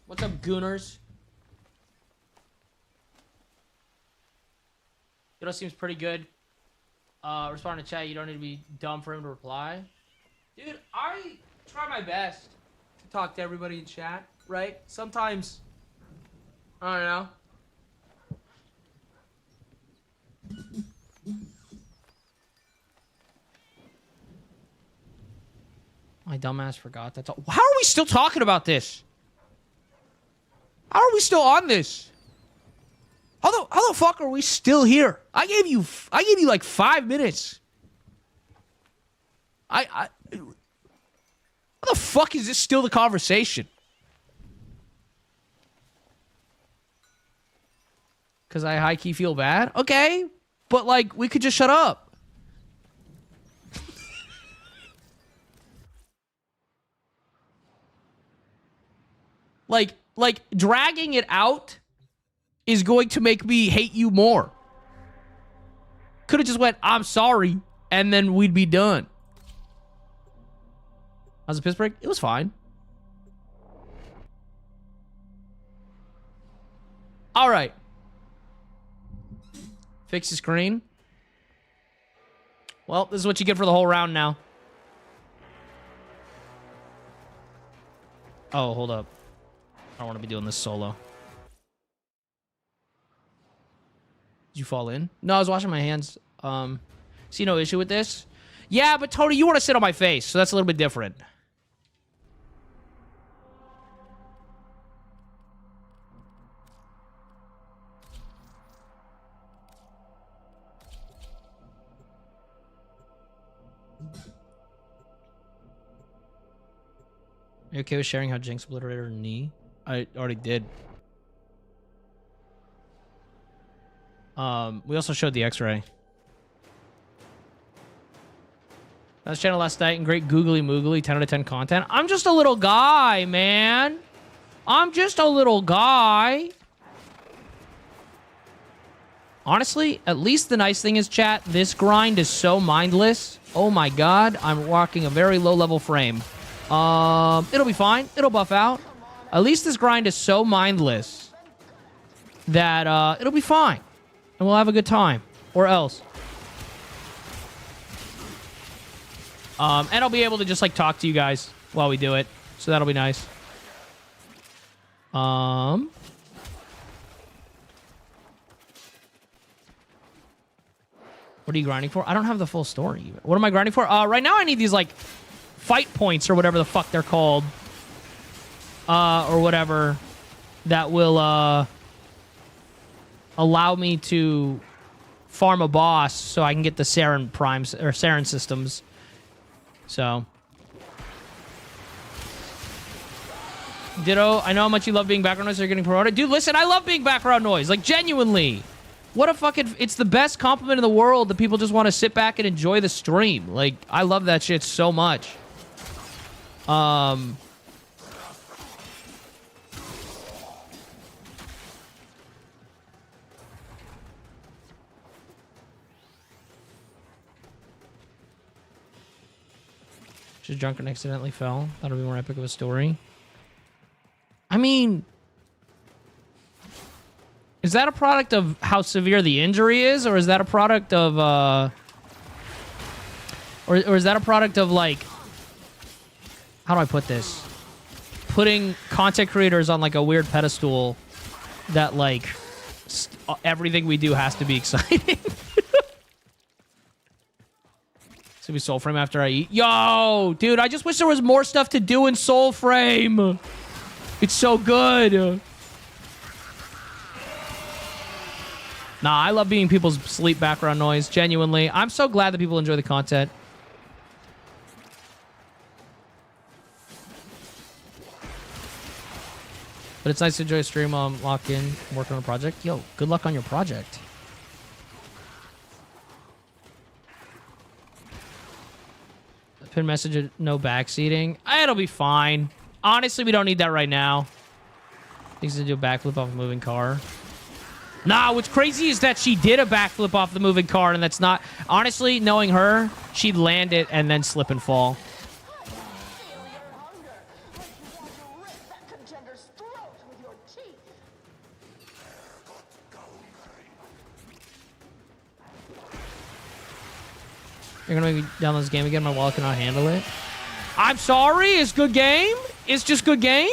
What's up, Gooners? Ditto seems pretty good. Respond to chat. You don't need to be dumb for him to reply. Dude, I try my best to talk to everybody in chat, right? Sometimes, I don't know. My dumbass forgot that. How are we still talking about this? How are we still on this? How the fuck are we still here? I gave you like 5 minutes. How the fuck is this still the conversation? Because I high-key feel bad? Okay. But, like, we could just shut up. Like, dragging it out is going to make me hate you more. Could have just went, I'm sorry, and then we'd be done. How's the piss break? It was fine. All right. Fix the screen. Well, this is what you get for the whole round now. Oh, hold up. I don't want to be doing this solo. Did you fall in? No, I was washing my hands. See no issue with this? Yeah, but Tony, you want to sit on my face, so that's a little bit different. Are you okay with sharing how Jinx obliterated her knee? I already did. We also showed the x-ray. That was channel last night and great googly moogly 10 out of 10 content. I'm just a little guy, man. I'm just a little guy. Honestly, at least the nice thing is, chat, this grind is so mindless. Oh my god, I'm walking a very low level frame. It'll be fine. It'll buff out. At least this grind is so mindless that it'll be fine. And we'll have a good time. Or else. And I'll be able to just, like, talk to you guys while we do it. So that'll be nice. What are you grinding for? I don't have the full story. What am I grinding for? Right now I need these, like, fight points or whatever the fuck they're called. Or whatever. That will, allow me to farm a boss so I can get the Saren primes, or Saren systems. So. Ditto, I know how much you love being background noise, so you're getting promoted. Dude, listen, I love being background noise. Like, genuinely. What a fucking... It's the best compliment in the world that people just want to sit back and enjoy the stream. Like, I love that shit so much. Just drunk and accidentally fell. That'll be more epic of a story. I mean... Is that a product of how severe the injury is? Or is that a product of, Or is that a product of, like... How do I put this? Putting content creators on, like, a weird pedestal that, like... everything we do has to be exciting. It's gonna be Soulframe after I eat. Yo, dude, I just wish there was more stuff to do in Soulframe. It's so good. Nah, I love being people's sleep background noise. Genuinely. I'm so glad that people enjoy the content. But it's nice to enjoy a stream while I'm locked in, working on a project. Yo, good luck on your project. Pin message, no backseating. It'll be fine. Honestly, we don't need that right now. Things to do a backflip off a moving car. Nah, what's crazy is that she did a backflip off the moving car, and that's not... Honestly, knowing her, she'd land it and then slip and fall. You're gonna make me download this game again? My wallet cannot handle it. I'm sorry. It's good game. It's just good game.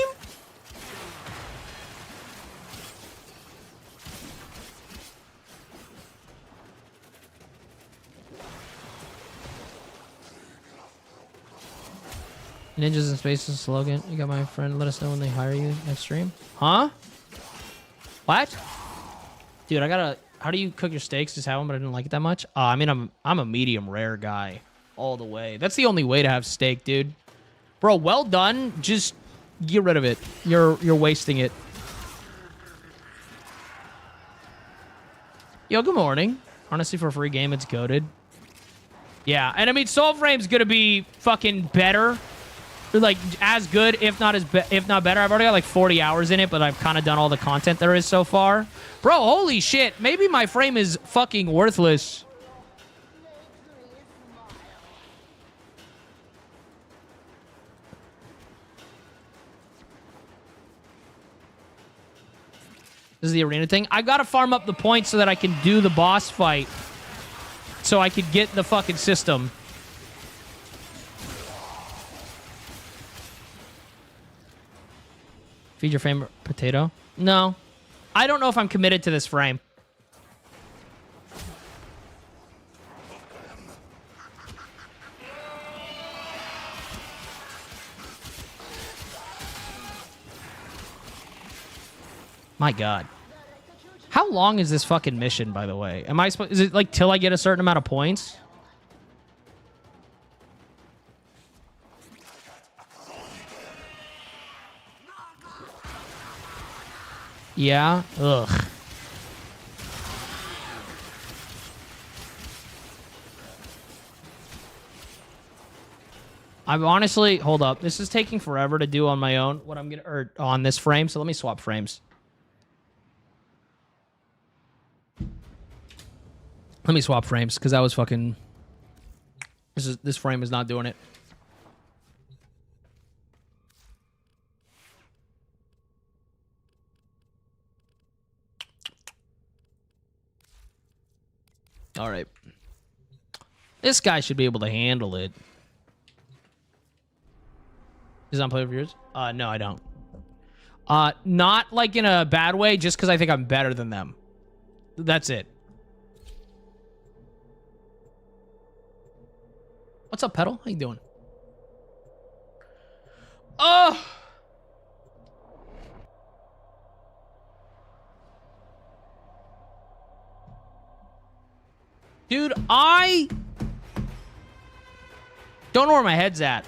Ninjas in Space is a slogan. You got my friend. Let us know when they hire you next stream. Huh? What? Dude, I gotta... How do you cook your steaks? Just have them, but I didn't like it that much. I mean, I'm a medium rare guy all the way. That's the only way to have steak, dude. Bro, well done. Just get rid of it. You're wasting it. Yo, good morning. Honestly, for a free game, it's goated. Yeah, and I mean, Soulframe's gonna be fucking better. Like, as good, if not better. I've already got like 40 hours in it, but I've kind of done all the content there is so far. Bro, holy shit. Maybe my frame is fucking worthless. This is the arena thing. I gotta farm up the points so that I can do the boss fight. So I could get the fucking system. Feed your favorite potato? No. I don't know if I'm committed to this frame. My God. How long is this fucking mission, by the way? Am I supposed... Is it like till I get a certain amount of points? Yeah? Ugh. I'm honestly... Hold up. This is taking forever to do on my own. What I'm gonna... Or on this frame. So let me swap frames. Let me swap frames, because that was fucking... This frame is not doing it. All right. This guy should be able to handle it. Is it on play of yours? No, I don't. Not like in a bad way, just because I think I'm better than them. That's it. What's up, Petal? How you doing? Oh! Dude, I don't know where my head's at.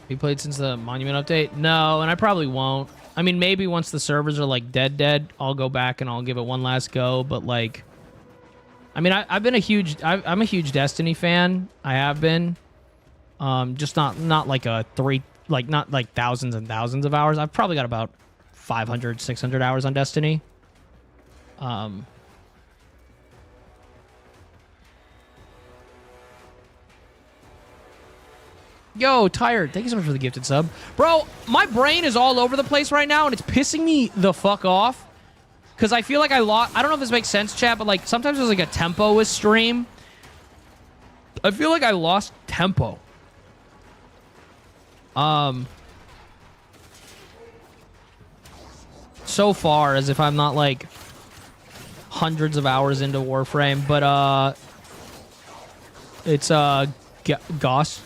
Have you played since the Monument update? No, and I probably won't. I mean, maybe once the servers are, like, dead, I'll go back and I'll give it one last go. But, like, I mean, I've been a huge... I'm a huge Destiny fan. I have been. Just not like a not like thousands and thousands of hours. I've probably got about 500, 600 hours on Destiny. Yo, Tired. Thank you so much for the gifted sub. Bro, my brain is all over the place right now, and it's pissing me the fuck off. Because I feel like I lost... I don't know if this makes sense, chat, but like sometimes there's like a tempo with stream. I feel like I lost tempo. So far, as if I'm not like hundreds of hours into Warframe, but it's Gauss,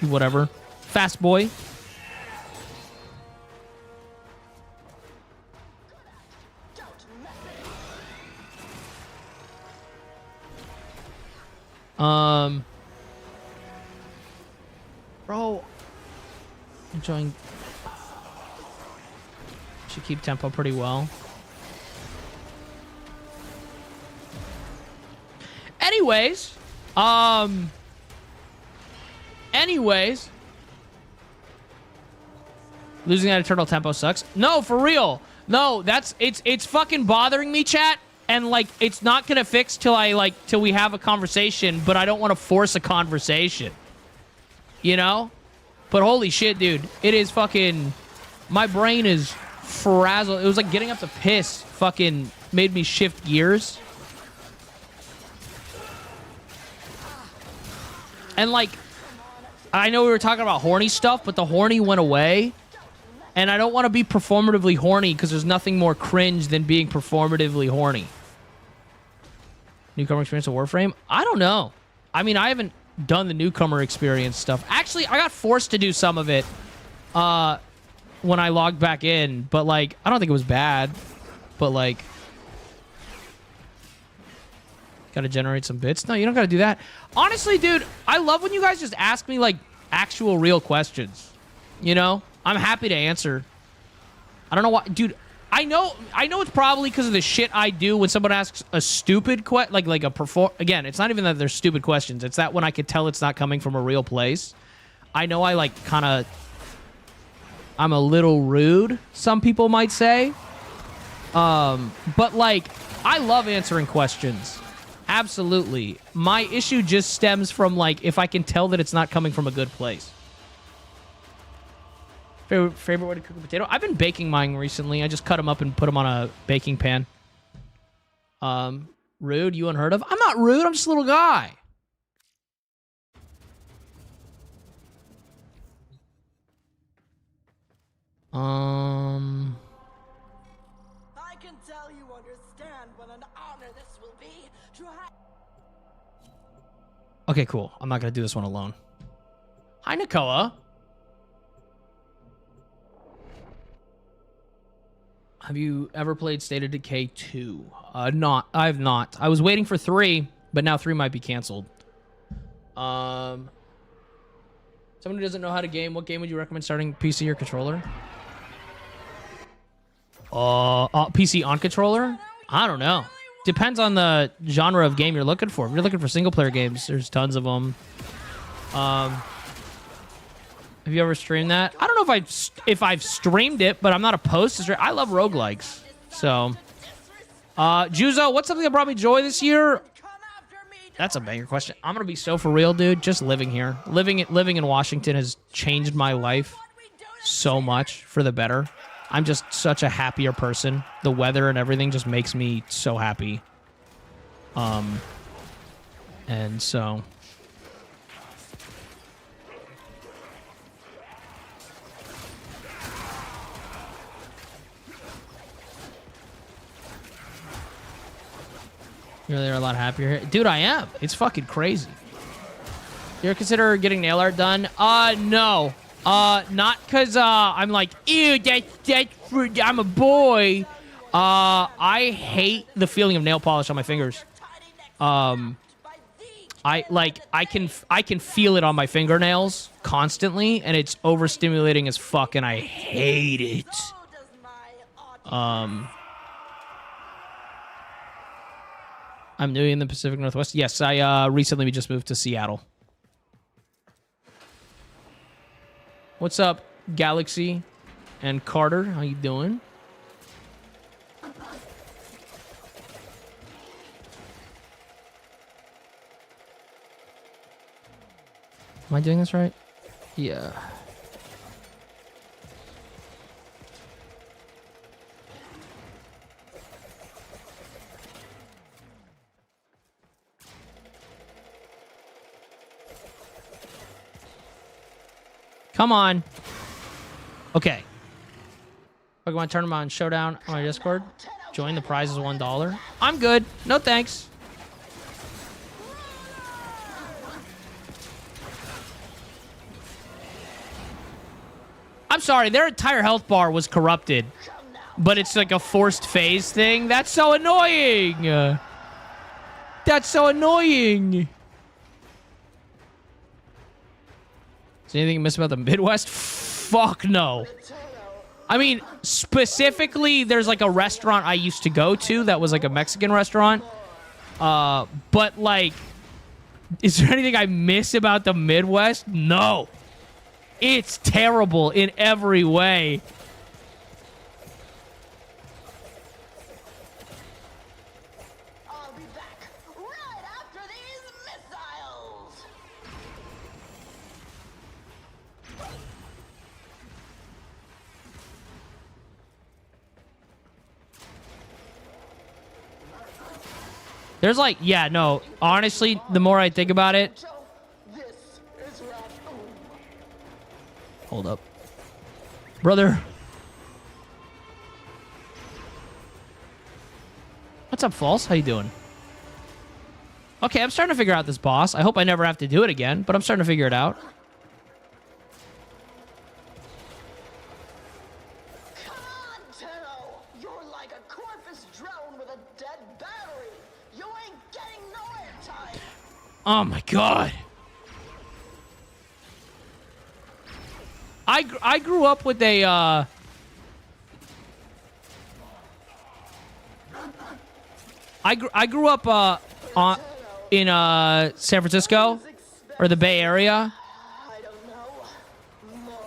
whatever. Fast boy. Bro, enjoying. Should keep tempo pretty well. Anyways, losing that eternal tempo sucks. No, for real. No, it's fucking bothering me, chat.
And like, it's not gonna fix till we have a conversation, but I don't want to force a conversation. You know? But holy shit, dude. It is fucking... My brain is frazzled. It was like getting up to piss fucking made me shift gears. And like, I know we were talking about horny stuff, but the horny went away. And I don't want to be performatively horny because there's nothing more cringe than being performatively horny. Newcomer experience of Warframe? I don't know. I mean, I haven't done the newcomer experience stuff. Actually, I got forced to do some of it when I logged back in. But, like, I don't think it was bad. But, like... Gotta generate some bits? No, you don't gotta do that. Honestly, dude, I love when you guys just ask me, like, actual real questions. You know? I'm happy to answer. I don't know why... Dude, I know it's probably because of the shit I do when someone asks a stupid question, like a again, it's not even that they're stupid questions. It's that when I could tell it's not coming from a real place. I know I like kind of, I'm a little rude, some people might say. But like, I love answering questions. Absolutely. My issue just stems from like, if I can tell that it's not coming from a good place. Favorite way to cook a potato? I've been baking mine recently. I just cut them up and put them on a baking pan. Rude? You unheard of? I'm not rude. I'm just a little guy.
I can tell you understand what an honor this will be to have.
Okay, cool. I'm not going to do this one alone. Hi, Nakoa. Have you ever played State of Decay 2? Not. I have not. I was waiting for 3, but now 3 might be canceled. Someone who doesn't know how to game, what game would you recommend starting, PC or controller? PC on controller? I don't know. Depends on the genre of game you're looking for. If you're looking for single-player games, there's tons of them. Have you ever streamed that? I don't know if I've streamed it, but I'm not opposed to stream. I love roguelikes. So, Juzo, what's something that brought me joy this year? That's a banger question. I'm gonna be so for real, dude. Just living here, living in Washington has changed my life so much for the better. I'm just such a happier person. The weather and everything just makes me so happy. And so. You're there a lot happier here. Dude, I am. It's fucking crazy. You ever consider getting nail art done? No. Not because, I'm like, ew, I'm a boy. I hate the feeling of nail polish on my fingers. I can feel it on my fingernails constantly, and it's overstimulating as fuck, and I hate it. I'm new in the Pacific Northwest. Yes, I recently we just moved to Seattle. What's up, Galaxy and Carter? How you doing? Am I doing this right? Yeah. Come on. Okay. Pokemon Tournament Showdown on my Discord. Join, the prize is $1. I'm good. No thanks. I'm sorry, their entire health bar was corrupted. But it's like a forced phase thing. That's so annoying. That's so annoying. Is anything you miss about the Midwest? Fuck no. I mean, specifically, there's like a restaurant I used to go to that was like a Mexican restaurant. But like, is there anything I miss about the Midwest? No. It's terrible in every way. There's like, yeah, no. Honestly, the more I think about it.
This is Raccoon.
Hold up. Brother. What's up, False? How you doing? Okay, I'm starting to figure out this boss. I hope I never have to do it again, but I'm starting to figure it out.
Come on, Tenno. You're like a corpus drone with a dead battery. You ain't getting no airtime.
Oh my god. I grew up with a I grew up in San Francisco or the Bay Area.
I don't know. More.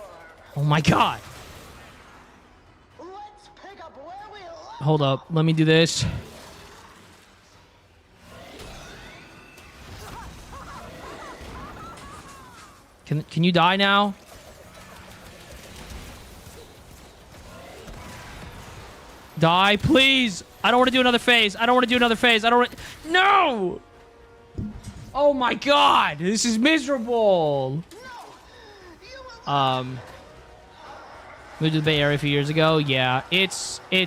Oh my god.
Let's pick up where we left.
Hold up. Let me do this. Can you die now? Die, please. I don't want to do another phase. I don't want to do another phase. I don't want No! Oh my god. This is miserable. Moved to the Bay Area a few years ago. Yeah, it's I'm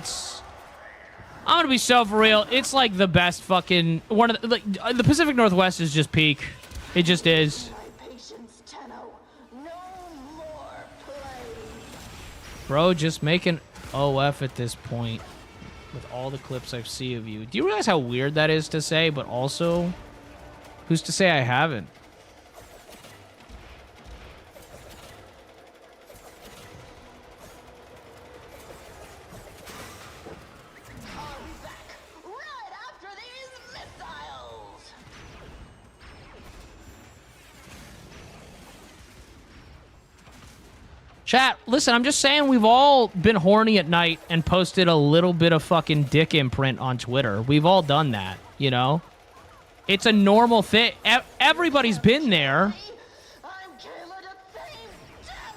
gonna be so for real. It's like the best fucking one of the, like the Pacific Northwest is just peak. It just is.
My patience, Tenno. No more play.
Bro, just make an OF at this point with all the clips I've seen of you. Do you realize how weird that is to say, but also who's to say I haven't?
I'll be back right after these missiles.
Chat, listen, I'm just saying we've all been horny at night and posted a little bit of fucking dick imprint on Twitter. We've all done that, you know? It's a normal thing. Everybody's been there.
I'm Kayla to fame. Damn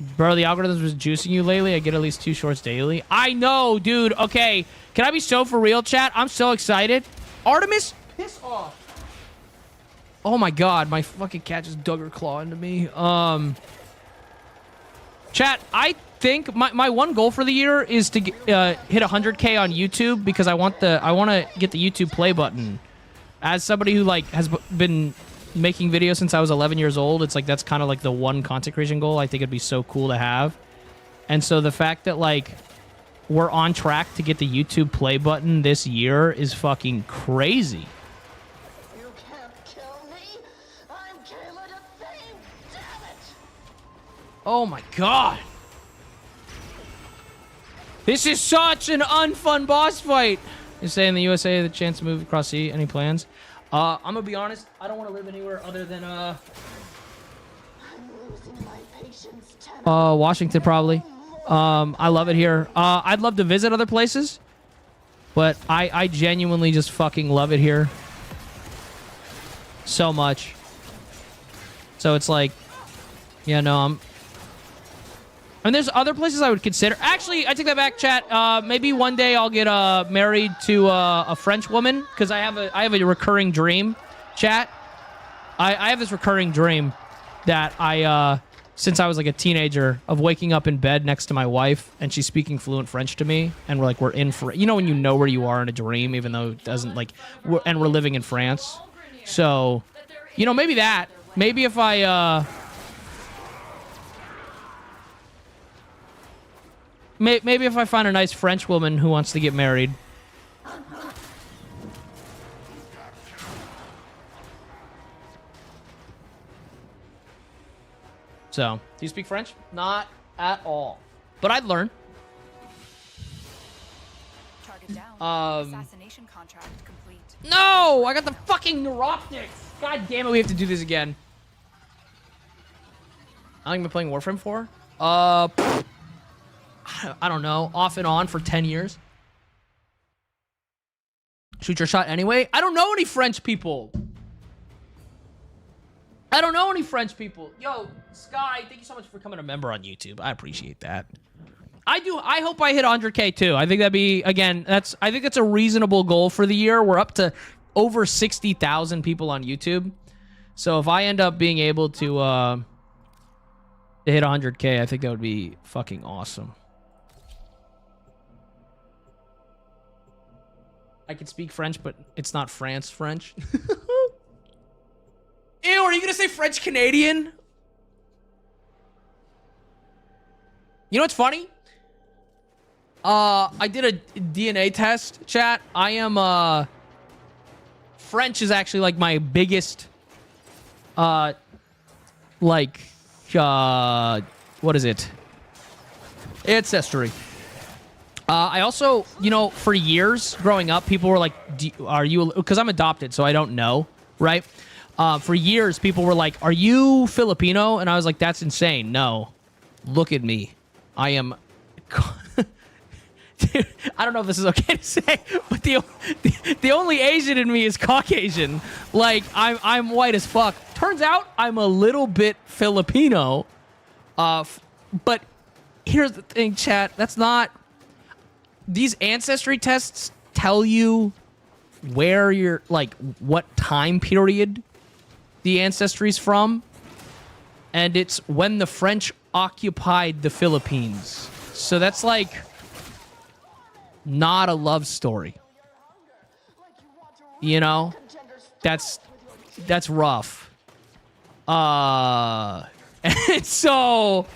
it.
Bro, the algorithms was juicing you lately. I get at least 2 shorts daily. I know, dude. Okay, can I be so for real, chat? I'm so excited. Artemis, piss off. Oh my god, my fucking cat just dug her claw into me. Chat, I think my one goal for the year is to hit 100K on YouTube because I want to get the YouTube play button. As somebody who like has been making videos since I was 11 years old, it's like that's kind of like the one content creation goal I think it'd be so cool to have. And so the fact that like we're on track to get the YouTube play button this year is fucking crazy.
You can't kill me. I'm Kayla to fame. Damn it.
Oh my god. This is such an unfun boss fight. You say in the USA the chance to move across sea. Any plans? I'm gonna be honest. I don't want to live anywhere other than
I'm losing my patience, Tenno.
Washington probably. I love it here. I'd love to visit other places, but I genuinely just fucking love it here so much. So it's like, yeah, no, I mean, there's other places I would consider. Actually, I take that back, chat. Maybe one day I'll get married to a French woman because I have a recurring dream, chat. I have this recurring dream that I since I was like a teenager of waking up in bed next to my wife and she's speaking fluent French to me and we're in you know when you know where you are in a dream even though it doesn't like and we're living in France. So, you know, maybe if I maybe if I find a nice French woman who wants to get married. So, do you speak French? Not at all. But I'd learn.
Target down. Assassination contract complete.
No! I got the fucking neuroptics! God damn it, we have to do this again. How long have you been playing Warframe for? I don't know. Off and on for 10 years. Shoot your shot anyway? I don't know any French people. Yo, Sky, thank you so much for becoming a member on YouTube. I appreciate that. I hope I hit 100K too. I think that'd be, again, I think that's a reasonable goal for the year. We're up to over 60,000 people on YouTube. So if I end up being able to hit 100K, I think that would be fucking awesome. I can speak French, but it's not France French. Ew, are you gonna say French Canadian? You know what's funny? I did a DNA test, chat. I am, French is actually, like, my biggest, what is it? Ancestry. I also, you know, for years growing up, people were like, are you, because I'm adopted, so I don't know, right? For years, people were like, are you Filipino? And I was like, that's insane. No. Look at me. I am... Dude, I don't know if this is okay to say, but the only Asian in me is Caucasian. Like, I'm white as fuck. Turns out I'm a little bit Filipino. But here's the thing, chat. That's not... These ancestry tests tell you where you're, like, what time period the ancestry's from. And it's when the French occupied the Philippines. So that's, like, not a love story. You know? That's rough. And so...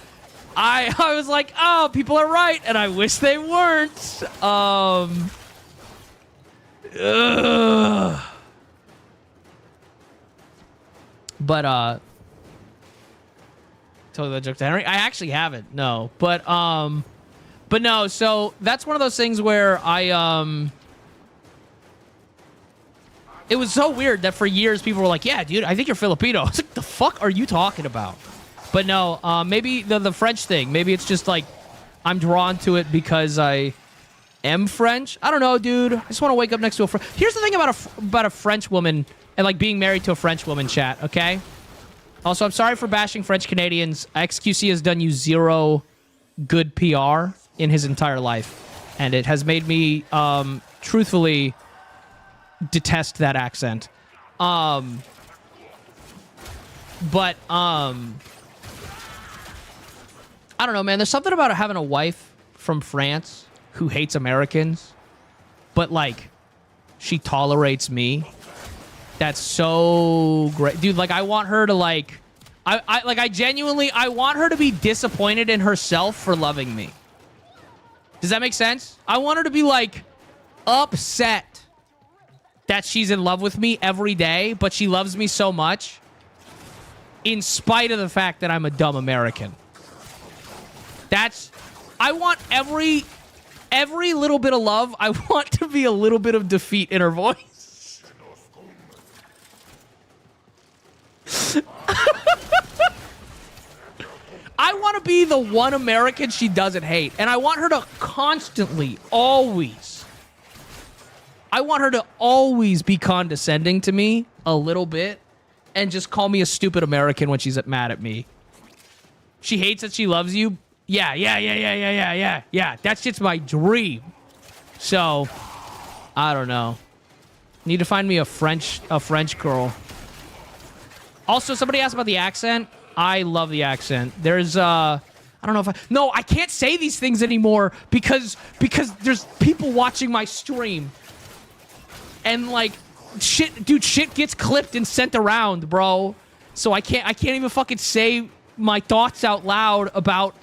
I was like, oh, people are right, and I wish they weren't. But totally that joke to Henry. I actually haven't, no. But no, so that's one of those things where it was so weird that for years people were like, yeah, dude, I think you're Filipino. I was like, the fuck are you talking about? But no, maybe the French thing. Maybe it's just like I'm drawn to it because I am French. I don't know, dude. I just want to wake up next to a French. Here's the thing about a French woman and like being married to a French woman, chat, okay? Also, I'm sorry for bashing French Canadians. XQC has done you zero good PR in his entire life. And it has made me, truthfully, detest that accent. I don't know, man. There's something about having a wife from France who hates Americans, but, like, she tolerates me. That's so great. Dude, like, I want her to, like... I genuinely... I want her to be disappointed in herself for loving me. Does that make sense? I want her to be, like, upset that she's in love with me every day, but she loves me so much in spite of the fact that I'm a dumb American. I want every little bit of love, I want to be a little bit of defeat in her voice. I want to be the one American she doesn't hate. And I want her to constantly, always, I want her to always be condescending to me a little bit and just call me a stupid American when she's mad at me. She hates that she loves you. Yeah. That shit's my dream. So, I don't know. Need to find me a French girl. Also, somebody asked about the accent. I love the accent. There's, I don't know if no, I can't say these things anymore because there's people watching my stream. And, like, shit gets clipped and sent around, bro. So I can't even fucking say my thoughts out loud about...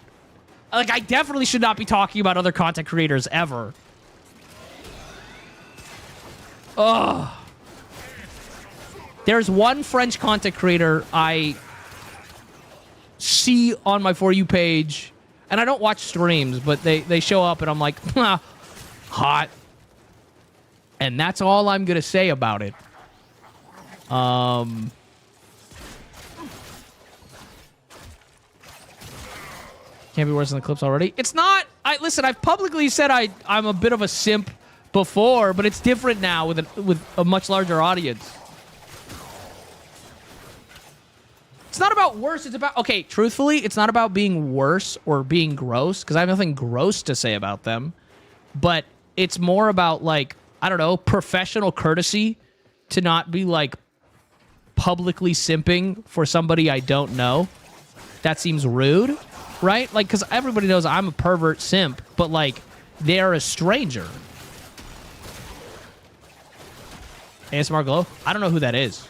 Like, I definitely should not be talking about other content creators ever. Ugh. There's one French content creator I see on my For You page, and I don't watch streams, but they show up, and I'm like, hot. And that's all I'm going to say about it. Can't be worse than the clips already. It's not. Listen, I've publicly said I'm a bit of a simp before, but it's different now with a much larger audience. It's not about worse. It's about, okay, truthfully, it's not about being worse or being gross, because I have nothing gross to say about them. But it's more about, like, I don't know, professional courtesy to not be, like, publicly simping for somebody I don't know. That seems rude, right? Like, because everybody knows I'm a pervert simp, but, like, they're a stranger. ASMR Glow? I don't know who that is.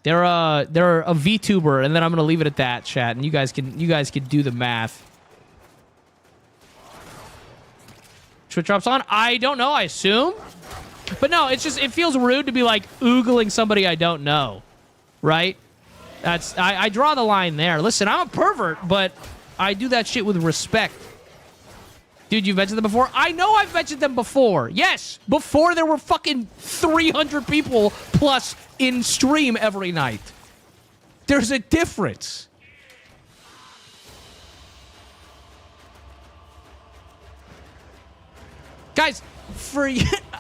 They're a VTuber, and then I'm gonna leave it at that, chat, and you guys can do the math. Twitch drops on? I don't know, I assume. But no, it's just, it feels rude to be like oogling somebody I don't know. Right? That's, I draw the line there. Listen, I'm a pervert, but I do that shit with respect. Dude, you've mentioned them before? I know I've mentioned them before. Yes, before there were fucking 300 people plus in stream every night. There's a difference. Guys, for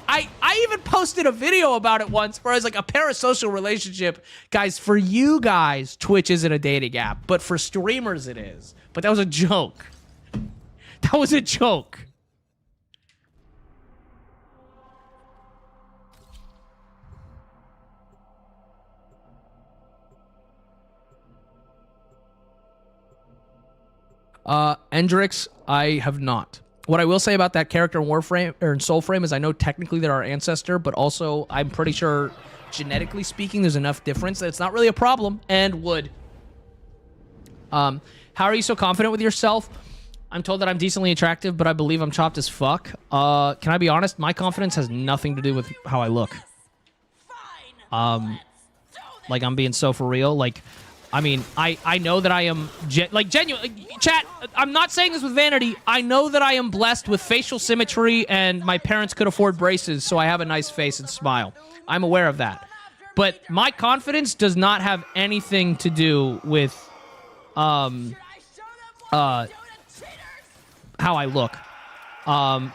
I even posted a video about it once where I was like, a parasocial relationship. Guys, for you guys, Twitch isn't a dating app, but for streamers it is. But that was a joke. That was a joke. Endrix, I have not. What I will say about that character in Warframe or in Soulframe is I know technically they're our ancestor, but also I'm pretty sure genetically speaking there's enough difference that it's not really a problem and would. How are you so confident with yourself? I'm told that I'm decently attractive, but I believe I'm chopped as fuck. Can I be honest? My confidence has nothing to do with how I look. Like, I'm being so for real. Like, I mean, I know that I am, genuine. Chat, I'm not saying this with vanity. I know that I am blessed with facial symmetry, and my parents could afford braces, so I have a nice face and smile. I'm aware of that. But my confidence does not have anything to do with, how I look. Real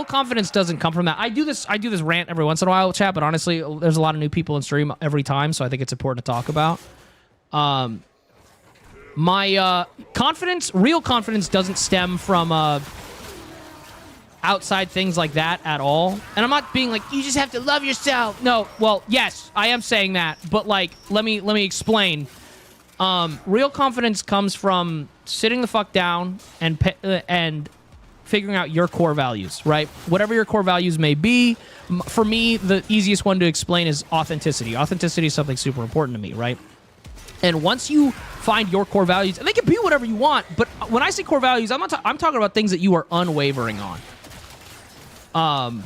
confidence doesn't come from that. I do this rant every once in a while, chat, but honestly, there's a lot of new people in stream every time, so I think it's important to talk about. My real confidence doesn't stem from outside things like that at all. And I'm not being like, you just have to love yourself. No, well, yes, I am saying that, but like, let me explain. Real confidence comes from sitting the fuck down and figuring out your core values, right? Whatever your core values may be. For me, the easiest one to explain is authenticity. Authenticity is something super important to me, right? And once you find your core values, and they can be whatever you want, but when I say core values, I'm talking about things that you are unwavering on.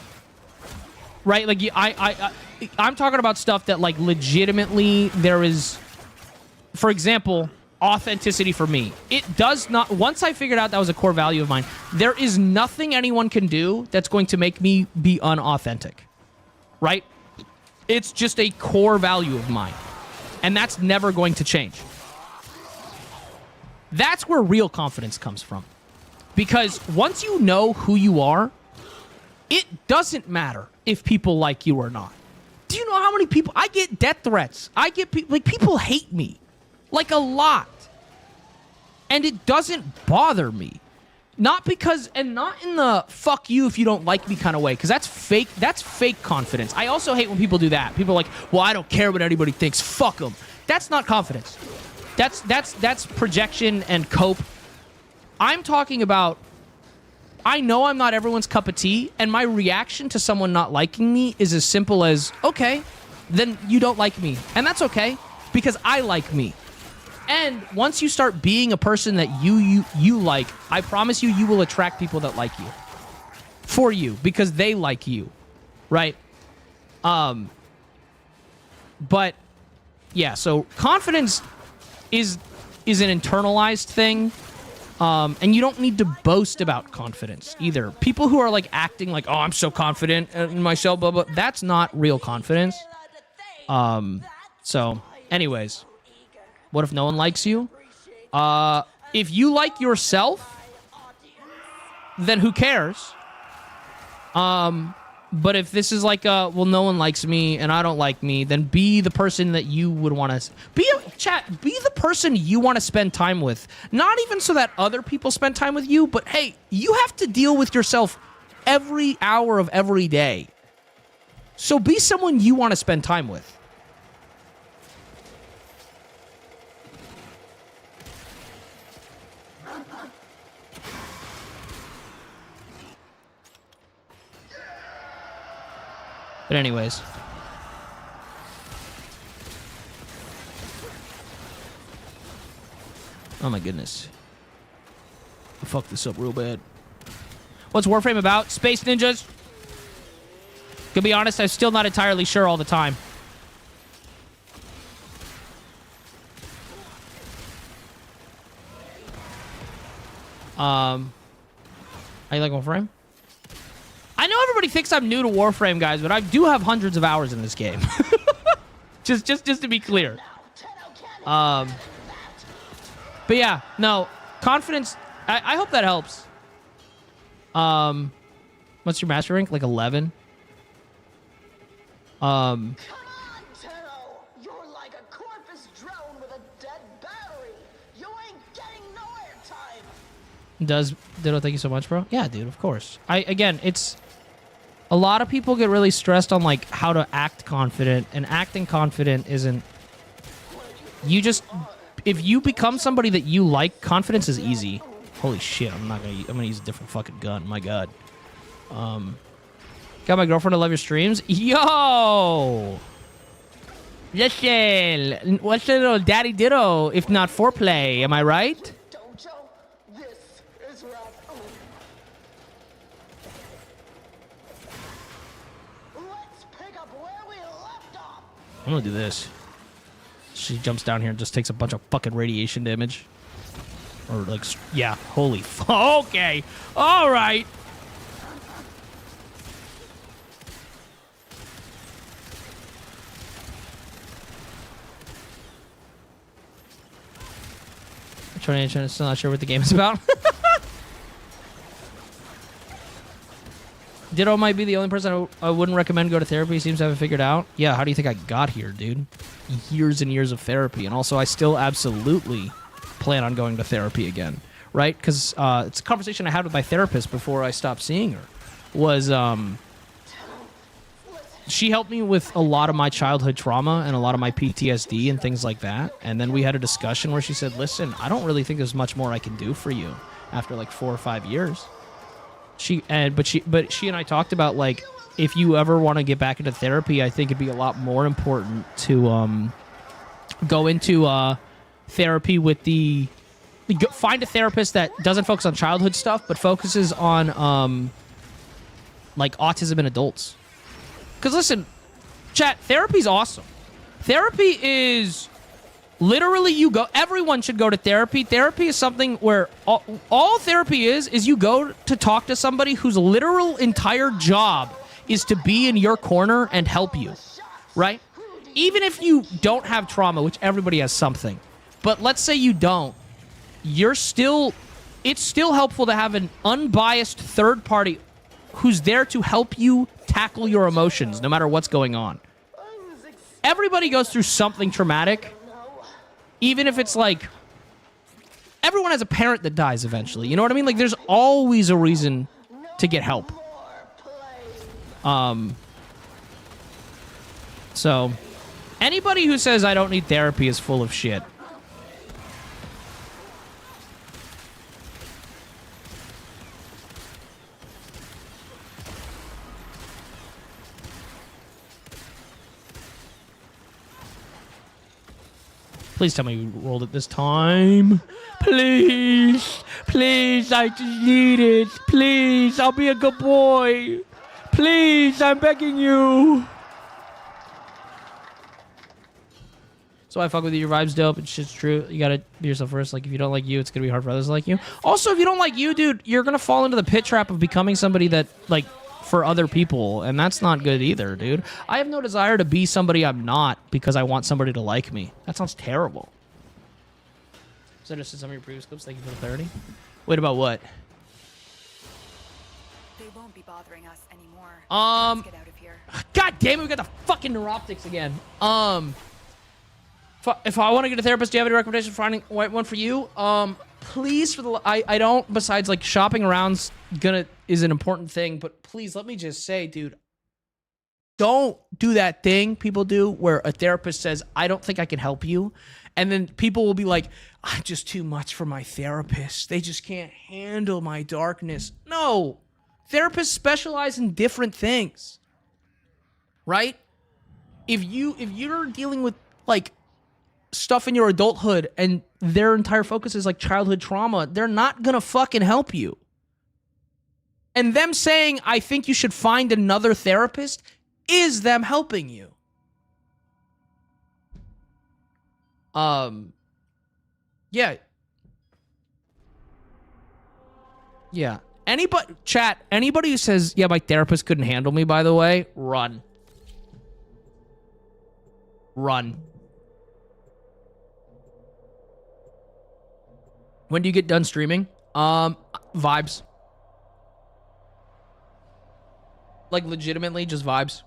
Right? Like, I'm talking about stuff that, like, legitimately there is, for example, authenticity for me. It does not, once I figured out that was a core value of mine, there is nothing anyone can do that's going to make me be unauthentic. Right? It's just a core value of mine. And that's never going to change. That's where real confidence comes from. Because once you know who you are, it doesn't matter if people like you or not. Do you know how many people, I get death threats. I get people hate me. Like, a lot. And it doesn't bother me. Not because, and not in the fuck you if you don't like me kind of way, because that's fake confidence. I also hate when people do that. People are like, well, I don't care what anybody thinks. Fuck them. That's not confidence. That's projection and cope. I'm talking about, I know I'm not everyone's cup of tea, and my reaction to someone not liking me is as simple as, okay, then you don't like me. And that's okay, because I like me. And once you start being a person that you like, I promise you, you will attract people that like you. For you, because they like you. Right? But, yeah, so confidence is an internalized thing. And you don't need to boast about confidence either. People who are, like, acting like, oh, I'm so confident in myself, blah, blah, that's not real confidence. So, anyways. What if no one likes you? If you like yourself, then who cares? But if this is like well, no one likes me and I don't like me, then be the person that you would want to be. Be the person you want to spend time with. Not even so that other people spend time with you, but hey, you have to deal with yourself every hour of every day. So be someone you want to spend time with. But anyways. Oh my goodness. I fucked this up real bad. What's Warframe about? Space ninjas? To be honest, I'm still not entirely sure all the time. How you like Warframe? I know everybody thinks I'm new to Warframe, guys, but I do have hundreds of hours in this game. just to be clear. But yeah, no. Confidence, I hope that helps. What's your master rank? Like 11?
Come on, Taro! You're like a corpus drone with a dead battery. You ain't getting no airtime.
Does Ditto, thank you so much, bro. Yeah, dude, of course. Again, it's a lot of people get really stressed on like how to act confident, and acting confident isn't. You just, if you become somebody that you like, confidence is easy. Holy shit, I'm gonna use a different fucking gun. My God. Got my girlfriend to love your streams. Yo. Listen, what's a little DaddyDitto if not foreplay? Am I right?
Dojo, this is rough. Let's pick up where we left off.
I'm gonna do this. She jumps down here and just takes a bunch of fucking radiation damage. Or like, yeah, holy okay. All right. Still not sure what the game is about. Ditto might be the only person I wouldn't recommend go to therapy. He seems to have it figured out. Yeah, how do you think I got here, dude? Years and years of therapy. And also, I still absolutely plan on going to therapy again. Right? Because it's a conversation I had with my therapist before I stopped seeing her. Was, she helped me with a lot of my childhood trauma and a lot of my PTSD and things like that. And then we had a discussion where she said, listen, I don't really think there's much more I can do for you after like 4 or 5 years. But she and I talked about, like, if you ever want to get back into therapy, I think it'd be a lot more important to go into therapy with find a therapist that doesn't focus on childhood stuff, but focuses on like autism in adults. Because listen, chat, therapy's awesome. Therapy is literally everyone should go to therapy. Therapy is something where all therapy is you go to talk to somebody whose literal entire job is to be in your corner and help you, right? Even if you don't have trauma, which everybody has something, but let's say you don't, it's still helpful to have an unbiased third party who's there to help you tackle your emotions no matter what's going on. Everybody goes through something traumatic, even if it's like everyone has a parent that dies eventually. You know what I mean? Like, there's always a reason to get help. So anybody who says I don't need therapy is full of shit. Please tell me you rolled it this time. Please. Please, I just need it. Please, I'll be a good boy. Please, I'm begging you. So I fuck with you. Your vibe's dope. It's just true. You gotta be yourself first. Like, if you don't like you, it's gonna be hard for others to like you. Also, if you don't like you, dude, you're gonna fall into the pit trap of becoming somebody that, like, for other people, and that's not good either, dude. I have no desire to be somebody I'm not because I want somebody to like me. That sounds terrible. So just in some of your previous clips, thank you for the clarity. Wait, about what?
They won't be bothering us anymore.
Um,
Let's get out of here.
God damn it, we got the fucking neuroptics again. If I want to get a therapist, do you have any recommendations for finding one for you? Please, I don't. Besides, like, shopping around's is an important thing, but please let me just say, dude, don't do that thing people do where a therapist says, "I don't think I can help you," and then people will be like, "I'm just too much for my therapist. They just can't handle my darkness." No, therapists specialize in different things, right? If you're dealing with like stuff in your adulthood and their entire focus is like childhood trauma, they're not gonna fucking help you. And them saying, "I think you should find another therapist," is them helping you. Yeah. Yeah. Anybody who says, "Yeah, my therapist couldn't handle me," by the way, run. Run. When do you get done streaming? Vibes. Like, legitimately, just vibes.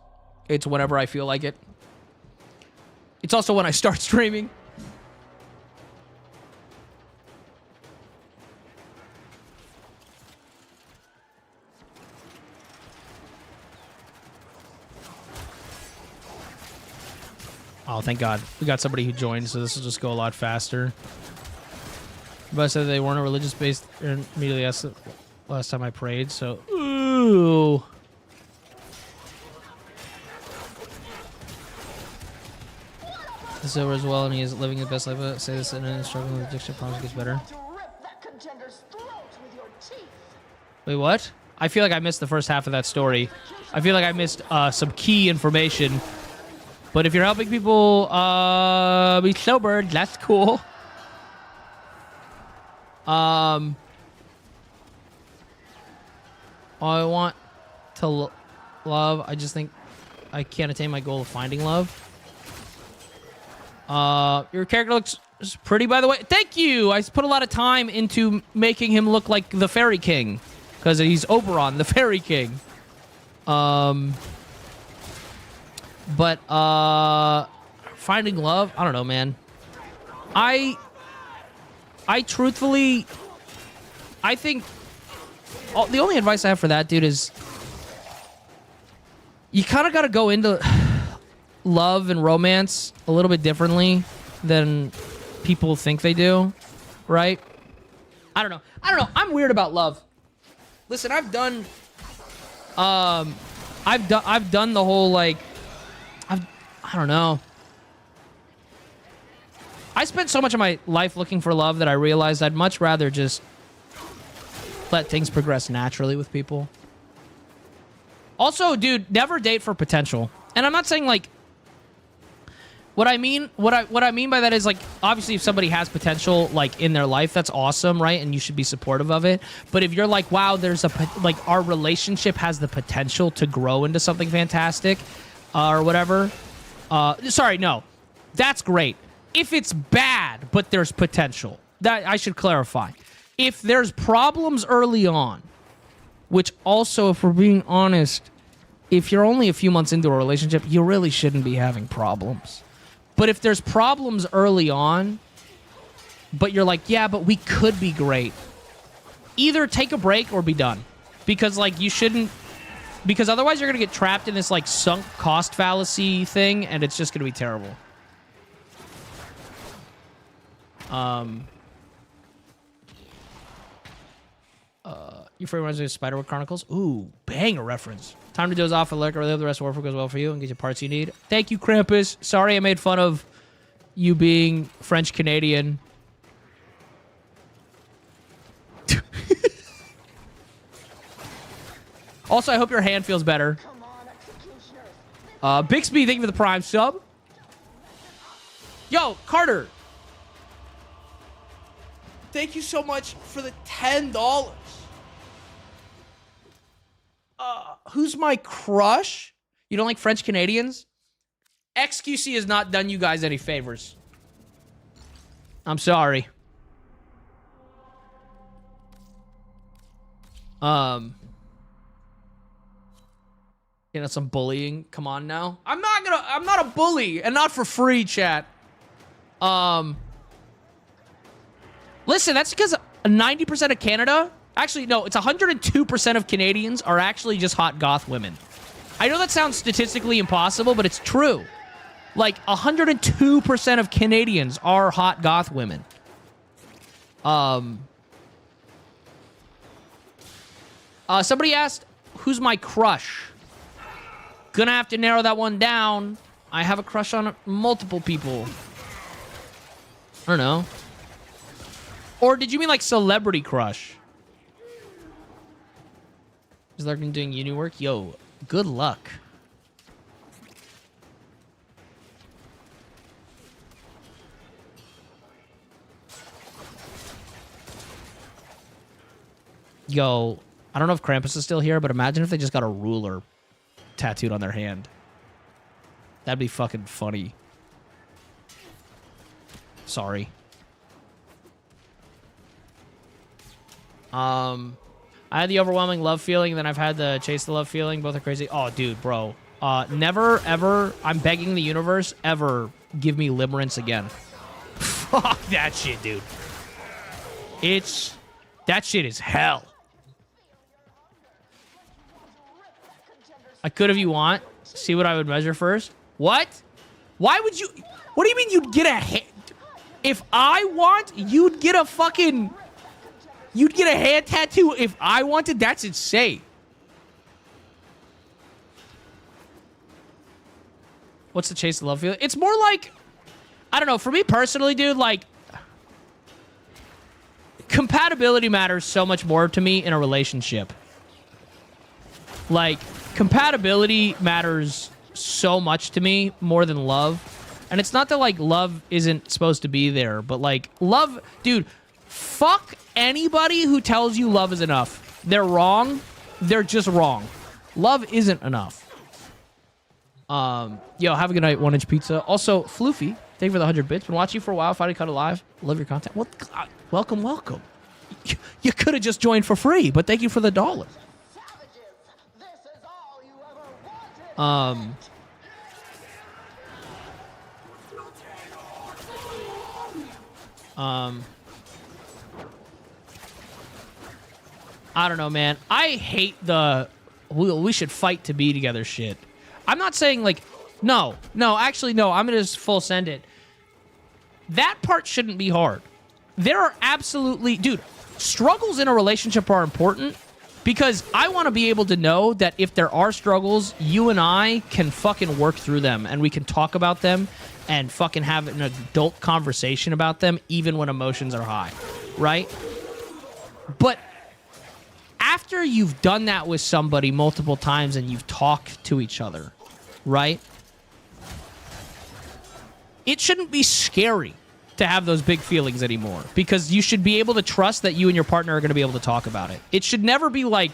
It's whenever I feel like it. It's also when I start streaming. Oh, thank God. We got somebody who joined, so this will just go a lot faster. But I said they weren't a religious based, and immediately asked the last time I prayed, so... Ooh. This is over as well, and he is living his best life. I say this, and then struggling with addiction problems gets better.
To rip that contender's throat with your teeth.
Wait, what? I feel like I missed the first half of that story. I feel like I missed some key information. But if you're helping people be sober, that's cool. I want to love. I just think I can't attain my goal of finding love. Your character looks pretty, by the way. Thank you. I put a lot of time into making him look like the Fairy King, because he's Oberon, the Fairy King. But finding love, I don't know, man. I truthfully, I think the only advice I have for that, dude, is you kind of got to go into love and romance a little bit differently than people think they do, right? I don't know. I'm weird about love. Listen, I've done the whole, like, I don't know. I spent so much of my life looking for love that I realized I'd much rather just let things progress naturally with people. Also, dude, never date for potential. And I'm not saying, like, what I mean by that is, like, obviously if somebody has potential, like, in their life, that's awesome, right? And you should be supportive of it. But if you're like, wow, like, our relationship has the potential to grow into something fantastic, or whatever. Sorry, no. That's great. If it's bad, but there's potential. That I should clarify. If there's problems early on, which also, if we're being honest, if you're only a few months into a relationship, you really shouldn't be having problems. But if there's problems early on, but you're like, yeah, but we could be great, either take a break or be done. Because, like, you shouldn't... Because otherwise you're going to get trapped in this, like, sunk cost fallacy thing, and it's just going to be terrible. Your favorite reminds me of Spiderweb Chronicles. Ooh, banger reference. Time to doze off and liquor. Really hope the rest of Warframe goes well for you and get you parts you need. Thank you, Krampus. Sorry I made fun of you being French-Canadian. Also, I hope your hand feels better. Bixby, thank you for the Prime sub. Yo, Carter. Thank you so much for the $10. Who's my crush? You don't like French Canadians? XQC has not done you guys any favors. I'm sorry. You know, some bullying. Come on now. I'm not a bully, and not for free, chat. Listen, that's because 90% of Canada, actually, no, it's 102% of Canadians are actually just hot goth women. I know that sounds statistically impossible, but it's true. Like, 102% of Canadians are hot goth women. Somebody asked, who's my crush? Gonna have to narrow that one down. I have a crush on multiple people. I don't know. Or did you mean like celebrity crush? Is Larkin doing uni work? Yo, good luck. Yo, I don't know if Krampus is still here, but imagine if they just got a ruler tattooed on their hand. That'd be fucking funny. Sorry. I had the overwhelming love feeling, and then I've had the chase the love feeling. Both are crazy. Oh, dude, bro. Never, ever, I'm begging the universe, ever give me limerence again. Fuck that shit, dude. That shit is hell. I could if you want. See what I would measure first. What? Why would you... What do you mean you'd get a... If I want, you'd get a fucking... You'd get a hand tattoo if I wanted? That's insane. What's the chase of love feeling? It's more like... I don't know. For me personally, dude, like... Compatibility matters so much more to me in a relationship. Like... Compatibility matters so much to me more than love. And it's not that, like, love isn't supposed to be there, but, like, love... Dude, fuck anybody who tells you love is enough. They're wrong. They're just wrong. Love isn't enough. Yo, have a good night, 1-inch pizza. Also, Floofy, thank you for the 100 bits. Been watching you for a while. Finally cut it live. Love your content. What? Welcome, welcome. You could have just joined for free, but thank you for the $1. I don't know, man. I hate the we should fight to be together shit. I'm not saying like no, actually no, I'm gonna just full send it. That part shouldn't be hard. There are absolutely, dude, struggles in a relationship are important. Because I want to be able to know that if there are struggles, you and I can fucking work through them and we can talk about them and fucking have an adult conversation about them even when emotions are high, right? But after you've done that with somebody multiple times and you've talked to each other, right? It shouldn't be scary to have those big feelings anymore because you should be able to trust that you and your partner are going to be able to talk about it. It should never be like,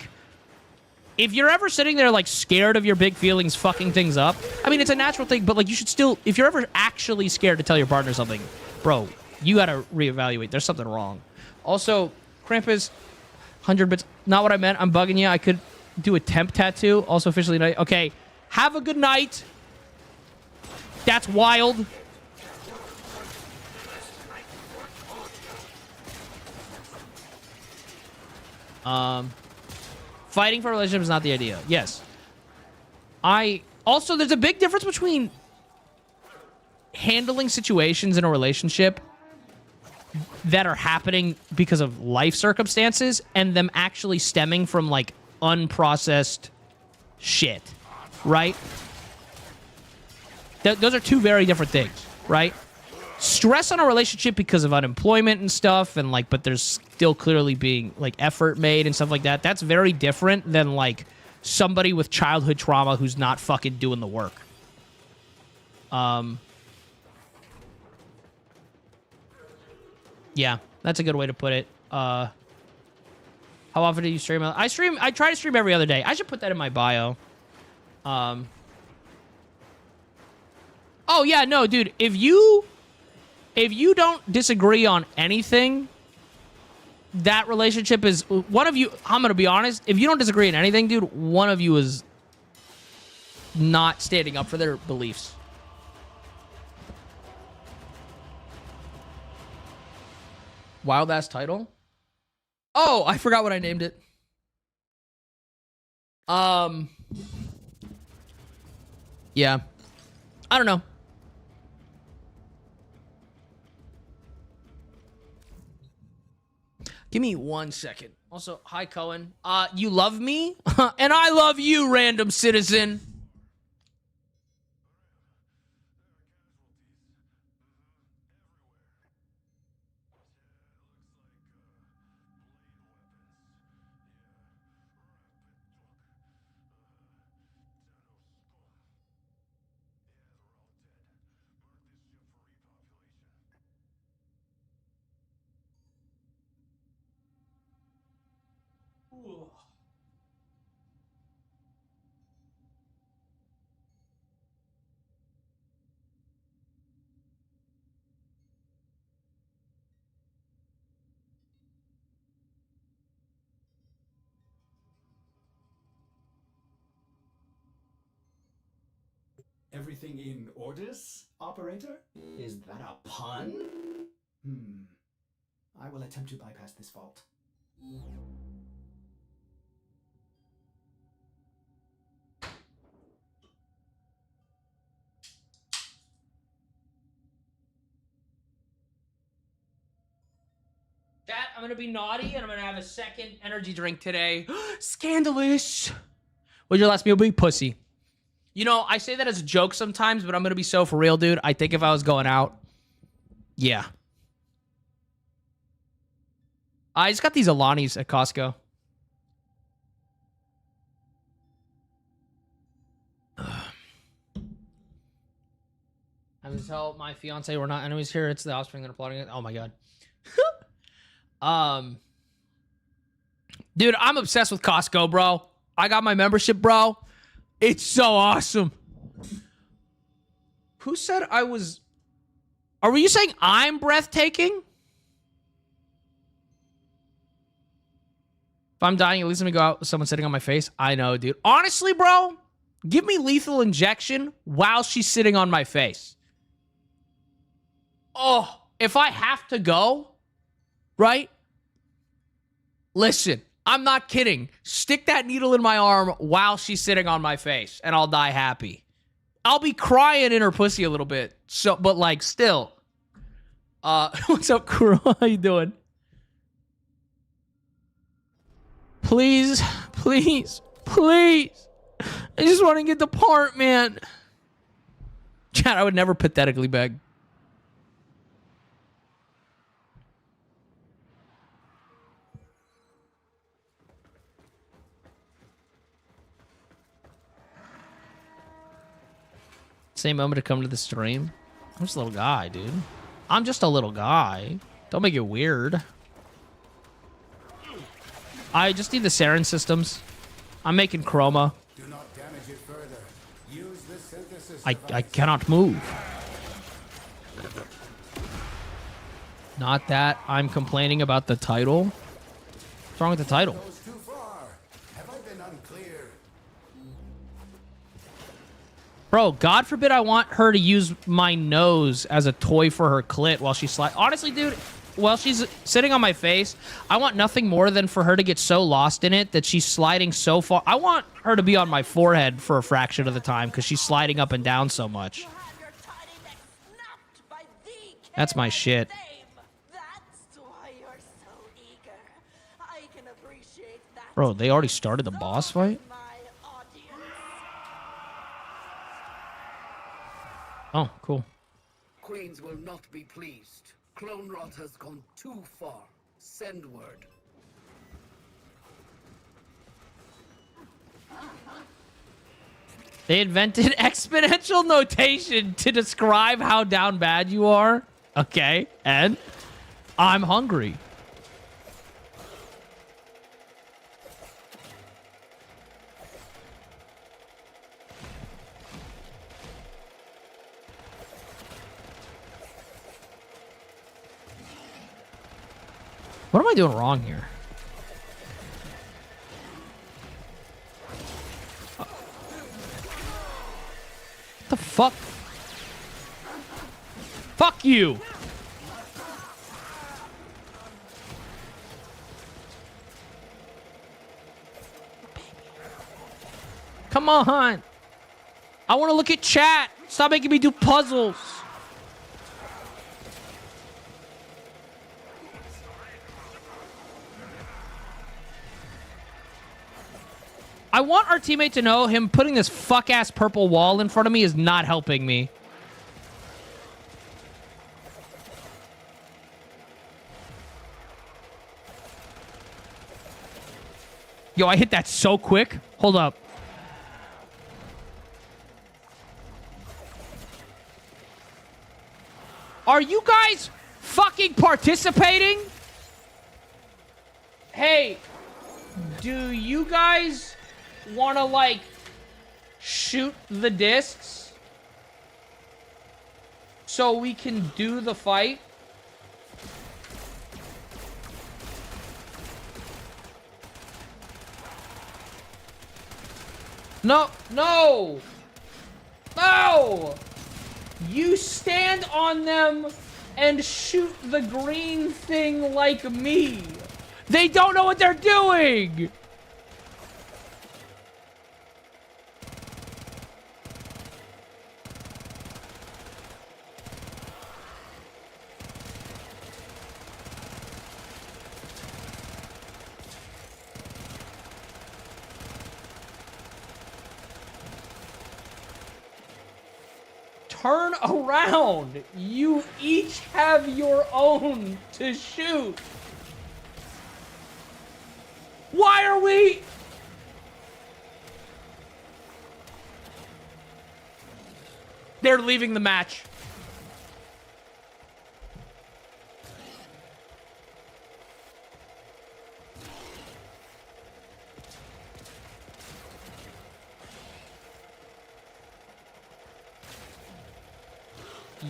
if you're ever sitting there like scared of your big feelings fucking things up, I mean, it's a natural thing, but like you should still, if you're ever actually scared to tell your partner something, bro, you got to reevaluate. There's something wrong. Also, Krampus, 100 bits, not what I meant. I'm bugging you. I could do a temp tattoo. Also officially night. Okay, have a good night. That's wild. Fighting for a relationship is not the idea. Yes. Also, there's a big difference between handling situations in a relationship that are happening because of life circumstances and them actually stemming from, like, unprocessed shit, right? Those are two very different things, right? Stress on a relationship because of unemployment and stuff, and like, but there's still clearly being like effort made and stuff like that. That's very different than like somebody with childhood trauma who's not fucking doing the work. Yeah, that's a good way to put it. How often do you stream? I try to stream every other day. I should put that in my bio. Oh yeah, no, dude, if you don't disagree on anything, that relationship is... One of you... I'm going to be honest. If you don't disagree on anything, dude, one of you is not standing up for their beliefs. Wild ass title. Oh, I forgot what I named it. Yeah. I don't know. Give me 1 second. Also, hi Cohen. You love me? And I love you, random citizen.
Everything in orders, operator? Is that a pun? I will attempt to bypass this fault.
Chat, I'm gonna be naughty and I'm gonna have a second energy drink today. Scandalous. What'd your last meal be? Pussy. You know, I say that as a joke sometimes, but I'm gonna be so for real, dude. I think if I was going out, yeah. I just got these Alanis at Costco. I was tell my fiance we're not enemies here. It's the offspring that are plotting it. Oh my god. Dude, I'm obsessed with Costco, bro. I got my membership, bro. It's so awesome. Who said I was... Are you saying I'm breathtaking? If I'm dying, at least let me go out with someone sitting on my face. I know, dude. Honestly, bro, give me lethal injection while she's sitting on my face. Oh, if I have to go, right? Listen, I'm not kidding. Stick that needle in my arm while she's sitting on my face, and I'll die happy. I'll be crying in her pussy a little bit. So, but like, still. What's up, Kuro? How you doing? Please, please, please. I just want to get the part, man. Chat, I would never pathetically beg. Same moment to come to the stream. I'm just a little guy, dude. I'm just a little guy. Don't make it weird. I just need the Saren systems. I'm making chroma.
Do not damage it further. Use the synthesis
I cannot move. Not that I'm complaining about the title. What's wrong with the title?
goes too far. Have I been unclear?
Bro, God forbid I want her to use my nose as a toy for her clit while she slides. Honestly, dude, while she's sitting on my face, I want nothing more than for her to get so lost in it that she's sliding so far. I want her to be on my forehead for a fraction of the time because she's sliding up and down so much. That's my shit.
That's why you're so eager. I can appreciate that.
Bro, they already started the boss fight?
My audience.
Oh, cool.
Queens will not be pleased. Clone rot has gone too far. Send word.
They invented exponential notation to describe how down bad you are. Okay, and I'm hungry. What am I doing wrong here? The fuck? Fuck you! Come on! I want to look at chat! Stop making me do puzzles! I want our teammate to know him putting this fuck-ass purple wall in front of me is not helping me. Yo, I hit that so quick. Hold up. Are you guys fucking participating? Hey, do you guys want to, like, shoot the discs so we can do the fight? No, no, no! You stand on them and shoot the green thing like me. They don't know what they're doing! Turn around. You each have your own to shoot. Why are we... They're leaving the match.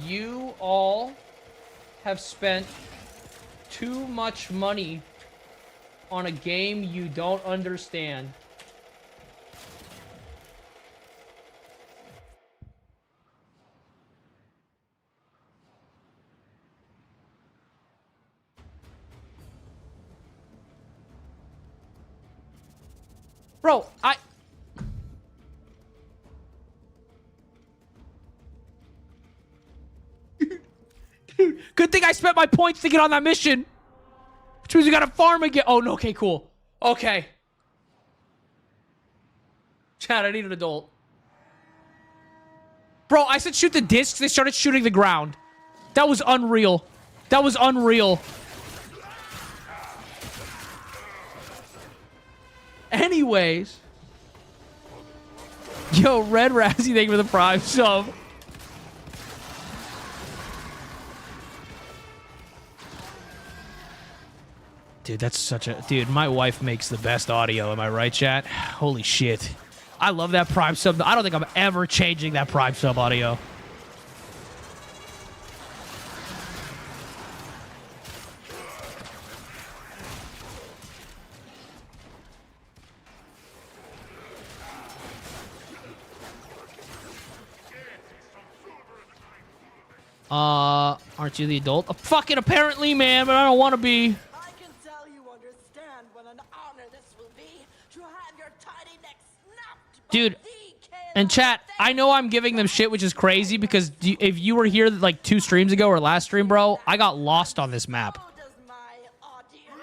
You all have spent too much money on a game you don't understand. Bro, Dude, good thing I spent my points to get on that mission. Which means we gotta farm again. Oh, no, okay, cool. Okay. Chad, I need an adult. Bro, I said shoot the discs. They started shooting the ground. That was unreal. That was unreal. Anyways. Yo, Red Razzie, thank you for the prime sub. Dude, that's such a... Dude, my wife makes the best audio. Am I right, chat? Holy shit. I love that prime sub. I don't think I'm ever changing that prime sub audio. Aren't you the adult? Fucking apparently, man, but I don't want to be.
I can tell you understand what an honor this will be to have your tiny neck snapped by
Dude,
the
and chat, I know I'm giving them shit, which is crazy, because if you were here like 2 streams ago or last stream, bro, I got lost on this map.
So does my audience.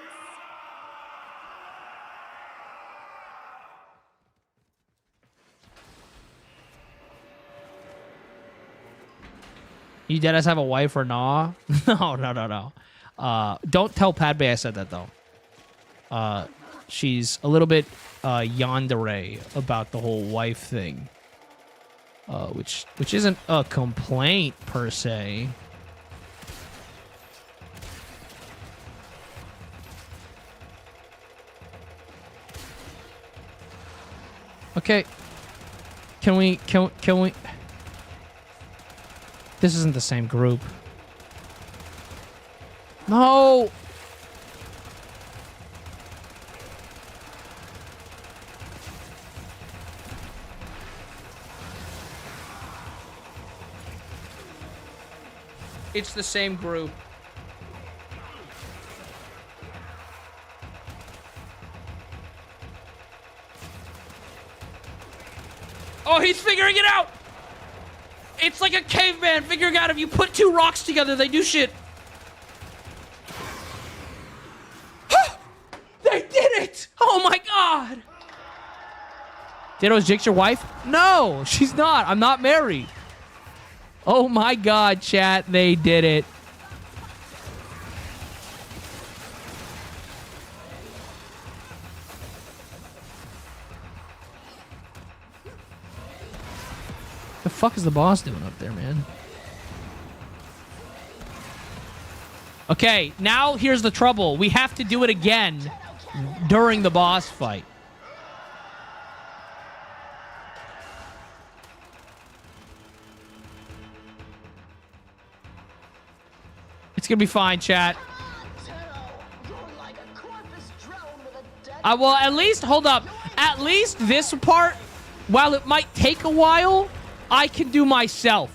You deadass have a wife or nah? No. Don't tell Padme I said that, though. She's a little bit yandere about the whole wife thing. Which isn't a complaint, per se. Okay. Can we... This isn't the same group. No! It's the same group. Oh, he's figuring it out! It's like a caveman figuring out if you put two rocks together, they do shit. They did it! Oh my god! Ditto, is Jinx your wife? No, she's not. I'm not married. Oh my god, chat, they did it. The fuck is the boss doing up there, man? Okay, now here's the trouble. We have to do it again during the boss fight. It's gonna be fine, chat. Well, at least, hold up. At least this part, while it might take a while, I can do myself.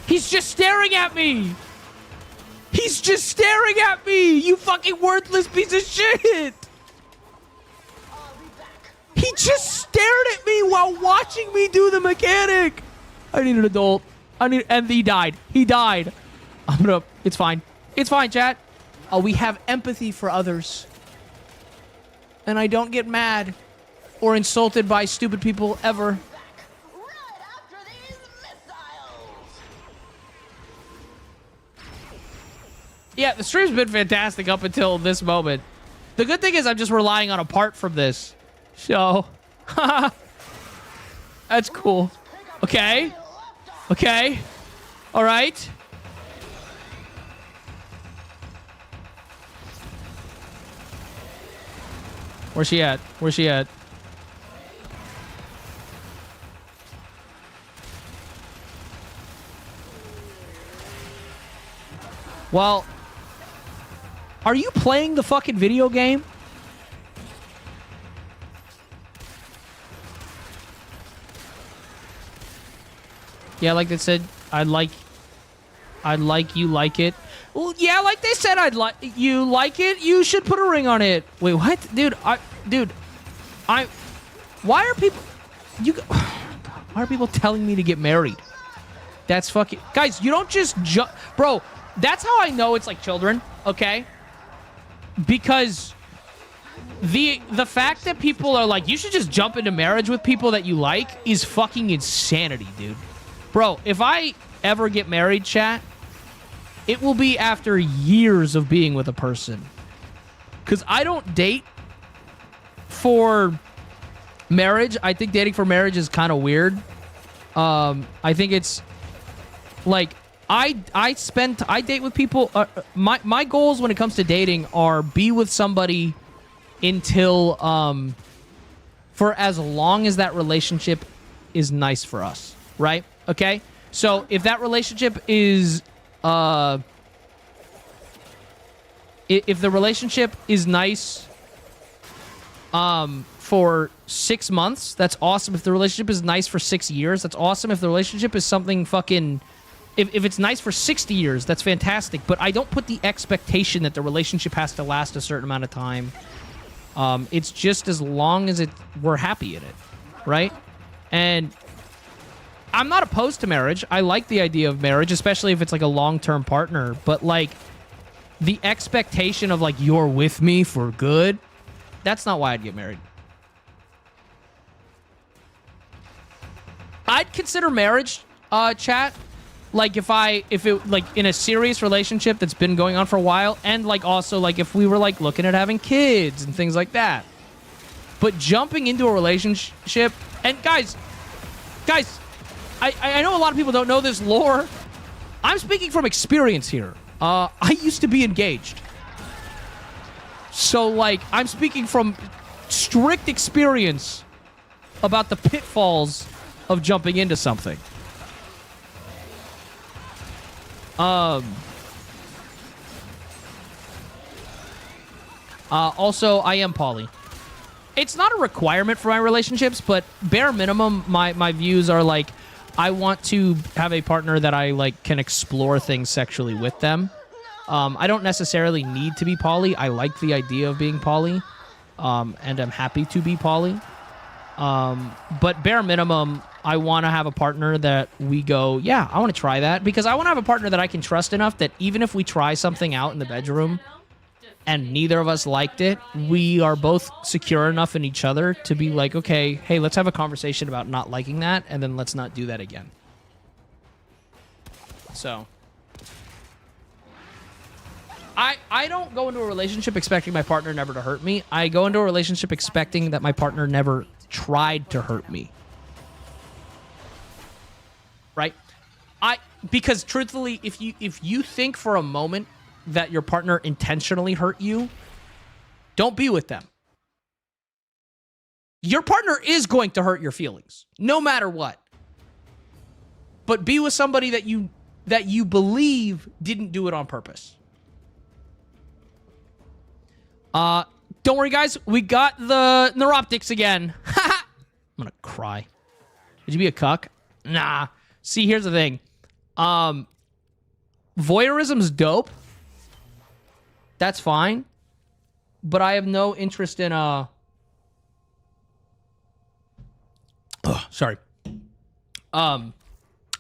He's just staring at me. He's just staring at me, you fucking worthless piece of shit. He just stared at me while watching me do the mechanic. I need an adult. And he died. He died. It's fine. It's fine, chat. Oh, we have empathy for others. And I don't get mad or insulted by stupid people ever. Yeah, the stream's been fantastic up until this moment. The good thing is I'm just relying on a part from this. So, that's cool. Okay. Okay. All right. Where's she at? Where's she at? Well, are you playing the fucking video game? Yeah, like they said, I like you like it. Well, yeah, like they said, you like it. You should put a ring on it. Wait, what, dude? Why are people? Why are people telling me to get married? That's fucking guys. You don't just bro. That's how I know it's like children. Okay, because the fact that people are like, you should just jump into marriage with people that you like is fucking insanity, dude. Bro, if I ever get married, chat, it will be after years of being with a person. Because I don't date for marriage. I think dating for marriage is kind of weird. I think it's like I date with people. My goals when it comes to dating are be with somebody until for as long as that relationship is nice for us, right? Okay, so if that relationship is if the relationship is nice for 6 months, that's awesome. If the relationship is nice for 6 years, that's awesome. If the relationship is something fucking if it's nice for 60 years, that's fantastic. But I don't put the expectation that the relationship has to last a certain amount of time. It's just as long as we're happy in it, right? And I'm not opposed to marriage. I like the idea of marriage, especially if it's like a long-term partner. But like the expectation of like you're with me for good, that's not why I'd get married. I'd consider marriage, chat, like if it like in a serious relationship that's been going on for a while, and like also like if we were like looking at having kids and things like that. But jumping into a relationship, and guys, I know a lot of people don't know this lore. I'm speaking from experience here. I used to be engaged. So, like, I'm speaking from strict experience about the pitfalls of jumping into something. Also, I am poly. it's not a requirement for my relationships, but bare minimum, my views are like, I want to have a partner that I like can explore things sexually with them. I don't necessarily need to be poly. I like the idea of being poly, and I'm happy to be poly. But bare minimum, I want to have a partner that we go, yeah, I want to try that, because I want to have a partner that I can trust enough that even if we try something out in the bedroom and neither of us liked it, we are both secure enough in each other to be like, okay, hey, let's have a conversation about not liking that, and then let's not do that again. So I don't go into a relationship expecting my partner never to hurt me. I go into a relationship expecting that my partner never tried to hurt me. Right? Because truthfully, if you think for a moment that your partner intentionally hurt you, don't be with them. Your partner is going to hurt your feelings, no matter what. But be with somebody that you believe didn't do it on purpose. Don't worry, guys. We got the neuroptics again. I'm gonna cry. Would you be a cuck? Nah. See, here's the thing. Voyeurism's dope. That's fine. But I have no interest in sorry. I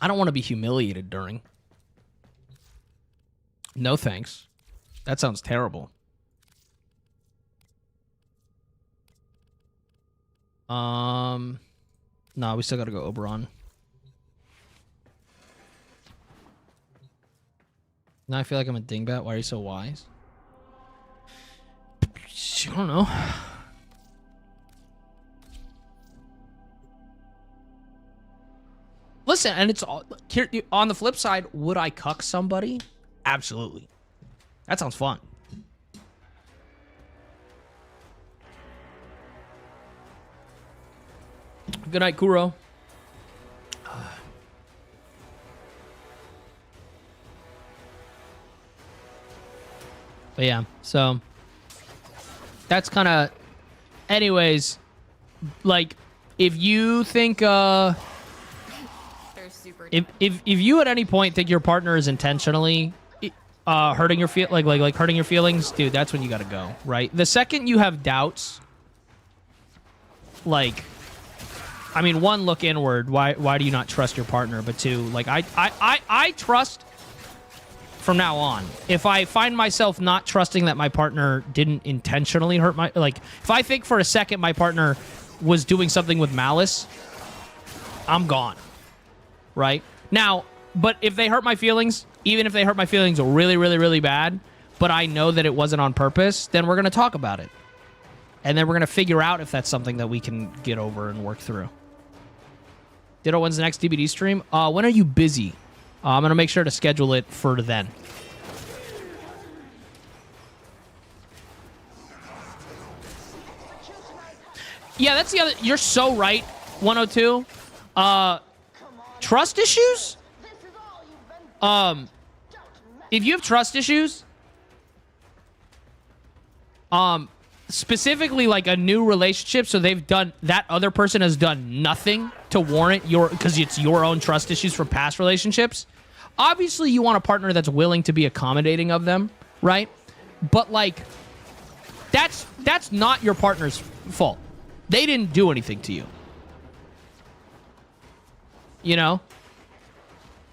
don't want to be humiliated during. No thanks. That sounds terrible. No, we still gotta go Oberon. Now I feel like I'm a dingbat. Why are you so wise? I don't know. Listen, and it's all here on the flip side, would I cuck somebody? Absolutely. That sounds fun. Good night, Kuro. But yeah, so that's kind of, anyways, like, if you think, if you at any point think your partner is intentionally hurting your hurting your feelings, dude, that's when you gotta go, right? The second you have doubts, like, I mean, one, look inward. Why do you not trust your partner? But two, like, I trust from now on. If I find myself not trusting that my partner didn't intentionally hurt my, like, if I think for a second my partner was doing something with malice, I'm gone. Right? Now, but if they hurt my feelings, even if they hurt my feelings really, really, really bad, but I know that it wasn't on purpose, then we're going to talk about it. And then we're going to figure out if that's something that we can get over and work through. Ditto, when's the next DBD stream? When are you busy? I'm going to make sure to schedule it for then. Yeah, that's the other... You're so right, 102. Trust issues? If you have trust issues... specifically like a new relationship, so they've done, that other person has done nothing to warrant your, because it's your own trust issues from past relationships. Obviously you want a partner that's willing to be accommodating of them, right? But like, that's not your partner's fault. They didn't do anything to you. You know?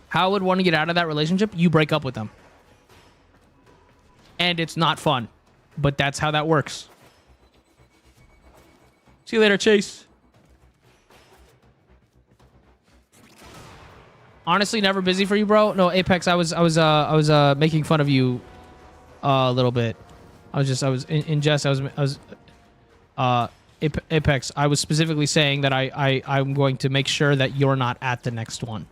How would one get out of that relationship? You break up with them. And it's not fun. But that's how that works. See you later, Chase. Honestly, never busy for you, bro. No, Apex, I was making fun of you a little bit. I was in jest. Apex, I was specifically saying that I'm going to make sure that you're not at the next one.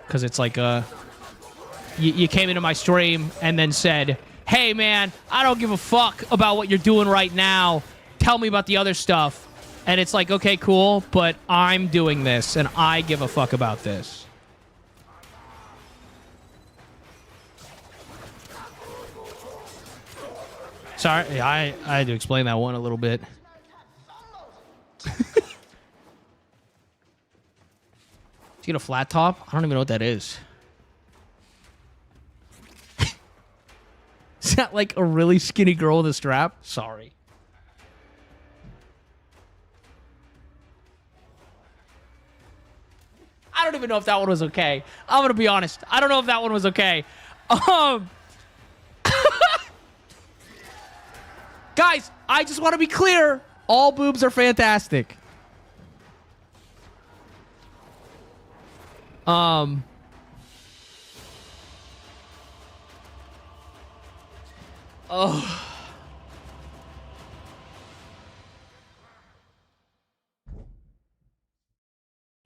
Because it's like you came into my stream and then said, hey man, I don't give a fuck about what you're doing right now. Tell me about the other stuff. And it's like, okay, cool, but I'm doing this and I give a fuck about this. Sorry, I had to explain that one a little bit. Get a flat top? I don't even know what that is. Is that like a really skinny girl with a strap? Sorry. I don't even know if that one was okay. I'm gonna be honest. I don't know if that one was okay. Guys, I just want to be clear. All boobs are fantastic. Oh.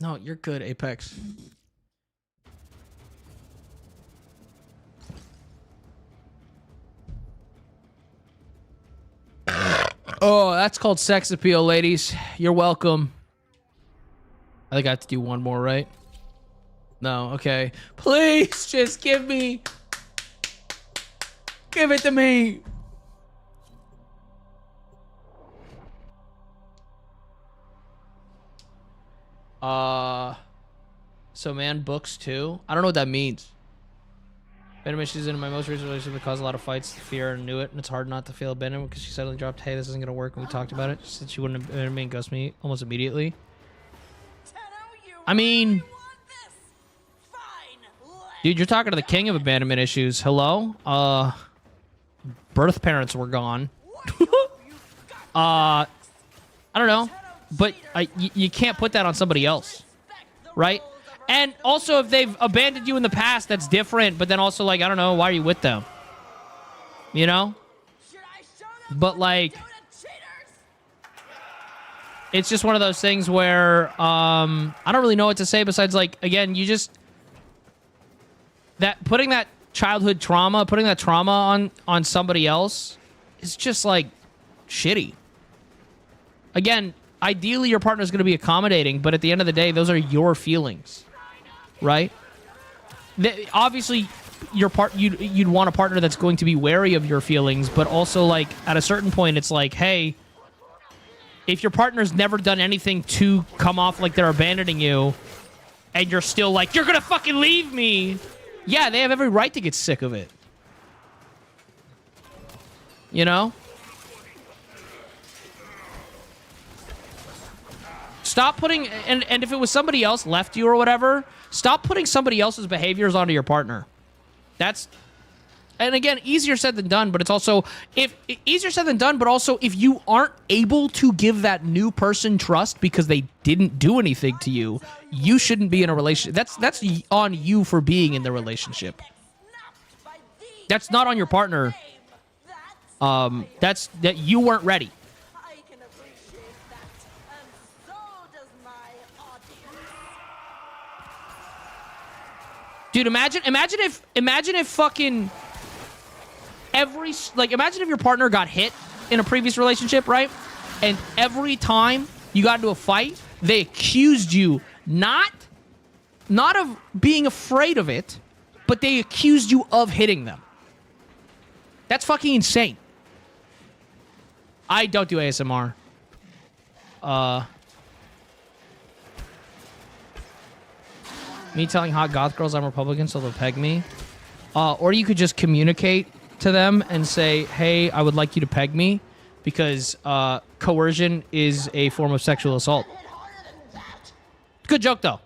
No, you're good, Apex. Oh, that's called sex appeal, ladies. You're welcome. I think I have to do one more, right? No, okay. Please just give me. Give it to me. So man books too. I don't know what that means. Abandonment issues in my most recent relationship that caused a lot of fights, fear, and knew it, and it's hard not to feel abandonment because she suddenly dropped, hey, this isn't gonna work, and we talked about it. She said she wouldn't abandon me and ghost me almost immediately. I mean, dude, you're talking to the king of abandonment issues. Hello? Birth parents were gone. I don't know, but you can't put that on somebody else, right? And also, if they've abandoned you in the past, that's different. But then also, like, I don't know, why are you with them? You know? But, like, it's just one of those things where I don't really know what to say besides, like, again, you just... Putting that childhood trauma, putting that trauma on somebody else is just, like, shitty. Again, ideally, your partner's going to be accommodating, but at the end of the day, those are your feelings. Right? Obviously, you'd want a partner that's going to be wary of your feelings, but also, like, at a certain point, it's like, hey, if your partner's never done anything to come off like they're abandoning you, and you're still like, you're gonna fucking leave me, yeah, they have every right to get sick of it. You know? Stop putting, and if it was somebody else left you or whatever, stop putting somebody else's behaviors onto your partner. That's, and again, easier said than done, but it's also, easier said than done, but also if you aren't able to give that new person trust because they didn't do anything to you, you shouldn't be in a relationship. That's on you for being in the relationship. That's not on your partner. That you weren't ready. Dude, imagine if fucking imagine if your partner got hit in a previous relationship, right? And every time you got into a fight, they accused you not of being afraid of it, but they accused you of hitting them. That's fucking insane. I don't do ASMR. Me telling hot goth girls I'm Republican so they'll peg me. Or you could just communicate to them and say, hey, I would like you to peg me because coercion is a form of sexual assault. Good joke, though.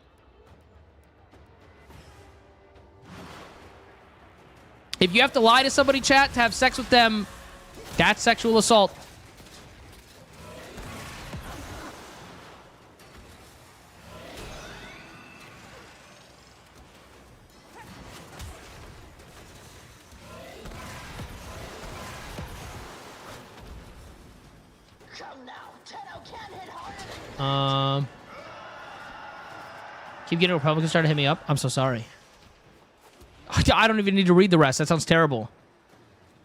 If you have to lie to somebody, chat, to have sex with them, that's sexual assault. Keep getting Republicans trying to hit me up. I'm so sorry. I don't even need to read the rest. That sounds terrible.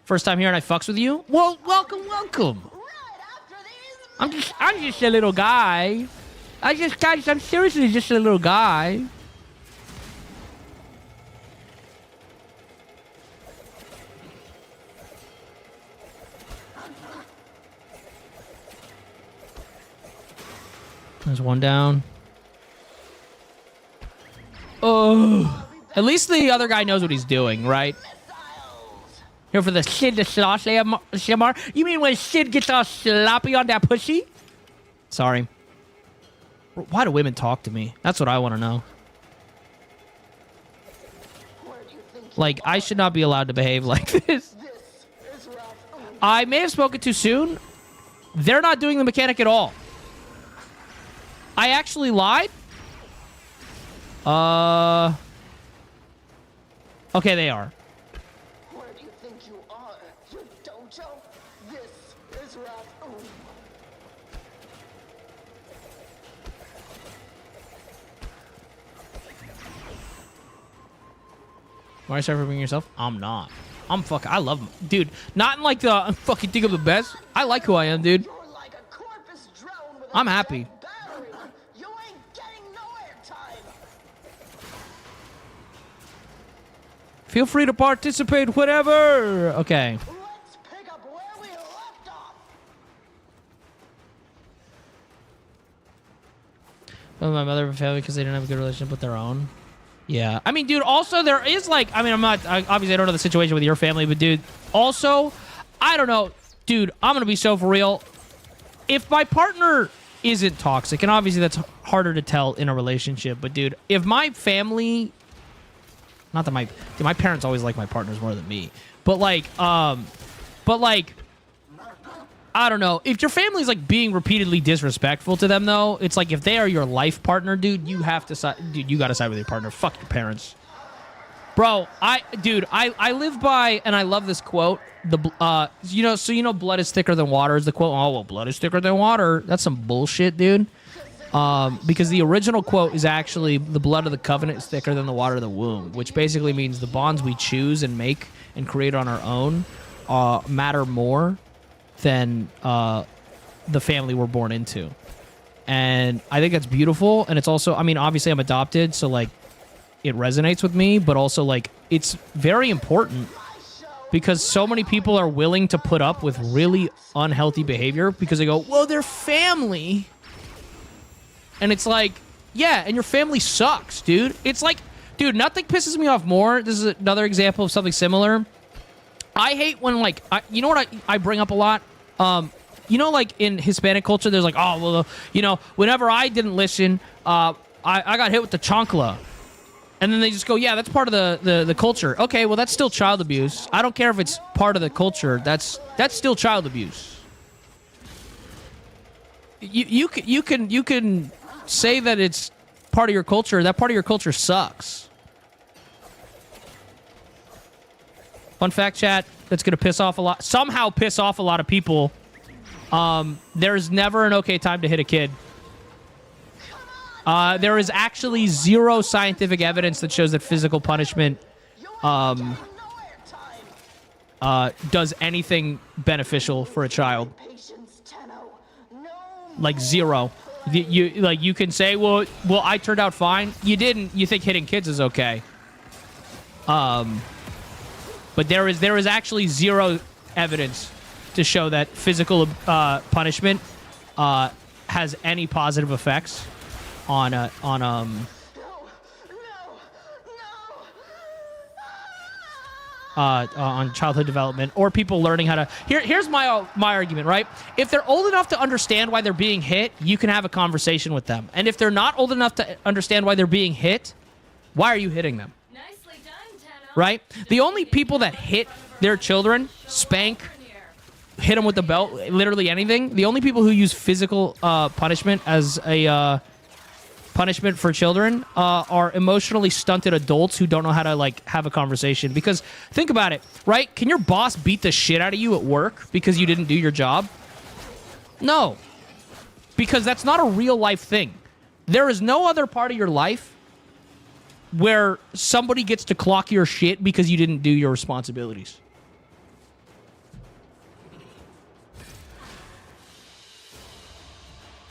First time here and I fucks with you? Well, welcome. I'm just a little guy. I'm seriously just a little guy. There's one down. Oh, at least the other guy knows what he's doing, right? Here for the Sid the sauce, Shamar. You mean when Sid gets all sloppy on that pussy? Sorry. Why do women talk to me? That's what I want to know. Like, I should not be allowed to behave like this. I may have spoken too soon. They're not doing the mechanic at all. I actually lied. Okay, they are.
Where do you think you are? Your dojo? This is Rathun.
Why are you sorry for being yourself? I'm not. I'm fucking. I love him, dude. Not in like the I fucking think I'm the best. I like who I am, dude.
You're like a corpus drone with a
I'm happy.
dead battery. You ain't getting no airtime.
Feel free to participate, whatever. Okay.
Let's pick up where we left off.
Well, my mother and family because they didn't have a good relationship with their own. Yeah. I mean, dude, also there is like, I mean, obviously I don't know the situation with your family, but dude, also, I don't know. Dude, I'm going to be so for real. If my partner isn't toxic, and obviously that's harder to tell in a relationship, but dude, if my family, not that my parents always like my partners more than me, but like, I don't know. If your family's like being repeatedly disrespectful to them, though, it's like if they are your life partner, dude, you have to side. Dude, you got to side with your partner. Fuck your parents, bro. I live by, and I love this quote. Blood is thicker than water is the quote. Oh well, blood is thicker than water. That's some bullshit, dude. Because the original quote is actually the blood of the covenant is thicker than the water of the womb, which basically means the bonds we choose and make and create on our own matter more than the family we're born into. And I think that's beautiful. And it's also, I mean, obviously I'm adopted, so like it resonates with me, but also like it's very important because so many people are willing to put up with really unhealthy behavior because they go, well, they're family. And it's like, yeah, and your family sucks, dude. It's like, dude, nothing pisses me off more. This is another example of something similar. I hate when, like, you know what I bring up a lot? Like in Hispanic culture, there's like, oh, well, whenever I didn't listen, I got hit with the chancla. And then they just go, yeah, that's part of the culture. Okay, well, that's still child abuse. I don't care if it's part of the culture. That's still child abuse. You can say that it's part of your culture. That part of your culture sucks. Fun fact, chat, that's going to somehow piss off a lot of people. There's never an okay time to hit a kid. There is actually zero scientific evidence that shows that physical punishment does anything beneficial for a child. Like zero. You can say, well, I turned out fine. You didn't. You think hitting kids is okay. But there is actually zero evidence to show that physical punishment has any positive effects on childhood development or people learning how to. Here's my argument, right? If they're old enough to understand why they're being hit, you can have a conversation with them. And if they're not old enough to understand why they're being hit, why are you hitting them? Right? The only people that hit their children, spank, hit them with the belt, literally anything, the only people who use physical punishment as a punishment for children are emotionally stunted adults who don't know how to like have a conversation. Because think about it, right? Can your boss beat the shit out of you at work because you didn't do your job? No. Because that's not a real life thing. There is no other part of your life where somebody gets to clock your shit because you didn't do your responsibilities.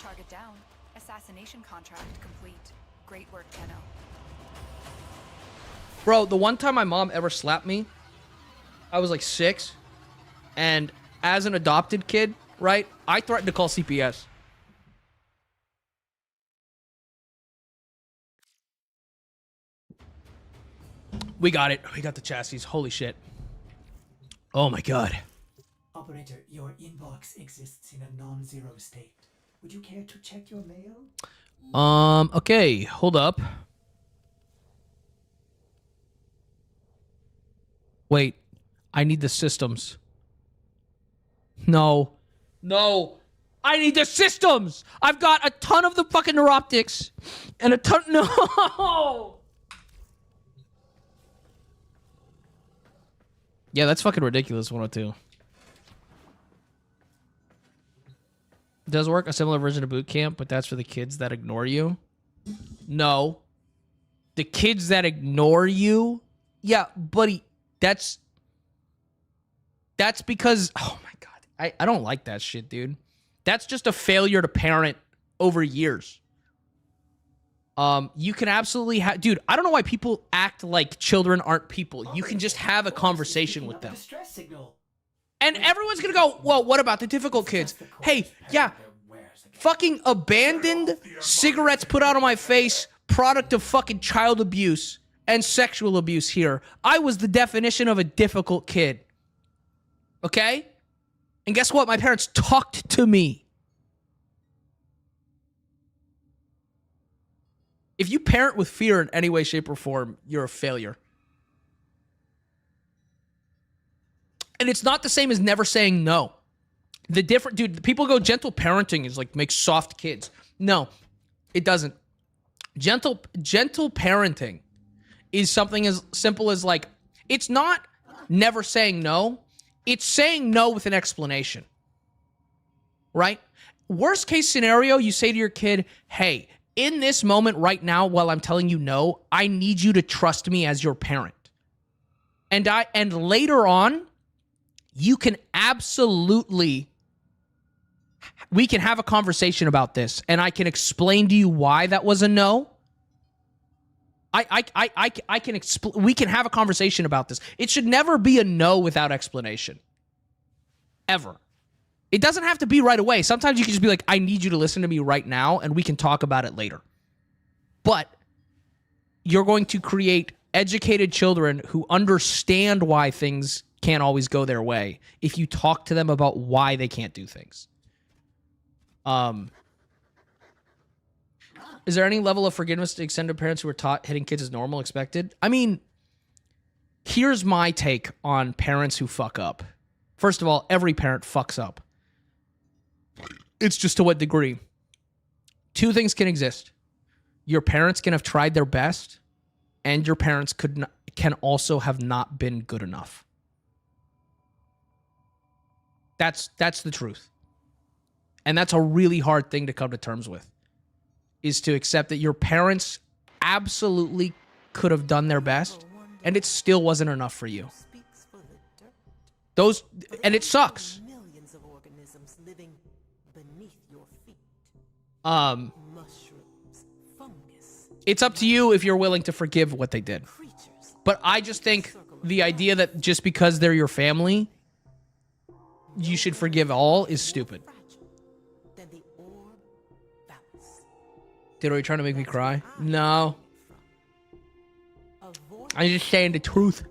Target down. Assassination contract complete. Great work, Tenno.
Bro, the one time my mom ever slapped me, I was like 6, and as an adopted kid, right? I threatened to call CPS. We got it. We got the chassis. Holy shit. Oh my god.
Operator, your inbox exists in a non-zero state. Would you care to check your mail?
Okay, hold up. Wait, I need the systems. No. No. I need the systems! I've got a ton of the fucking neuroptics. And a ton... No! Yeah, that's fucking ridiculous, 102. It does work, a similar version of boot camp, but that's for the kids that ignore you. No. The kids that ignore you? Yeah, buddy, that's because... Oh my god. I don't like that shit, dude. That's just a failure to parent over years. You can absolutely have... Dude, I don't know why people act like children aren't people. You can just have a conversation with them. And everyone's gonna go, well, what about the difficult kids? Hey, yeah, fucking abandoned, cigarettes put out on my face, product of fucking child abuse and sexual abuse here. I was the definition of a difficult kid. Okay? And guess what? My parents talked to me. If you parent with fear in any way, shape, or form, you're a failure. And it's not the same as never saying no. Dude, people go gentle parenting is like make soft kids. No, it doesn't. Gentle parenting is something as simple as like, it's not never saying no. It's saying no with an explanation. Right? Worst case scenario, you say to your kid, hey, in this moment right now, while I'm telling you no, I need you to trust me as your parent. And later on, you can absolutely, we can have a conversation about this, and I can explain to you why that was a no. We can have a conversation about this. It should never be a no without explanation. Ever. It doesn't have to be right away. Sometimes you can just be like, I need you to listen to me right now, and we can talk about it later. But you're going to create educated children who understand why things can't always go their way if you talk to them about why they can't do things. Is there any level of forgiveness to extended parents who are taught hitting kids is normal, expected? I mean, here's my take on parents who fuck up. First of all, every parent fucks up. It's just to what degree. Two things can exist. Your parents can have tried their best, and your parents can also have not been good enough. That's the truth. And that's a really hard thing to come to terms with, is to accept that your parents absolutely could have done their best, and it still wasn't enough for you. And it sucks. It's up to you if you're willing to forgive what they did. But I just think the idea that just because they're your family, you should forgive all is stupid. Are you trying to make me cry? No. I'm just saying the truth.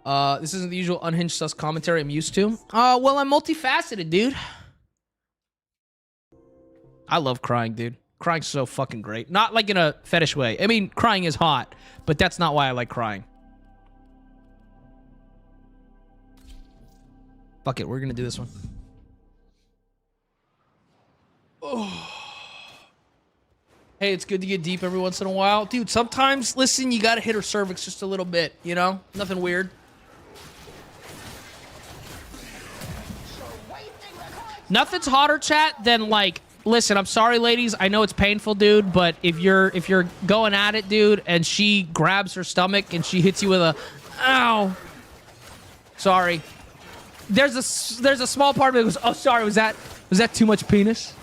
This isn't the usual unhinged sus commentary I'm used to. Well, I'm multifaceted, dude. I love crying, dude. Crying's so fucking great. Not like in a fetish way. I mean, crying is hot, but that's not why I like crying. Fuck it, we're gonna do this one. Oh. Hey, it's good to get deep every once in a while. Dude, sometimes, listen, you gotta hit her cervix just a little bit, you know? Nothing weird. Nothing's hotter, chat, than like, listen, I'm sorry, ladies. I know it's painful, dude, but if you're going at it, dude, and she grabs her stomach and she hits you with a, ow. Sorry. There's a small part of me that goes, oh, sorry, was that too much penis?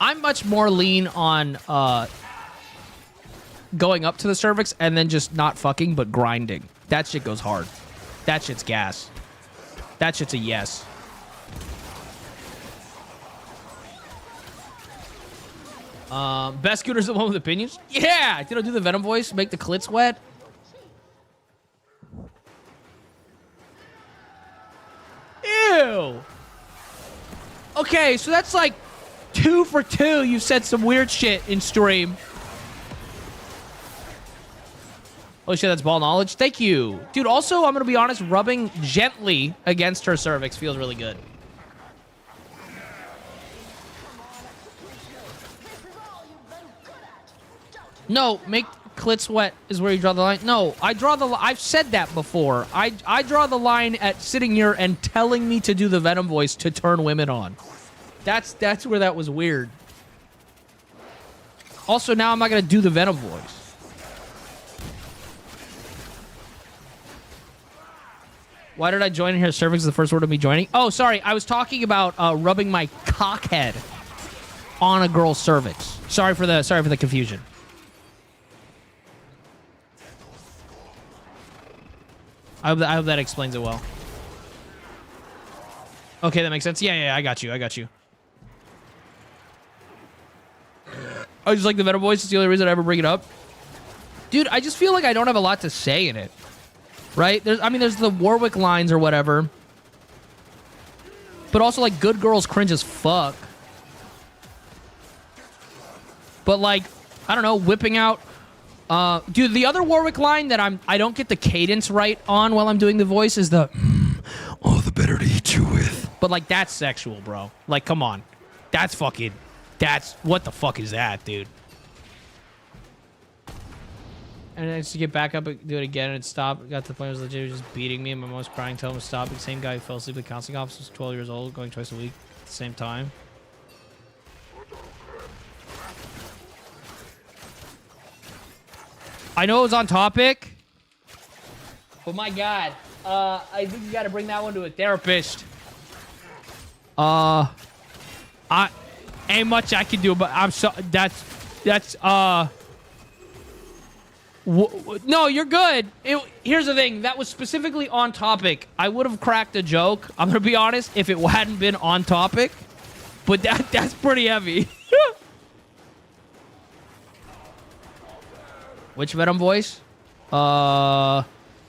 I'm much more lean on going up to the cervix and then just not fucking, but grinding. That shit goes hard. That shit's gas. That shit's a yes. Best scooter's the one with opinions? Yeah! Did I do the Venom voice? Make the clits wet? Ew! Okay, so that's like 2 for 2. You said some weird shit in stream. Oh shit, that's ball knowledge. Thank you. Dude, also, I'm gonna be honest, rubbing gently against her cervix feels really good. No, make clit wet is where you draw the line. No, I draw the I've said that before. I draw the line at sitting here and telling me to do the Venom voice to turn women on. That's where that was weird. Also, now I'm not gonna do the Venom voice. Why did I join in here? Cervix is the first word of me joining. Oh, sorry. I was talking about rubbing my cockhead on a girl's cervix. Sorry for the confusion. I hope that explains it well. Okay, that makes sense. Yeah, I got you. I just like the Venom voice. It's the only reason I ever bring it up. Dude, I just feel like I don't have a lot to say in it. Right? There's the Warwick lines or whatever. But also, like, good girls cringe as fuck. But, like, I don't know, whipping out... dude, the other Warwick line that I don't get the cadence right on while I'm doing the voice is the... all the better to eat you with. But, like, that's sexual, bro. Like, come on. That's fucking... What the fuck is that, dude? And then to get back up, do it again, and stop. Got to the point where it was legit just beating me, and my mom was crying, telling him to stop. The same guy who fell asleep at the counseling office was 12 years old, going twice a week at the same time. I know it was on topic, but my God, I think you got to bring that one to a therapist. Ain't much I can do, but I'm so no, you're good. Here's the thing. That was specifically on topic. I would have cracked a joke, I'm going to be honest, if it hadn't been on topic. But that's pretty heavy. Which Venom voice? Well,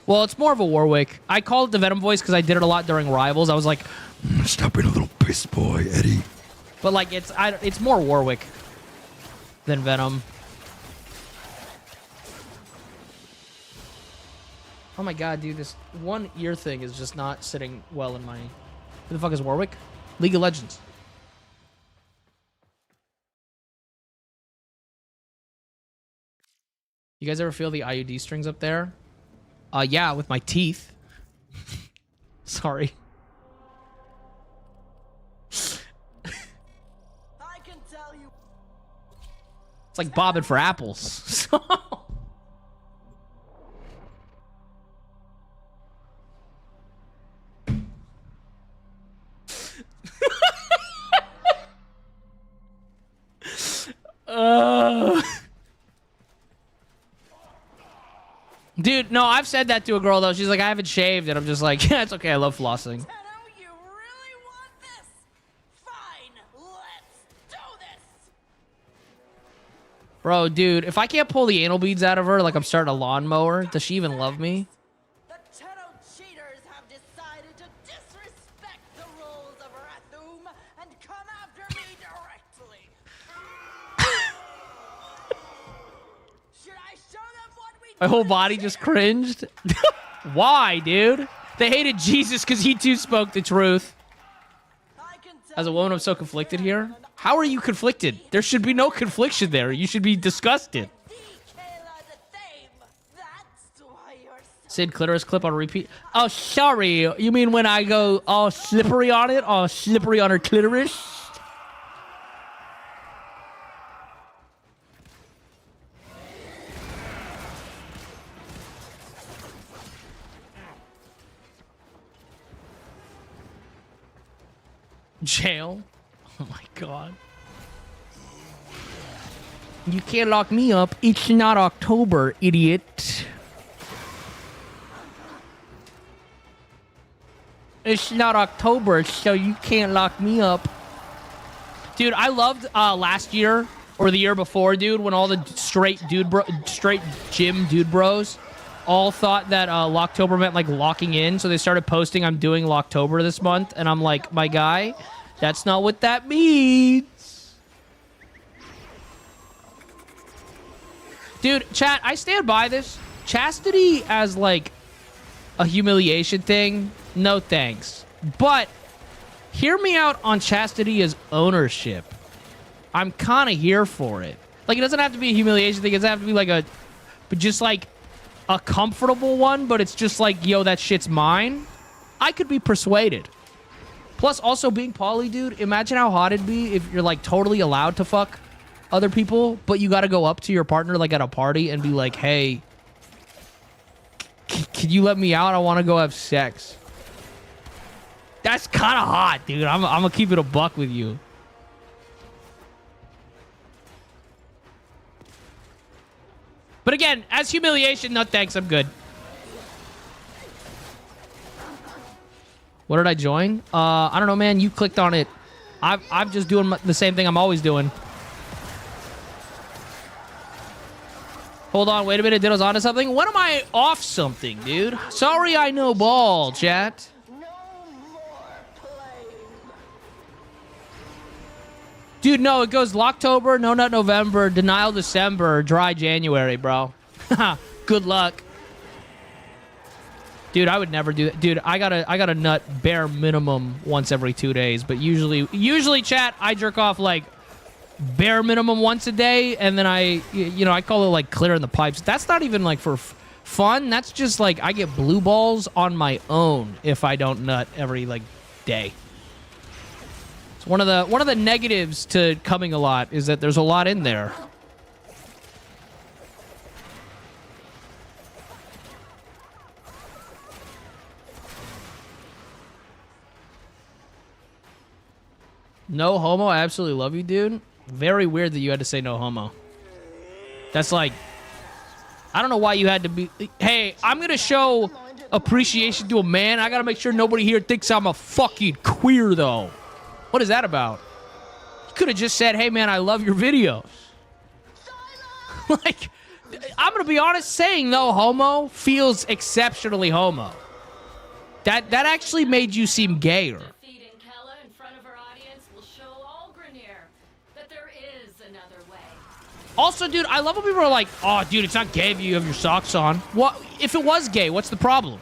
it's more of a Warwick. I call it the Venom voice because I did it a lot during Rivals. I was like, stop being a little piss boy, Eddie. But, like, it's more Warwick than Venom. Oh my God, dude, this one ear thing is just not sitting well in my... Who the fuck is Warwick? League of Legends. You guys ever feel the IUD strings up there? Yeah, with my teeth. Sorry.
I can tell you.
It's like bobbing for apples. Dude, no, I've said that to a girl, though. She's like, I haven't shaved. And I'm just like, yeah, it's okay. I love flossing.
You really want this? Fine, let's do this.
Bro, dude, if I can't pull the anal beads out of her like I'm starting a lawnmower, does she even love me?
The Tenno cheaters have decided to disrespect the rules of Rathum and come after me directly. Should I show them what we
My whole body just cringed. Why, dude? They hated Jesus because he too spoke the truth. As a woman, I'm so conflicted here. How are you conflicted? There should be no confliction there. You should be disgusted. Sid clitoris clip on repeat. Oh, sorry. You mean when I go all slippery on it? All slippery on her clitoris? Jail? Oh my God. You can't lock me up. It's not October, idiot. It's not October, so you can't lock me up. Dude, I loved last year or the year before, dude, when all the straight gym dude bros all thought that Locktober meant like locking in, so they started posting I'm doing Locktober this month, and I'm like, my guy, that's not what that means. Dude, chat, I stand by this. Chastity as like a humiliation thing, no thanks. But hear me out on chastity as ownership. I'm kind of here for it. Like, it doesn't have to be a humiliation thing. It doesn't have to be like but just like a comfortable one, but it's just like, yo, that shit's mine. I could be persuaded. Plus, also being poly, dude, imagine how hot it'd be if you're like totally allowed to fuck other people, but you got to go up to your partner like at a party and be like, hey, can you let me out? I want to go have sex. That's kind of hot, dude. I'm gonna keep it a buck with you. But again, as humiliation, no thanks. I'm good. What did I join? I don't know, man. You clicked on it. I'm just doing the same thing I'm always doing. Hold on, wait a minute. Ditto's onto something. When am I off something, dude? Sorry, I know ball, chat. Dude, no, it goes Locktober, No Nut November, Denial December, Dry January, bro. Good luck. Dude, I would never do that. Dude, I gotta nut bare minimum once every 2 days, but usually chat, I jerk off like bare minimum once a day, and then I call it like clearing the pipes. That's not even like for fun. That's just like I get blue balls on my own if I don't nut every like day. One of the negatives to coming a lot is that there's a lot in there. No homo. I absolutely love you, dude. Very weird that you had to say no homo. That's like, I don't know why you had to be. Hey, I'm gonna show appreciation to a man. I gotta make sure nobody here thinks I'm a fucking queer though. What is that about? You could have just said, hey, man, I love your videos. Like, I'm going to be honest, saying no homo feels exceptionally homo. That actually made you seem gayer. Also, dude, I love when people are like, oh, dude, it's not gay if you have your socks on. What? If it was gay, what's the problem?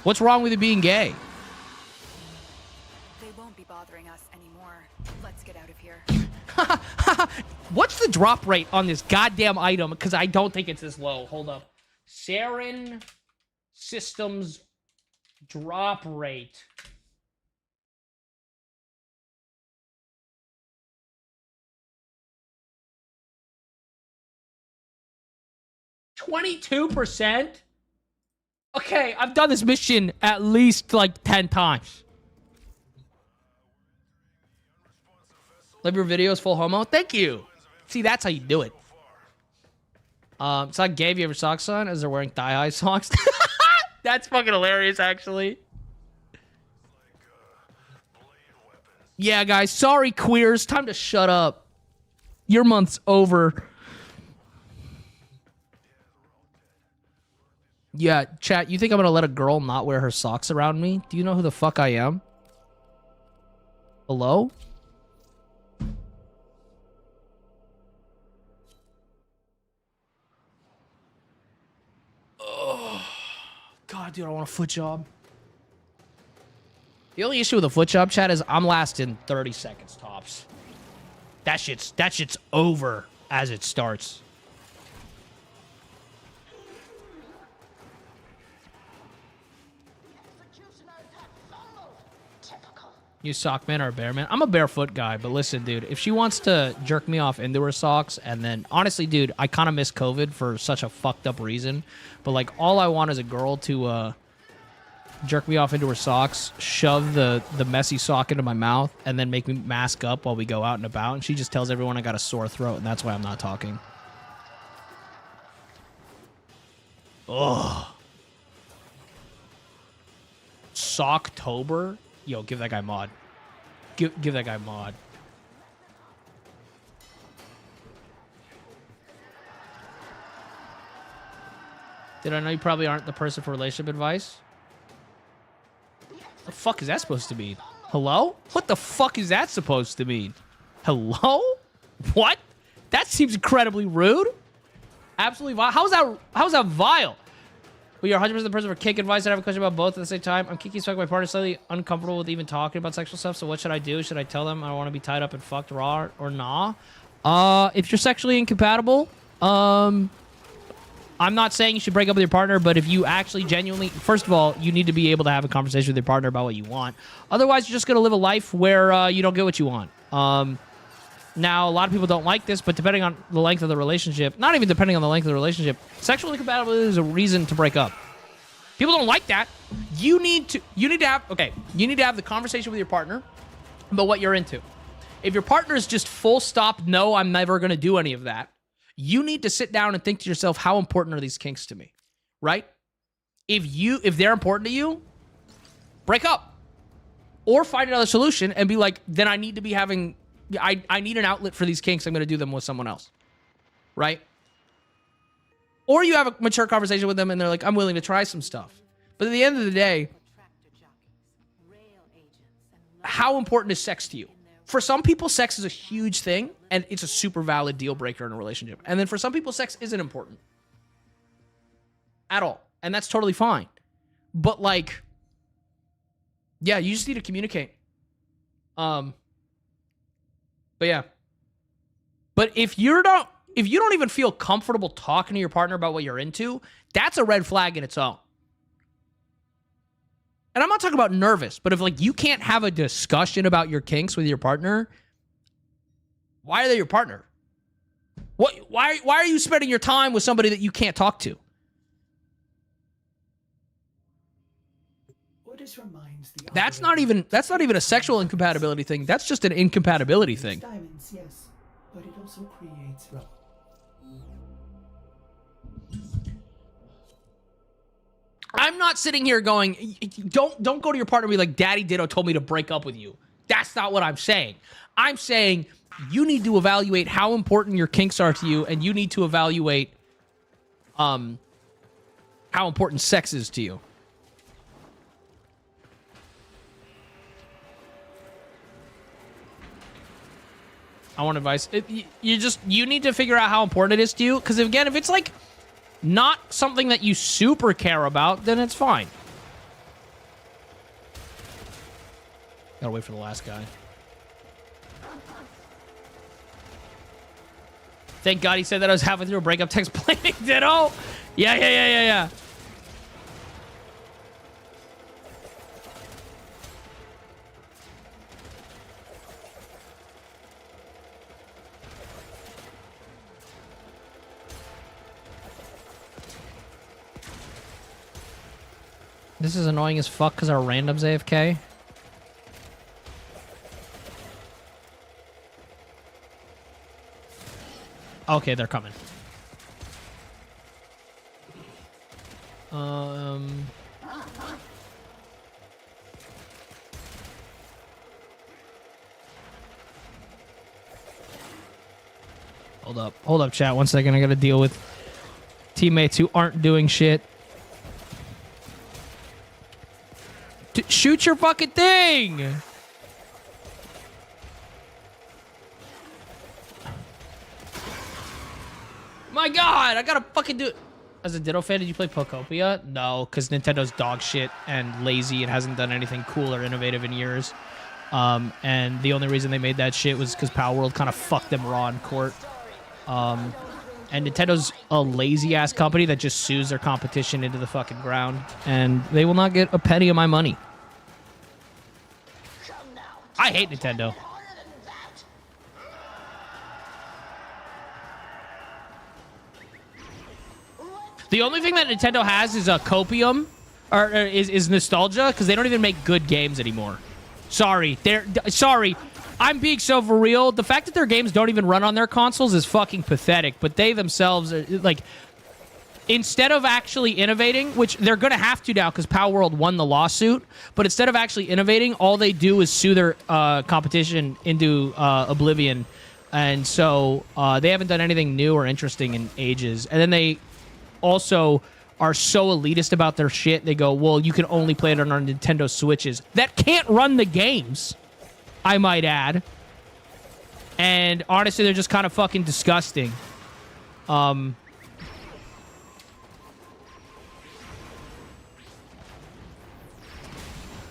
What's wrong with it being gay? What's the drop rate on this goddamn item? Because I don't think it's this low. Hold up. Sarin Systems drop rate. $22%? Okay, I've done this mission at least like 10 times. Love your videos, full homo. Thank you. See, that's how you do it. It's not gay if you have your socks on as they're wearing thigh-high socks. That's fucking hilarious, actually. Yeah, guys. Sorry, queers. Time to shut up. Your month's over. Yeah, chat, you think I'm gonna let a girl not wear her socks around me? Do you know who the fuck I am? Hello? God, dude, I want a foot job. The only issue with a foot job, chat, is I'm lasting 30 seconds tops. That shit's over as it starts. You sock man or a bear man? I'm a barefoot guy, but listen, dude, if she wants to jerk me off into her socks, and then, honestly, dude, I kind of miss COVID for such a fucked up reason, but, like, all I want is a girl to jerk me off into her socks, shove the messy sock into my mouth, and then make me mask up while we go out and about. And she just tells everyone I got a sore throat, and that's why I'm not talking. Ugh. Socktober? Yo, give that guy mod. Give that guy mod. Did I know you probably aren't the person for relationship advice? The fuck is that supposed to mean? Hello? What the fuck is that supposed to mean? Hello? What? That seems incredibly rude. Absolutely vile. How's that vile? Well, you're 100% the person for kink advice. I have a question about both at the same time. I'm kinky as fuck. My partner's slightly uncomfortable with even talking about sexual stuff. So what should I do? Should I tell them I don't want to be tied up and fucked raw or nah? If you're sexually incompatible, I'm not saying you should break up with your partner, but if you actually genuinely, first of all, you need to be able to have a conversation with your partner about what you want. Otherwise, you're just going to live a life where you don't get what you want. Now, a lot of people don't like this, but depending on the length of the relationship, not even depending on the length of the relationship, sexual incompatibility is a reason to break up. People don't like that. You need to have the conversation with your partner about what you're into. If your partner is just full stop, no, I'm never going to do any of that. You need to sit down and think to yourself, how important are these kinks to me? Right? If they're important to you, break up. Or find another solution and be like, then I need to be having, I need an outlet for these kinks. I'm going to do them with someone else. Right? Or you have a mature conversation with them and they're like, I'm willing to try some stuff. But at the end of the day, how important is sex to you? For some people, sex is a huge thing, and it's a super valid deal breaker in a relationship. And then for some people, sex isn't important at all, and that's totally fine. But like, yeah, you just need to communicate. But yeah. But if you don't even feel comfortable talking to your partner about what you're into, that's a red flag in its own. And I'm not talking about nervous, but if like you can't have a discussion about your kinks with your partner, why are they your partner? Why are you spending your time with somebody that you can't talk to? That's not even a sexual incompatibility thing. That's just an incompatibility thing.
Diamonds, yes, but it also creates rubble.
I'm not sitting here going, don't go to your partner and be like, DaddyDitto told me to break up with you. That's not what I'm saying. I'm saying you need to evaluate how important your kinks are to you, and you need to evaluate how important sex is to you. I want advice. You need to figure out how important it is to you, because again, if it's like not something that you super care about, then it's fine. Gotta wait for the last guy. Thank God he said that I was halfway through a breakup text playing Ditto. Yeah. This is annoying as fuck because our random's AFK. Okay, they're coming. Hold up, chat. 1 second. I gotta deal with teammates who aren't doing shit. Shoot your fucking thing! My God, I gotta fucking do it. As a Ditto fan, did you play Pokopia? No, because Nintendo's dog shit and lazy and hasn't done anything cool or innovative in years. And the only reason they made that shit was because Power World kind of fucked them raw in court. And Nintendo's a lazy-ass company that just sues their competition into the fucking ground. And they will not get a penny of my money. I hate Nintendo. The only thing that Nintendo has is a copium. is nostalgia, because they don't even make good games anymore. Sorry. Sorry. I'm being so for real. The fact that their games don't even run on their consoles is fucking pathetic, but they themselves are, like, instead of actually innovating, which they're going to have to now because Power World won the lawsuit, but instead of actually innovating, all they do is sue their competition into oblivion. And so they haven't done anything new or interesting in ages. And then they also are so elitist about their shit. They go, well, you can only play it on our Nintendo Switches. That can't run the games, I might add. And honestly, they're just kind of fucking disgusting.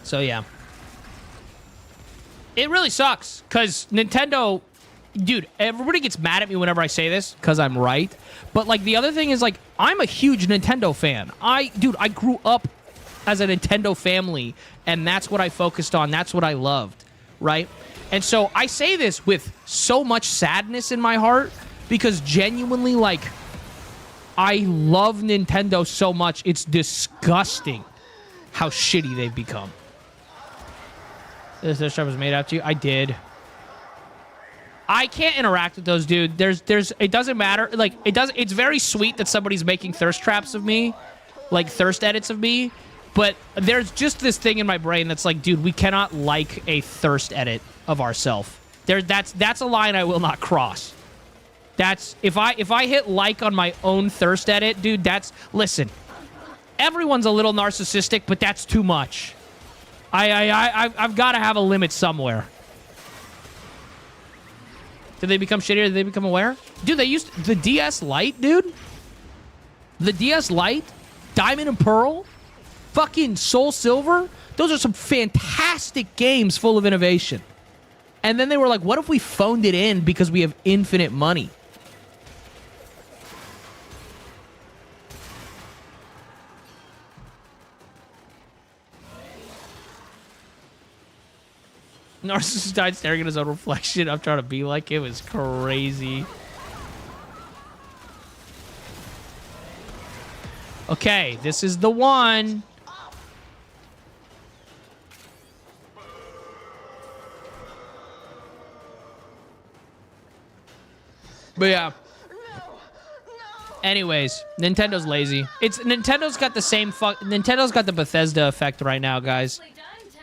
So, yeah. It really sucks, because Nintendo... Dude, everybody gets mad at me whenever I say this, because I'm right. But, like, the other thing is, like, I'm a huge Nintendo fan. Dude, I grew up as a Nintendo family, and that's what I focused on. That's what I loved, right? And so I say this with so much sadness in my heart, because genuinely, like, I love Nintendo so much. It's disgusting how shitty they've become. This trap was made out to you? I did. I can't interact with those, dude. It doesn't matter. Like, it's very sweet that somebody's making thirst traps of me, like thirst edits of me, but there's just this thing in my brain that's like, dude, we cannot like a thirst edit of ourselves. That's a line I will not cross. That's if I hit like on my own thirst edit, dude, listen. Everyone's a little narcissistic, but that's too much. I've got to have a limit somewhere. Did they become shittier? Did they become aware? Dude, they used the DS Lite, dude. The DS Lite, Diamond and Pearl, fucking Soul Silver. Those are some fantastic games full of innovation. And then they were like, what if we phoned it in because we have infinite money? Narcissist died staring at his own reflection. I'm trying to be like him. It's crazy. Okay, this is the one. But yeah. Anyways, Nintendo's lazy. Nintendo's got the same Nintendo's got the Bethesda effect right now, guys.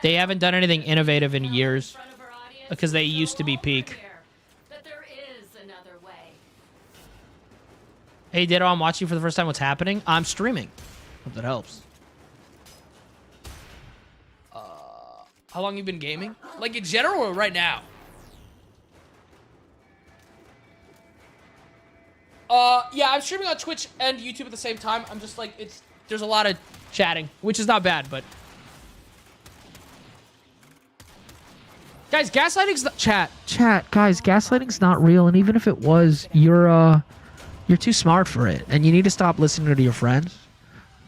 They haven't done anything innovative in years because they used to be peak. Hey, Ditto, I'm watching for the first time. What's happening? I'm streaming. Hope that helps. How long you been gaming? Like in general or right now? Yeah, I'm streaming on Twitch and YouTube at the same time. I'm just like, there's a lot of chatting, which is not bad, but... Guys, gaslighting's not... Chat, guys, gaslighting's not real, and even if it was, you're too smart for it, and you need to stop listening to your friends,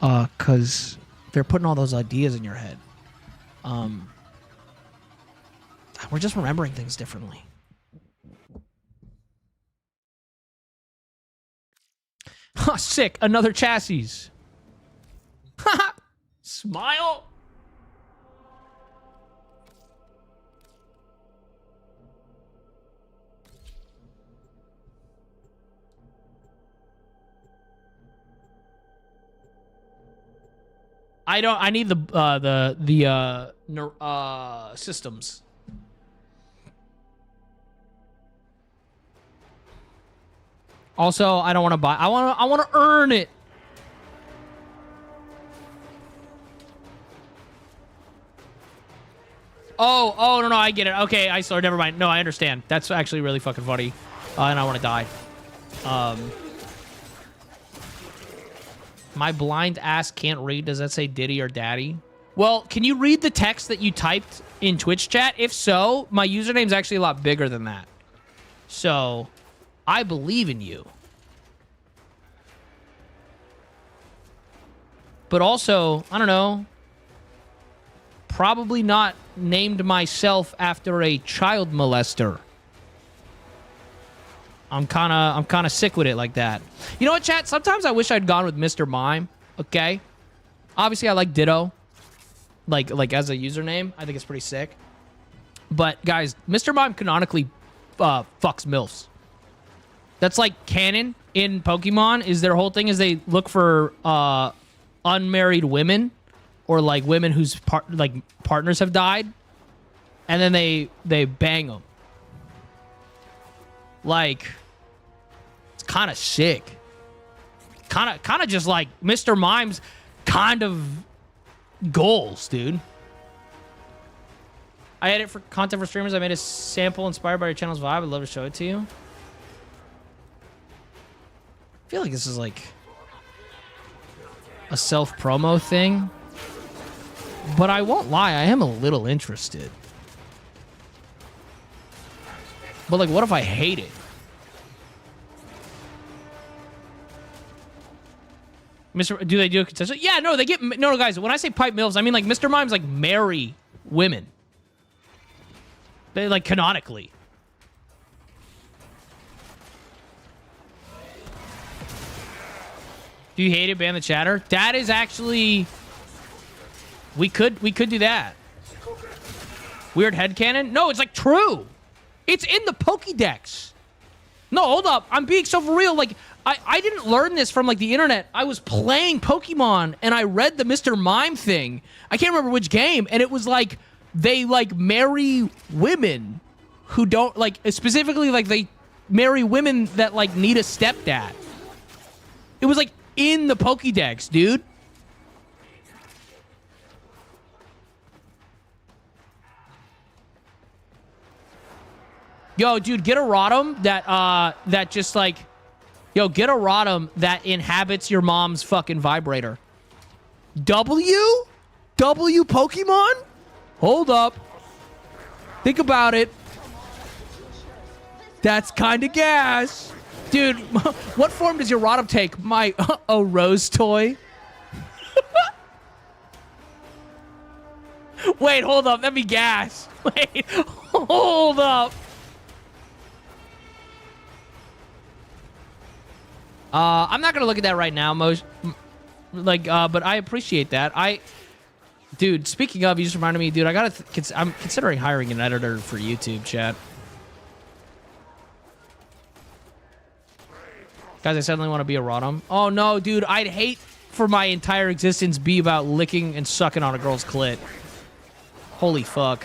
because they're putting all those ideas in your head. We're just remembering things differently. Ha, sick, another chassis. Haha, smile. I need the systems. Also, I don't want to buy. I want to earn it. Oh, no, I get it. Okay, never mind. No, I understand. That's actually really fucking funny. And I want to die. My blind ass can't read. Does that say Diddy or Daddy? Well, can you read the text that you typed in Twitch chat? If so, my username's actually a lot bigger than that. So, I believe in you. But also, I don't know. Probably not named myself after a child molester. I'm kind of sick with it like that. You know what, chat? Sometimes I wish I'd gone with Mr. Mime, okay? Obviously, I like Ditto. Like as a username, I think it's pretty sick. But guys, Mr. Mime canonically fucks MILFs. That's like canon in Pokemon. Is their whole thing is they look for unmarried women or like women whose partners have died, and then they bang them. Like, it's kind of sick. Kind of just like Mr. Mime's kind of goals, dude. I edit for content for streamers. I made a sample inspired by your channel's vibe. I'd love to show it to you. I feel like this is like a self-promo thing. But I won't lie, I am a little interested. But like, what if I hate it? Do they do a concession? Yeah, no, they get... No, guys, when I say pipe MILFs, I mean like Mr. Mime's like marry women. They like canonically. Do you hate it? Ban the chatter? That is actually... We could do that. Weird headcanon? No, it's like true. It's in the Pokédex. No, hold up. I'm being so for real. Like, I didn't learn this from like the internet. I was playing Pokemon and I read the Mr. Mime thing. I can't remember which game. And it was like, they like marry women who don't like, specifically like they marry women that like need a stepdad. It was like in the Pokédex, dude. Yo, dude, get a Rotom that just like, yo, get a Rotom that inhabits your mom's fucking vibrator. W Pokemon? Hold up. Think about it. That's kind of gas. Dude, what form does your Rotom take? My Rose toy? Wait, hold up. That'd be gas. Wait, hold up. I'm not gonna look at that right now, but I appreciate that. Dude, speaking of, you just reminded me, dude. I'm considering hiring an editor for YouTube, chat. Guys, I suddenly want to be a Rotom. Oh no, dude, I'd hate for my entire existence be about licking and sucking on a girl's clit. Holy fuck.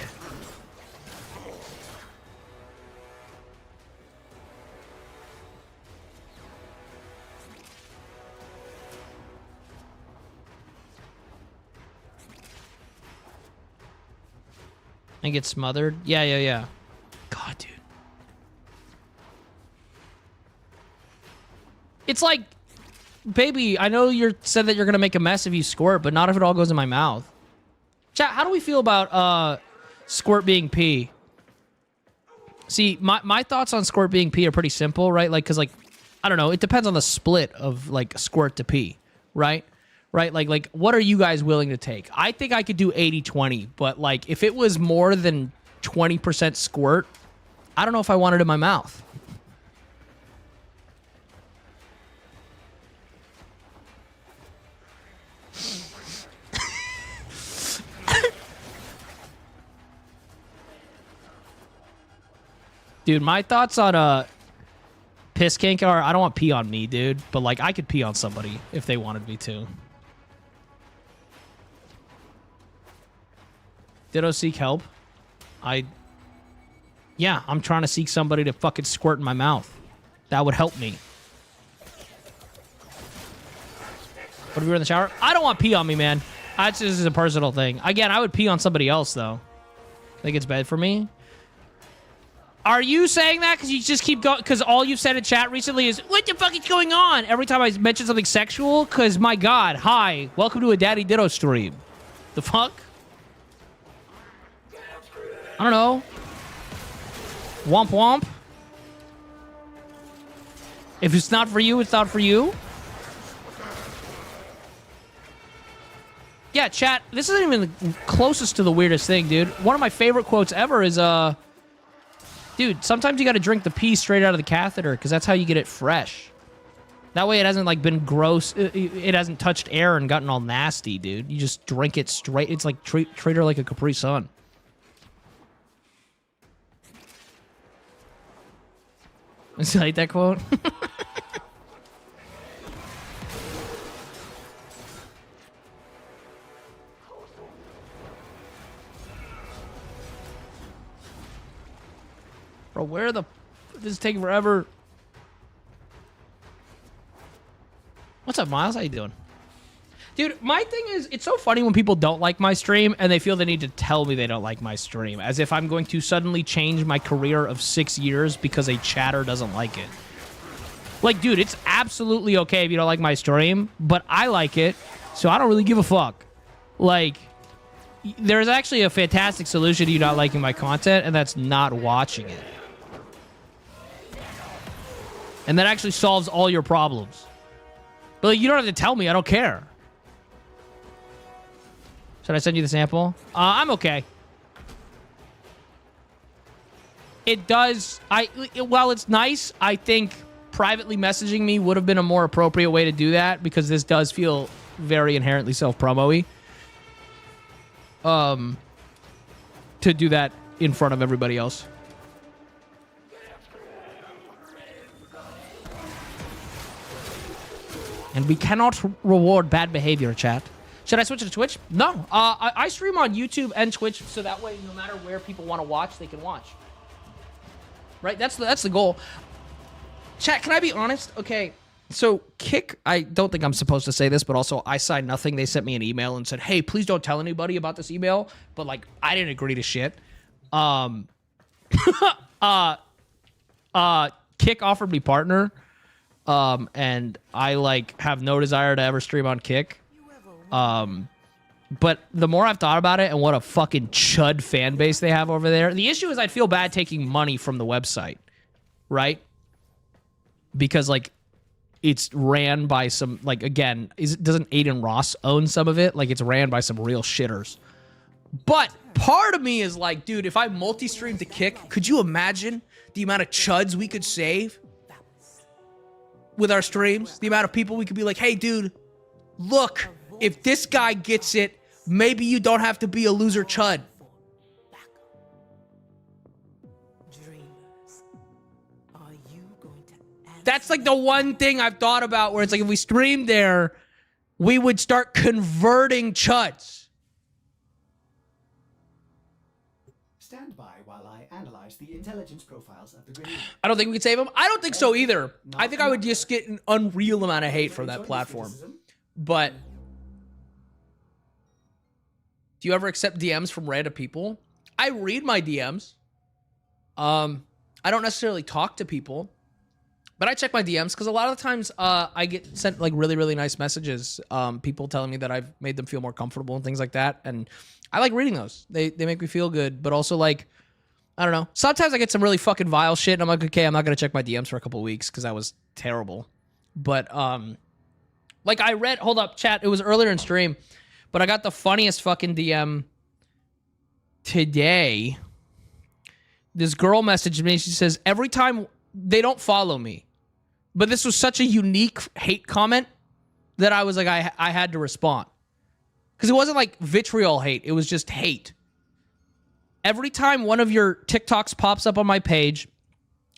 And get smothered? Yeah. God, dude. It's like, baby, I know you said that you're going to make a mess if you squirt, but not if it all goes in my mouth. Chat, how do we feel about squirt being pee? See, my thoughts on squirt being pee are pretty simple, right? Like, because, like, I don't know. It depends on the split of, like, squirt to pee, right? Right? Like, what are you guys willing to take? I think I could do 80-20, but, like, if it was more than 20% squirt, I don't know if I want it in my mouth. Dude, my thoughts on piss kink are, I don't want pee on me, dude, but, like, I could pee on somebody if they wanted me to. Ditto seek help. Yeah, I'm trying to seek somebody to fucking squirt in my mouth. That would help me. What if we were in the shower? I don't want pee on me, man. This is a personal thing. Again, I would pee on somebody else, though. Think it's bad for me? Are you saying that because you just keep going? Because all you've said in chat recently is, what the fuck is going on? Every time I mention something sexual? Because, my God, hi. Welcome to a DaddyDitto stream. The fuck? I don't know. Womp womp. If it's not for you, it's not for you. Yeah, chat, this isn't even the closest to the weirdest thing, dude. One of my favorite quotes ever is, dude, sometimes you gotta drink the pee straight out of the catheter because that's how you get it fresh. That way it hasn't like been gross. It hasn't touched air and gotten all nasty, dude. You just drink it straight. It's like treat her like a Capri Sun. Is like that quote? Bro, where the... This is taking forever. What's up, Miles? How you doing? Dude, my thing is, it's so funny when people don't like my stream and they feel the need to tell me they don't like my stream, as if I'm going to suddenly change my career of 6 years because a chatter doesn't like it. Like, dude, it's absolutely okay if you don't like my stream, but I like it, so I don't really give a fuck. Like, there's actually a fantastic solution to you not liking my content, and that's not watching it. And that actually solves all your problems. But like, you don't have to tell me. I don't care. Should I send you the sample? I'm okay. It does... While it's nice, I think privately messaging me would have been a more appropriate way to do that, because this does feel very inherently self-promo-y. To do that in front of everybody else. And we cannot reward bad behavior, chat. Should I switch to Twitch? No. I stream on YouTube and Twitch, so that way, no matter where people want to watch, they can watch. Right? That's the goal. Chat, can I be honest? Okay, so Kick, I don't think I'm supposed to say this, but also I signed nothing. They sent me an email and said, hey, please don't tell anybody about this email. But, like, I didn't agree to shit. Kick offered me partner. And I, like, have no desire to ever stream on Kick. But the more I've thought about it and what a fucking chud fan base they have over there, the issue is I'd feel bad taking money from the website, right? Because, like, it's ran by some, like, again, doesn't Aiden Ross own some of it? Like, it's ran by some real shitters. But part of me is like, dude, if I multi-streamed to Kick, could you imagine the amount of chuds we could save with our streams? The amount of people we could be like, hey, dude, look, if this guy gets it, maybe you don't have to be a loser chud. That's like the one thing I've thought about where it's like if we streamed there, we would start converting chuds.
Stand by while I analyze the intelligence profiles of the grenade.
I don't think we could save them. I don't think so either. I think I would just get an unreal amount of hate from that platform. But do you ever accept DMs from random people? I read my DMs. I don't necessarily talk to people, but I check my DMs because a lot of the times I get sent like really, really nice messages. People telling me that I've made them feel more comfortable and things like that. And I like reading those. They make me feel good, but also like, I don't know. Sometimes I get some really fucking vile shit and I'm like, okay, I'm not going to check my DMs for a couple weeks because that was terrible. But like I read, hold up, chat. It was earlier in stream, but I got the funniest fucking DM today. This girl messaged me. She says, every time they don't follow me, but this was such a unique hate comment that I was like, I had to respond. Because it wasn't like vitriol hate. It was just hate. Every time one of your TikToks pops up on my page,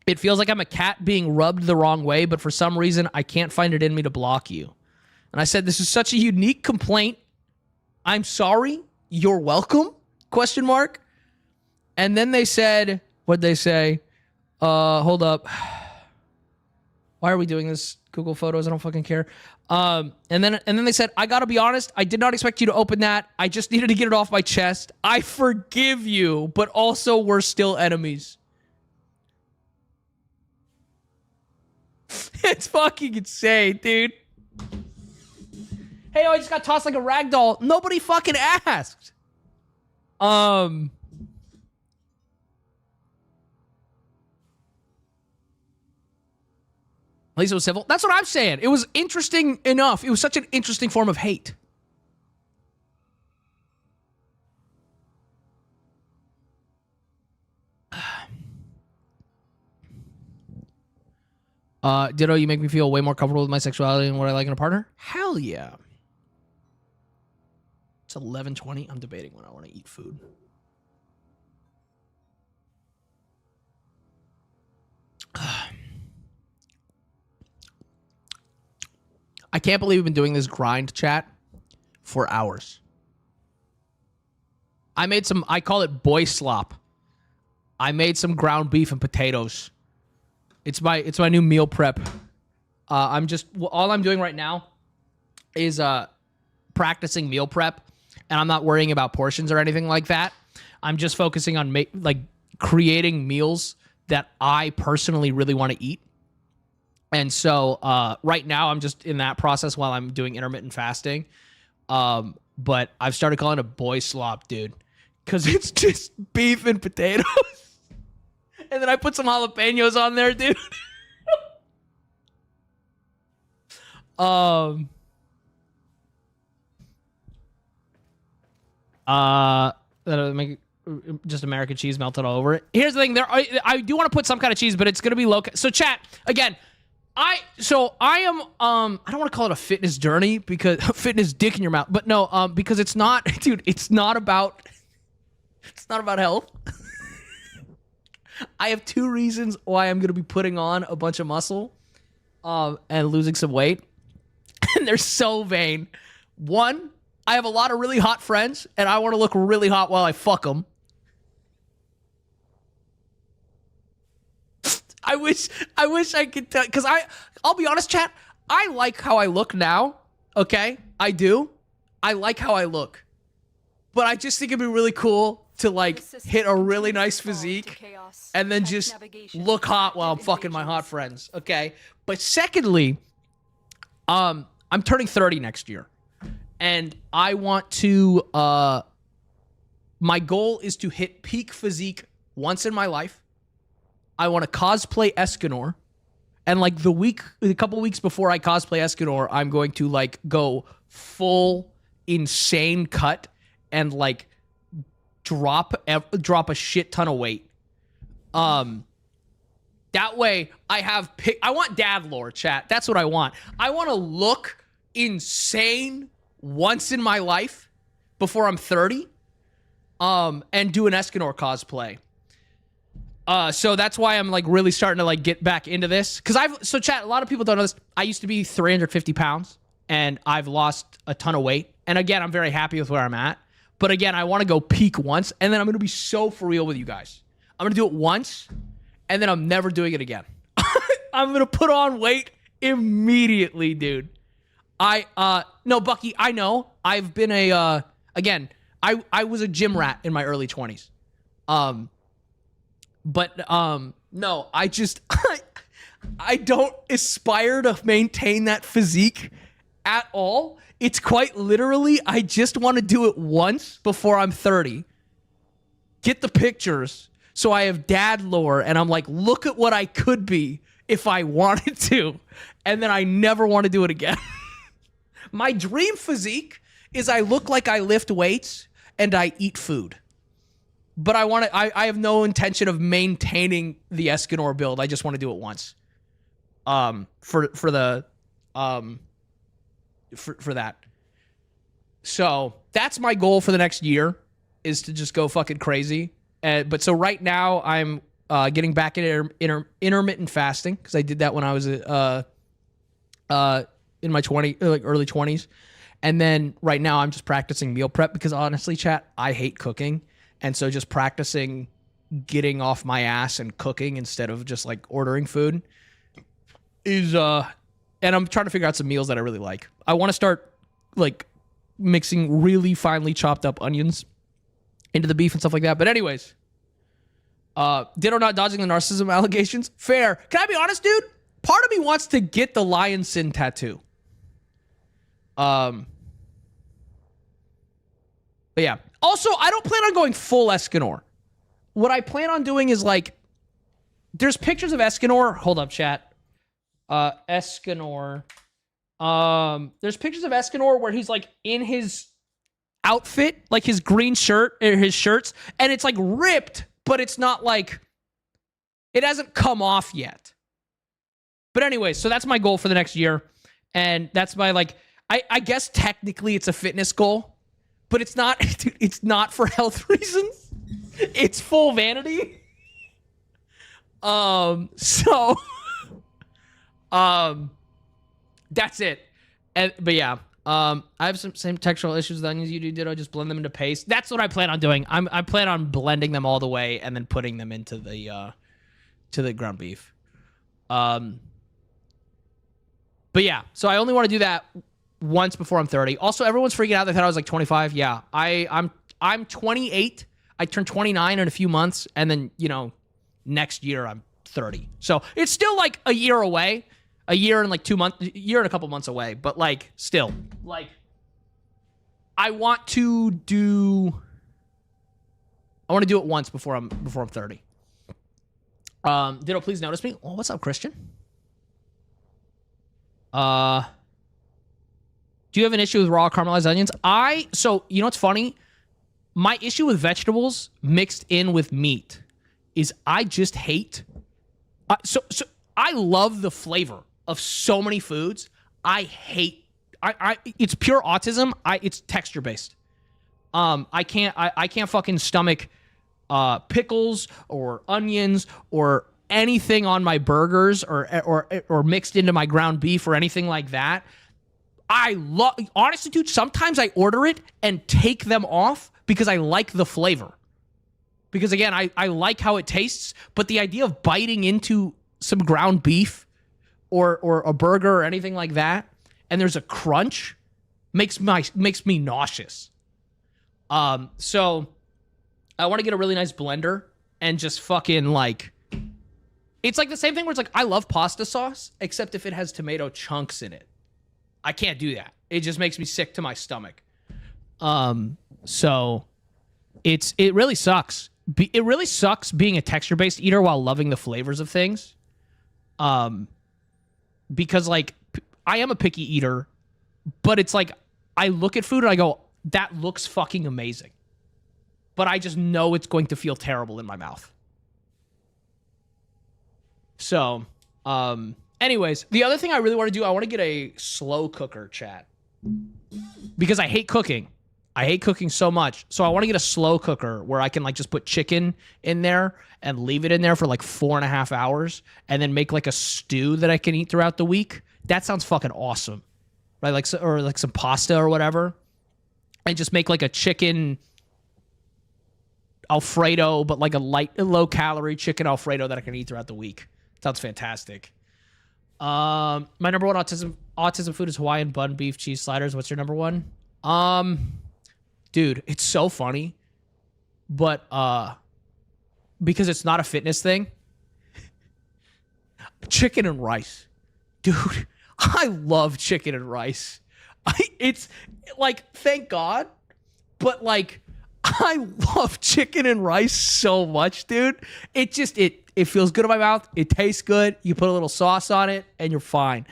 it feels like I'm a cat being rubbed the wrong way, but for some reason, I can't find it in me to block you. And I said, this is such a unique complaint. I'm sorry. You're welcome? Question mark. And then they said, what'd they say? Hold up. Why are we doing this? Google Photos, I don't fucking care. And then they said, I gotta be honest, I did not expect you to open that. I just needed to get it off my chest. I forgive you, but also we're still enemies. It's fucking insane, dude. Hey, I just got tossed like a rag doll. Nobody fucking asked. At least it was civil. That's what I'm saying. It was interesting enough. It was such an interesting form of hate. Ditto, you make me feel way more comfortable with my sexuality and what I like in a partner. Hell yeah. It's 11:20. I'm debating when I want to eat food. I can't believe we've been doing this grind chat for hours. I made some, I call it boy slop. I made some ground beef and potatoes. It's my new meal prep. All I'm doing right now is practicing meal prep, and I'm not worrying about portions or anything like that. I'm just focusing on creating meals that I personally really want to eat. And so right now I'm just in that process while I'm doing intermittent fasting. But I've started calling it boy slop, dude, because it's just beef and potatoes. And then I put some jalapenos on there, dude. That'll make just American cheese melted all over it. Here's the thing: I do want to put some kind of cheese, but it's gonna be low. So chat again. I am I don't want to call it a fitness journey because fitness dick in your mouth, but no, because it's not, dude. It's not about health. I have two reasons why I'm gonna be putting on a bunch of muscle, and losing some weight, and they're so vain. One, I have a lot of really hot friends, and I want to look really hot while I fuck them. I wish I could tell, because I'll be honest, chat, I like how I look now, okay? I do. I like how I look. But I just think it'd be really cool to, like, hit a really nice physique and then just look hot while I'm fucking my hot friends, okay? But secondly, I'm turning 30 next year. And I want to, my goal is to hit peak physique once in my life. I want to cosplay Escanor, and like a couple weeks before I cosplay Escanor, I'm going to like go full insane cut and like drop a shit ton of weight. That way I want dad lore, chat. That's what I want. I want to look insane once in my life before I'm 30, and do an Escanor cosplay. So that's why I'm like really starting to like get back into this. So chat, a lot of people don't know this. I used to be 350 pounds and I've lost a ton of weight. And again, I'm very happy with where I'm at. But again, I want to go peak once, and then I'm going to be so for real with you guys. I'm going to do it once, and then I'm never doing it again. I'm going to put on weight immediately, dude. No, Bucky, I know. I've been again, I was a gym rat in my early 20s. But no, I don't aspire to maintain that physique at all. It's quite literally, I just want to do it once before I'm 30. Get the pictures so I have dad lore, and I'm like, look at what I could be if I wanted to. And then I never want to do it again. My dream physique is I look like I lift weights and I eat food. But I have no intention of maintaining the Escanor build. I just want to do it once. For that. So that's my goal for the next year, is to just go fucking crazy. But so right now I'm getting back into intermittent fasting, because I did that when I was in my early 20s. And then right now I'm just practicing meal prep, because honestly, chat, I hate cooking. And so just practicing getting off my ass and cooking instead of just like ordering food is, and I'm trying to figure out some meals that I really like. I want to start like mixing really finely chopped up onions into the beef and stuff like that. But anyways, Ditto not dodging the narcissism allegations. Fair. Can I be honest, dude? Part of me wants to get the lion sin tattoo. But yeah. Also, I don't plan on going full Escanor. What I plan on doing is like, there's pictures of Escanor. Hold up, chat. Escanor. There's pictures of Escanor where he's like in his outfit, like his green shirt, or his shirts, and it's like ripped, but it's not like, it hasn't come off yet. But anyway, so that's my goal for the next year. And that's my, like, I guess technically it's a fitness goal, but it's not, it's not for health reasons. It's full vanity. So, that's it. But yeah, I have some same textural issues with onions you do, Ditto. Just blend them into paste. That's what I plan on doing. I plan on blending them all the way and then putting them into the to the ground beef. But yeah, so I only want to do that once before I'm 30. Also, everyone's freaking out. They thought I was like 25. Yeah, I'm 28. I turn 29 in a few months, and then, you know, next year I'm 30. So it's still like a year away. A year and like 2 months, a year and a couple months away, but like still, like I want to do it once before I'm 30. Ditto, please notice me. Oh, what's up, Christian? Do you have an issue with raw caramelized onions? So you know what's funny? My issue with vegetables mixed in with meat is I just hate. So I love the flavor of so many foods. I hate. It's pure autism. It's texture based. I can't fucking stomach pickles or onions or anything on my burgers or mixed into my ground beef or anything like that. Honestly, dude, sometimes I order it and take them off because I like the flavor. Because again, I like how it tastes, but the idea of biting into some ground beef or a burger or anything like that, and there's a crunch, makes me nauseous. So I want to get a really nice blender and just fucking like, it's like the same thing where it's like, I love pasta sauce, except if it has tomato chunks in it. I can't do that. It just makes me sick to my stomach. So it really sucks. It really sucks being a texture-based eater while loving the flavors of things. Because like I am a picky eater, but it's like I look at food and I go, that looks fucking amazing. But I just know it's going to feel terrible in my mouth. So, anyways, the other thing I really want to do, I want to get a slow cooker, chat. Because I hate cooking. I hate cooking so much. So I want to get a slow cooker where I can like just put chicken in there and leave it in there for like 4.5 hours and then make like a stew that I can eat throughout the week. That sounds fucking awesome. Right? Like, or like some pasta or whatever. And just make like a chicken Alfredo, but like a low calorie chicken Alfredo that I can eat throughout the week. Sounds fantastic. My number one autism food is Hawaiian bun beef cheese sliders. What's your number one? Dude, it's so funny, but because it's not a fitness thing, chicken and rice. Dude, I love chicken and rice. It's like, thank God, but like, I love chicken and rice so much, dude. It just, it feels good in my mouth. It tastes good. You put a little sauce on it and you're fine.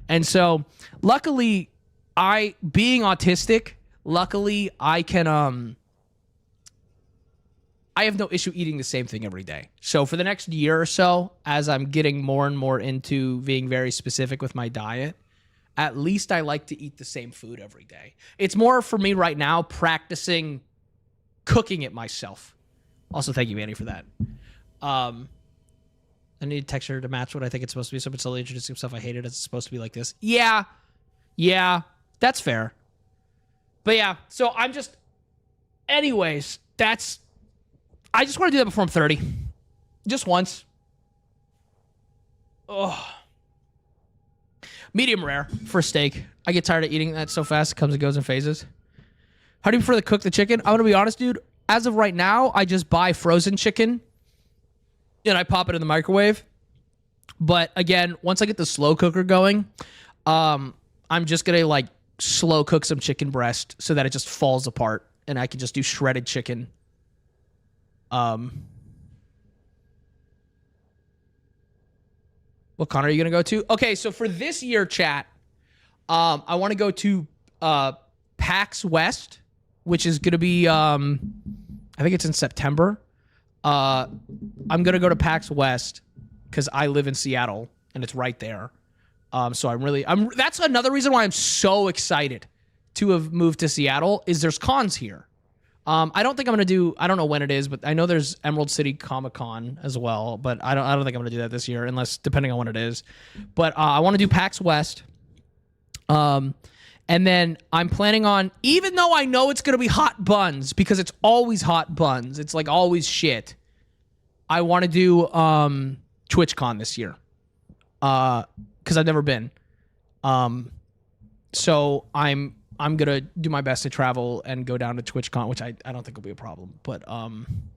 And so luckily being autistic, luckily I can, I have no issue eating the same thing every day. So for the next year or so, as I'm getting more and more into being very specific with my diet, at least I like to eat the same food every day. It's more for me right now practicing cooking it myself. Also, thank you, Manny, for that. I need texture to match what I think it's supposed to be. So it's slowly introducing stuff I hated. It's supposed to be like this. Yeah, that's fair. But yeah, so I'm just, anyways, I just want to do that before I'm 30. Just once. Oh. Medium rare for steak. I get tired of eating that so fast. It comes and goes in phases. How do you prefer to cook the chicken? I'm going to be honest, dude. As of right now, I just buy frozen chicken and I pop it in the microwave. But again, once I get the slow cooker going, I'm just going to like slow cook some chicken breast so that it just falls apart and I can just do shredded chicken. What con are you going to go to? Okay, so for this year, chat, I want to go to PAX West, which is going to be, I think it's in September. I'm going to go to PAX West because I live in Seattle and it's right there. So that's another reason why I'm so excited to have moved to Seattle is there's cons here. I don't think I'm gonna I don't know when it is, but I know there's Emerald City Comic Con as well, but I don't think I'm gonna do that this year, unless depending on when it is. But I want to do PAX West. And then I'm planning on, even though I know it's gonna be hot buns because it's always hot buns, it's like always shit. I want to do TwitchCon this year, because I've never been. So I'm gonna do my best to travel and go down to TwitchCon, which I don't think will be a problem. But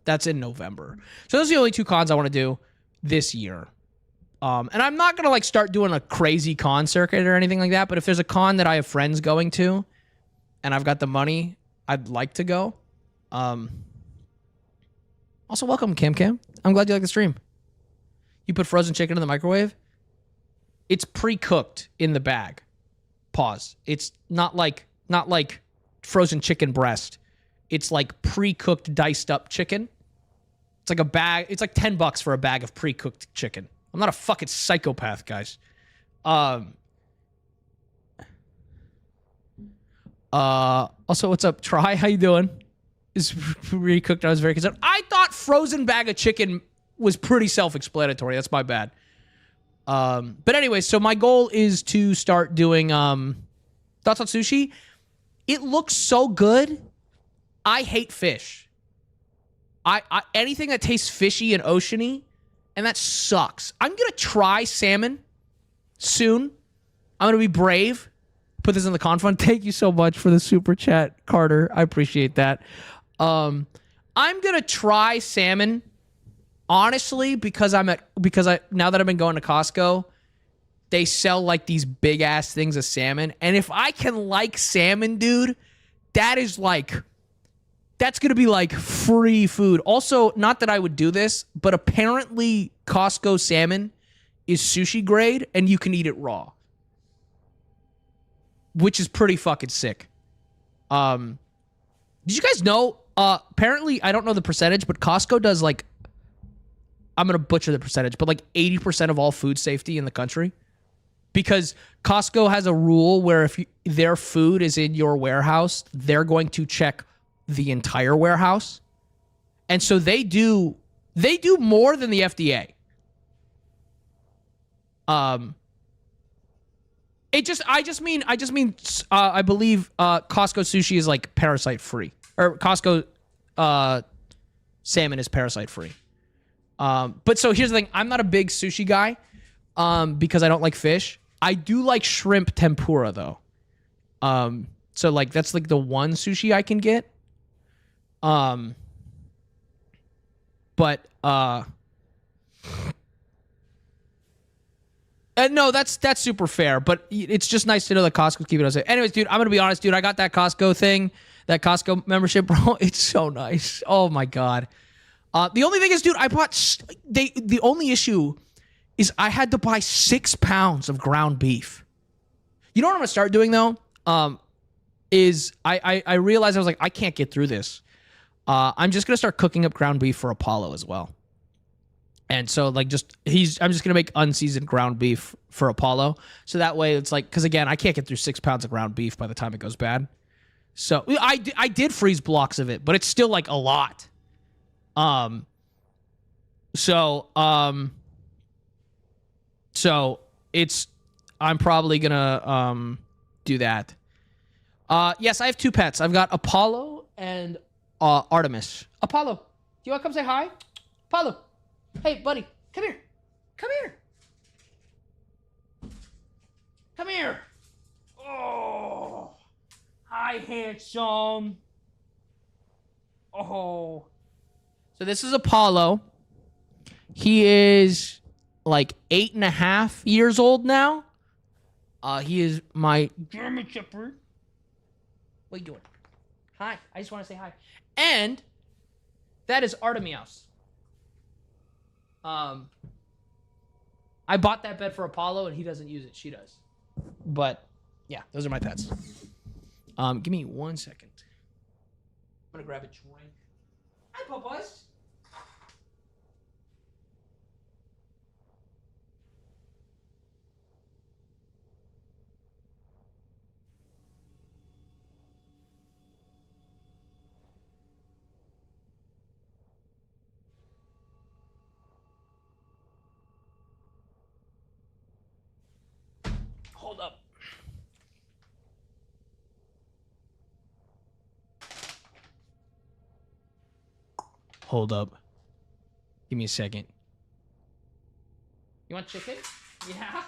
that's in November. So those are the only 2 cons I want to do this year. And I'm not gonna like start doing a crazy con circuit or anything like that. But if there's a con that I have friends going to, and I've got the money, I'd like to go. Also, welcome Cam Cam. I'm glad you like the stream. You put frozen chicken in the microwave. It's pre-cooked in the bag. Pause. It's not like frozen chicken breast. It's like pre-cooked, diced up chicken. It's like a bag. It's like $10 for a bag of pre-cooked chicken. I'm not a fucking psychopath, guys. Also, what's up, Try? How you doing? Is pre-cooked. I was very concerned. I thought frozen bag of chicken was pretty self-explanatory. That's my bad. But anyway, so my goal is to start doing thoughts on sushi. It looks so good. I hate fish. I anything that tastes fishy and oceany, and that sucks. I'm gonna try salmon soon. I'm gonna be brave. Put this in the con fund. Thank you so much for the super chat, Carter. I appreciate that. I'm gonna try salmon. Honestly, because now that I've been going to Costco, they sell like these big ass things of salmon. And if I can like salmon, dude, that's gonna be like free food. Also, not that I would do this, but apparently Costco salmon is sushi grade and you can eat it raw, which is pretty fucking sick. Did you guys know? Apparently, I don't know the percentage, but Costco does like, I'm going to butcher the percentage, but like 80% of all food safety in the country. Because Costco has a rule where if their food is in your warehouse, they're going to check the entire warehouse. And so they do more than the FDA. I believe Costco sushi is like parasite free, or Costco salmon is parasite free. But so here's the thing. I'm not a big sushi guy because I don't like fish. I do like shrimp tempura though. So like that's like the one sushi I can get. No, that's super fair, but it's just nice to know that Costco's keeping us safe. Anyways, dude, I'm gonna be honest, dude. I got that Costco thing, that Costco membership, bro. It's so nice. Oh my god. The only thing is, dude, the only issue is I had to buy 6 pounds of ground beef. You know what I'm gonna start doing though? Is I realized I was like, I can't get through this. I'm just gonna start cooking up ground beef for Apollo as well. And so like I'm just gonna make unseasoned ground beef for Apollo. So that way it's like, because again, I can't get through 6 pounds of ground beef by the time it goes bad. So I did freeze blocks of it, but it's still like a lot. So I'm probably gonna do that. Yes, I have 2 pets. I've got Apollo and Artemis. Apollo, do you want to come say hi? Apollo, hey buddy, come here. Come here. Come here. Oh, hi handsome. Oh. So this is Apollo. He is like 8.5 years old now. He is my German Shepherd. What are you doing? Hi. I just want to say hi. And that is Artemios. I bought that bed for Apollo and he doesn't use it. She does. But yeah, those are my pets. Give me 1 second. I'm gonna grab a drink. Hi, Popeyes. Hold up. Hold up. Give me a second. You want chicken? Yeah.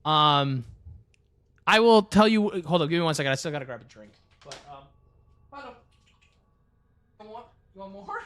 I will tell you. Hold up. Give me 1 second. I still gotta grab a drink. But hold up. You want more?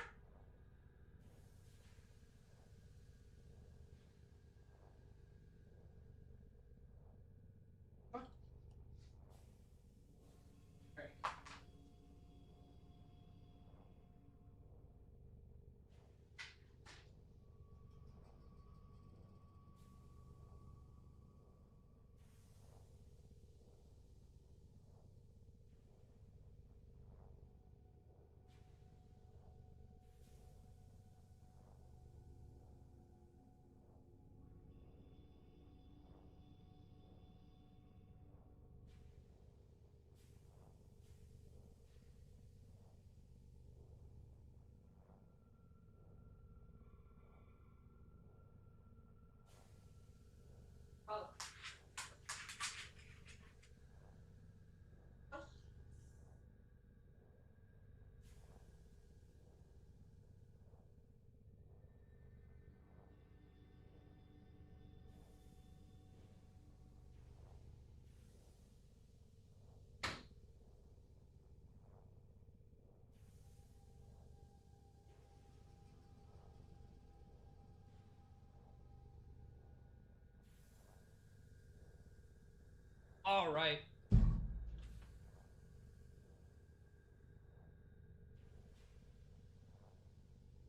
All right.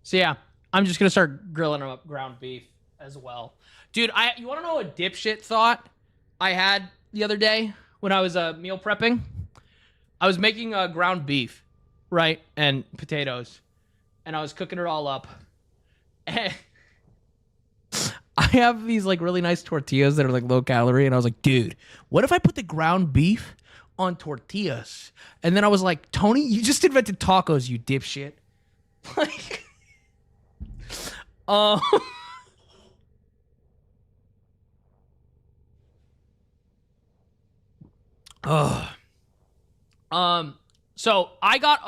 So yeah, I'm just gonna start grilling them up ground beef as well, dude. You want to know a dipshit thought I had the other day when I was meal prepping? I was making ground beef, right, and potatoes, and I was cooking it all up. And I have these like really nice tortillas that are like low calorie, and I was like, dude, what if I put the ground beef on tortillas? And then I was like, Tony, you just invented tacos, you dipshit. Like,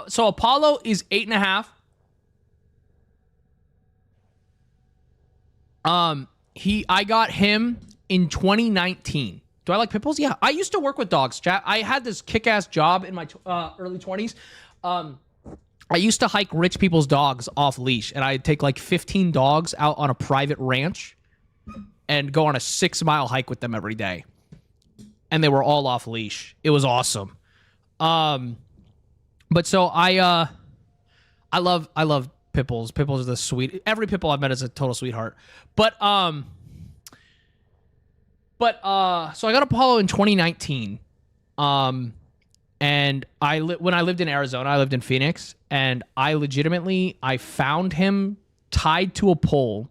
so Apollo is 8.5. I got him in 2019. Do I like pit bulls? Yeah. I used to work with dogs, chat. I had this kick-ass job in my early 20s. I used to hike rich people's dogs off leash, and I'd take like 15 dogs out on a private ranch and go on a 6-mile hike with them every day. And they were all off leash. It was awesome. But so I love pit bulls. Pit bulls are the sweet. Every pit bull I've met is a total sweetheart. But so I got Apollo in 2019. And when I lived in Arizona, I lived in Phoenix, and I found him tied to a pole,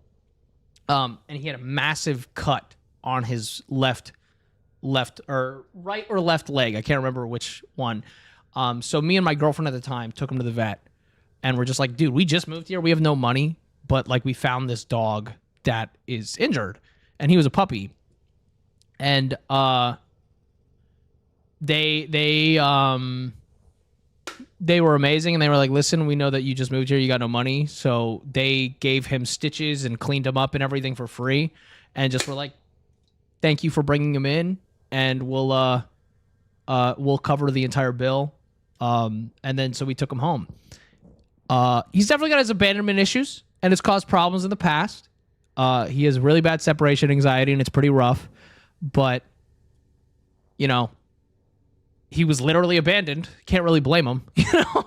and he had a massive cut on his left or right or left leg. I can't remember which one. So me and my girlfriend at the time took him to the vet, and we're just like, dude, we just moved here. We have no money, but like we found this dog that is injured, and he was a puppy, and they were amazing, and they were like, listen, we know that you just moved here, you got no money, so they gave him stitches and cleaned him up and everything for free, and just were like, thank you for bringing him in, and we'll cover the entire bill. And then so we took him home. He's definitely got his abandonment issues, and it's caused problems in the past. He has really bad separation anxiety, and it's pretty rough, but you know, he was literally abandoned. Can't really blame him, you know?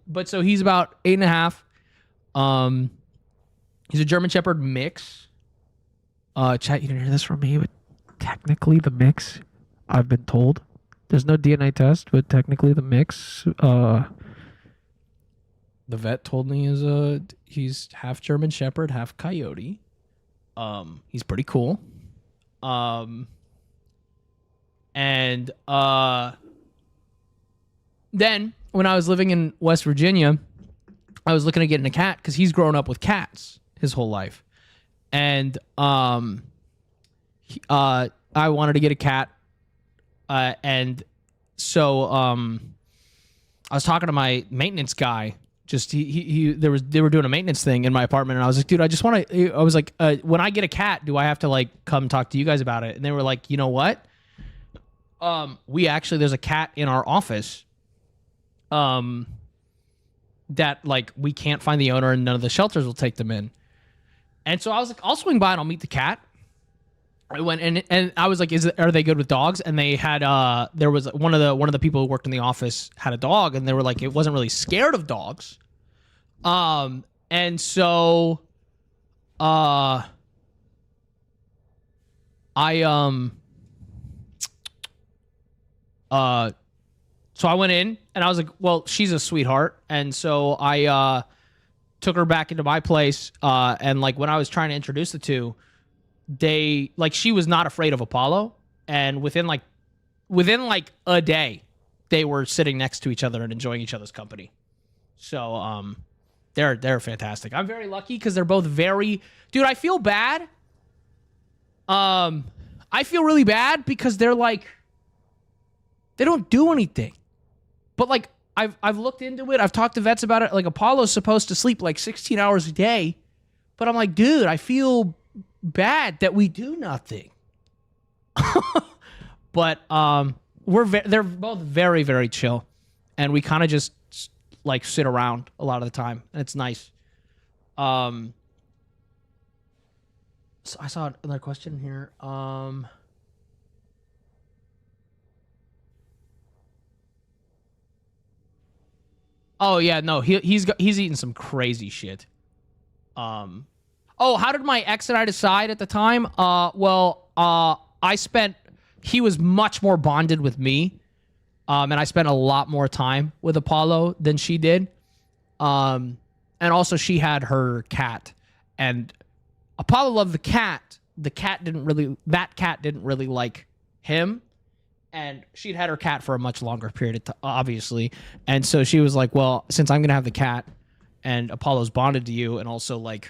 But so he's about 8.5. He's a German Shepherd mix. Chat, you didn't hear this from me, but technically the mix, I've been told. There's no DNA test, but technically the mix, the vet told me he's half German Shepherd, half Coyote. He's pretty cool. And then when I was living in West Virginia, I was looking at getting a cat because he's grown up with cats his whole life. and I wanted to get a cat, and so I was talking to my maintenance guy. Just they were doing a maintenance thing in my apartment, and I was like, dude, I just want to. I was like, when I get a cat, do I have to like come talk to you guys about it? And they were like, you know what? There's a cat in our office, that like we can't find the owner, and none of the shelters will take them in. And so I was like, I'll swing by and I'll meet the cat. I went and I was like, are they good with dogs? And they had there was one of the people who worked in the office had a dog, and they were like, it wasn't really scared of dogs. And so so I went in and I was like, well, she's a sweetheart. And so I took her back into my place. And like when I was trying to introduce the two, she was not afraid of Apollo. And within a day, they were sitting next to each other and enjoying each other's company. So they're fantastic. I'm very lucky because they're both very, dude, I feel bad. I feel really bad because they're like, they don't do anything. But like I've looked into it. I've talked to vets about it. Like Apollo's supposed to sleep like 16 hours a day. But I'm like, dude, I feel bad that we do nothing. But they're both very, very chill. And we kind of just like sit around a lot of the time. And it's nice. So I saw another question here. Oh yeah, no, he's eating some crazy shit. Oh, how did my ex and I decide at the time? He was much more bonded with me. And I spent a lot more time with Apollo than she did. And also she had her cat. And Apollo loved the cat. That cat didn't really like him. And she'd had her cat for a much longer period of time, obviously. And so she was like, well, since I'm going to have the cat and Apollo's bonded to you, and also like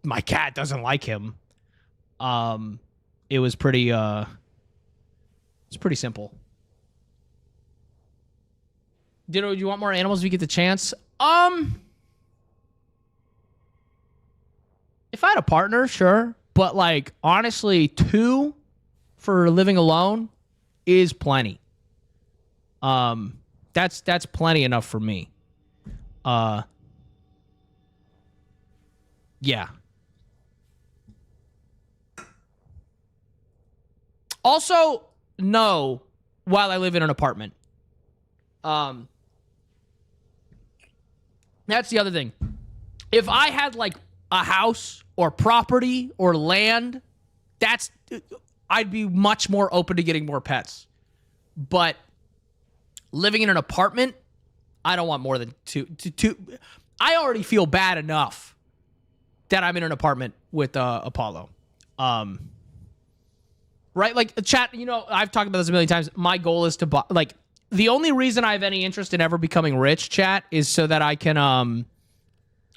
my cat doesn't like him. It was pretty simple. Ditto, do you want more animals if you get the chance? If I had a partner, sure. But like, honestly, 2 for living alone is plenty. That's plenty enough for me. Yeah. Also, no, while I live in an apartment. That's the other thing. If I had like a house or property or land, I'd be much more open to getting more pets. But living in an apartment, I don't want more than 2. I already feel bad enough that I'm in an apartment with Apollo. Right? Like, chat, I've talked about this a million times. My goal is to buy, like, the only reason I have any interest in ever becoming rich, chat, is so that I can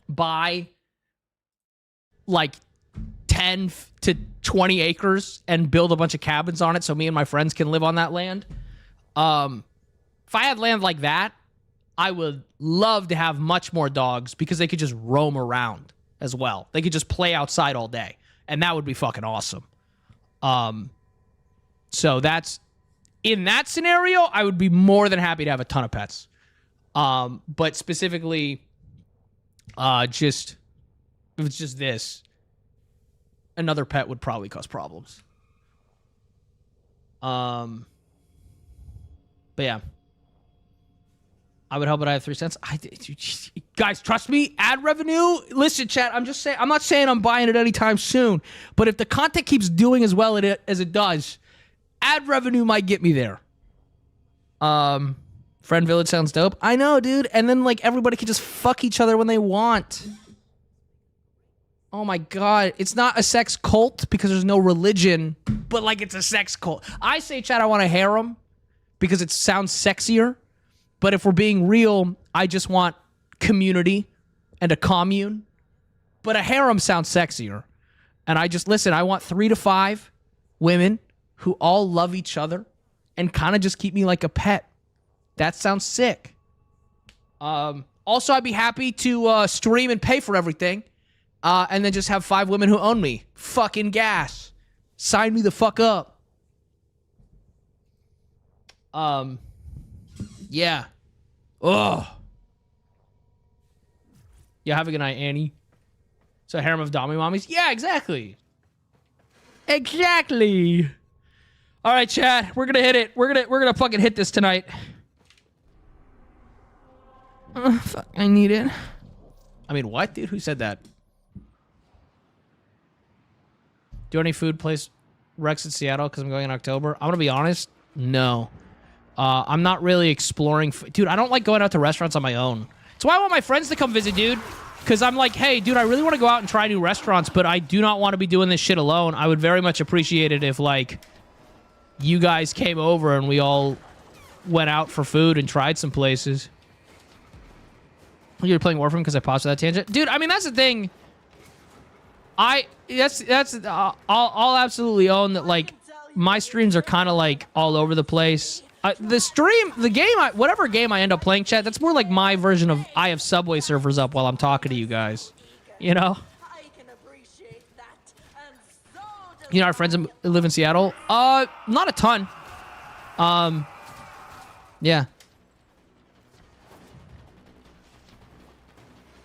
buy like 10 to 20 acres and build a bunch of cabins on it so me and my friends can live on that land. If I had land like that, I would love to have much more dogs because they could just roam around as well. They could just play outside all day, and that would be fucking awesome. So that's, in that scenario, I would be more than happy to have a ton of pets. But specifically, if it's just this, another pet would probably cause problems. But yeah. I would hope that I have 3 cents. Guys, trust me, ad revenue. Listen, chat, I'm not saying I'm buying it anytime soon, but if the content keeps doing as well as it does, ad revenue might get me there. Friend Village sounds dope. I know, dude. And then like everybody can just fuck each other when they want. Oh my God. It's not a sex cult because there's no religion, but like it's a sex cult. I say, chat, I want a harem because it sounds sexier. But if we're being real, I just want community and a commune. but a harem sounds sexier. And I just, listen, I want 3 to 5 women who all love each other and kind of just keep me like a pet. That sounds sick. Also, I'd be happy to stream and pay for everything. And then just have 5 women who own me. Fucking gas. Sign me the fuck up. Yeah. Ugh. Yeah, have a good night, Annie. So harem of Dommy mommies? Yeah, exactly. Exactly. All right, chat. We're gonna hit it. We're gonna fucking hit this tonight. Fuck, I need it. I mean, what, dude? Who said that? Do any food place Rex in Seattle? Because I'm going in October. I'm gonna be honest. No. I'm not really exploring. Dude, I don't like going out to restaurants on my own. It's why I want my friends to come visit, dude. Because I'm like, hey, dude, I really want to go out and try new restaurants, but I do not want to be doing this shit alone. I would very much appreciate it if, like, you guys came over and we all went out for food and tried some places. You're playing Warframe because I paused for that tangent? Dude, I mean, that's the thing. I'll absolutely own that, like, my streams are kind of, like, all over the place. The game, whatever game I end up playing, chat, that's more like my version of I have Subway Surfers up while I'm talking to you guys. You know? You know our friends that live in Seattle? Not a ton. Yeah.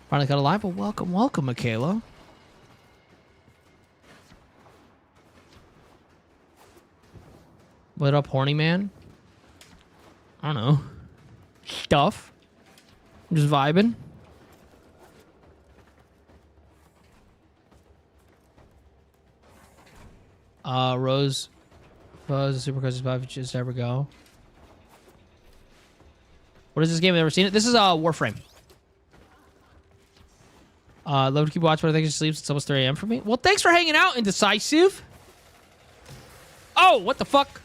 Finally got a live, but welcome, Michaela. What up, horny man? I don't know. Stuff. I'm just vibing. Rose was a super crazy spot if you just ever go. What is this game? I've never seen it. This is Warframe. Love to keep watching, but I think she sleeps. It's almost 3 a.m. for me. Well, thanks for hanging out, Indecisive. Oh, what the fuck?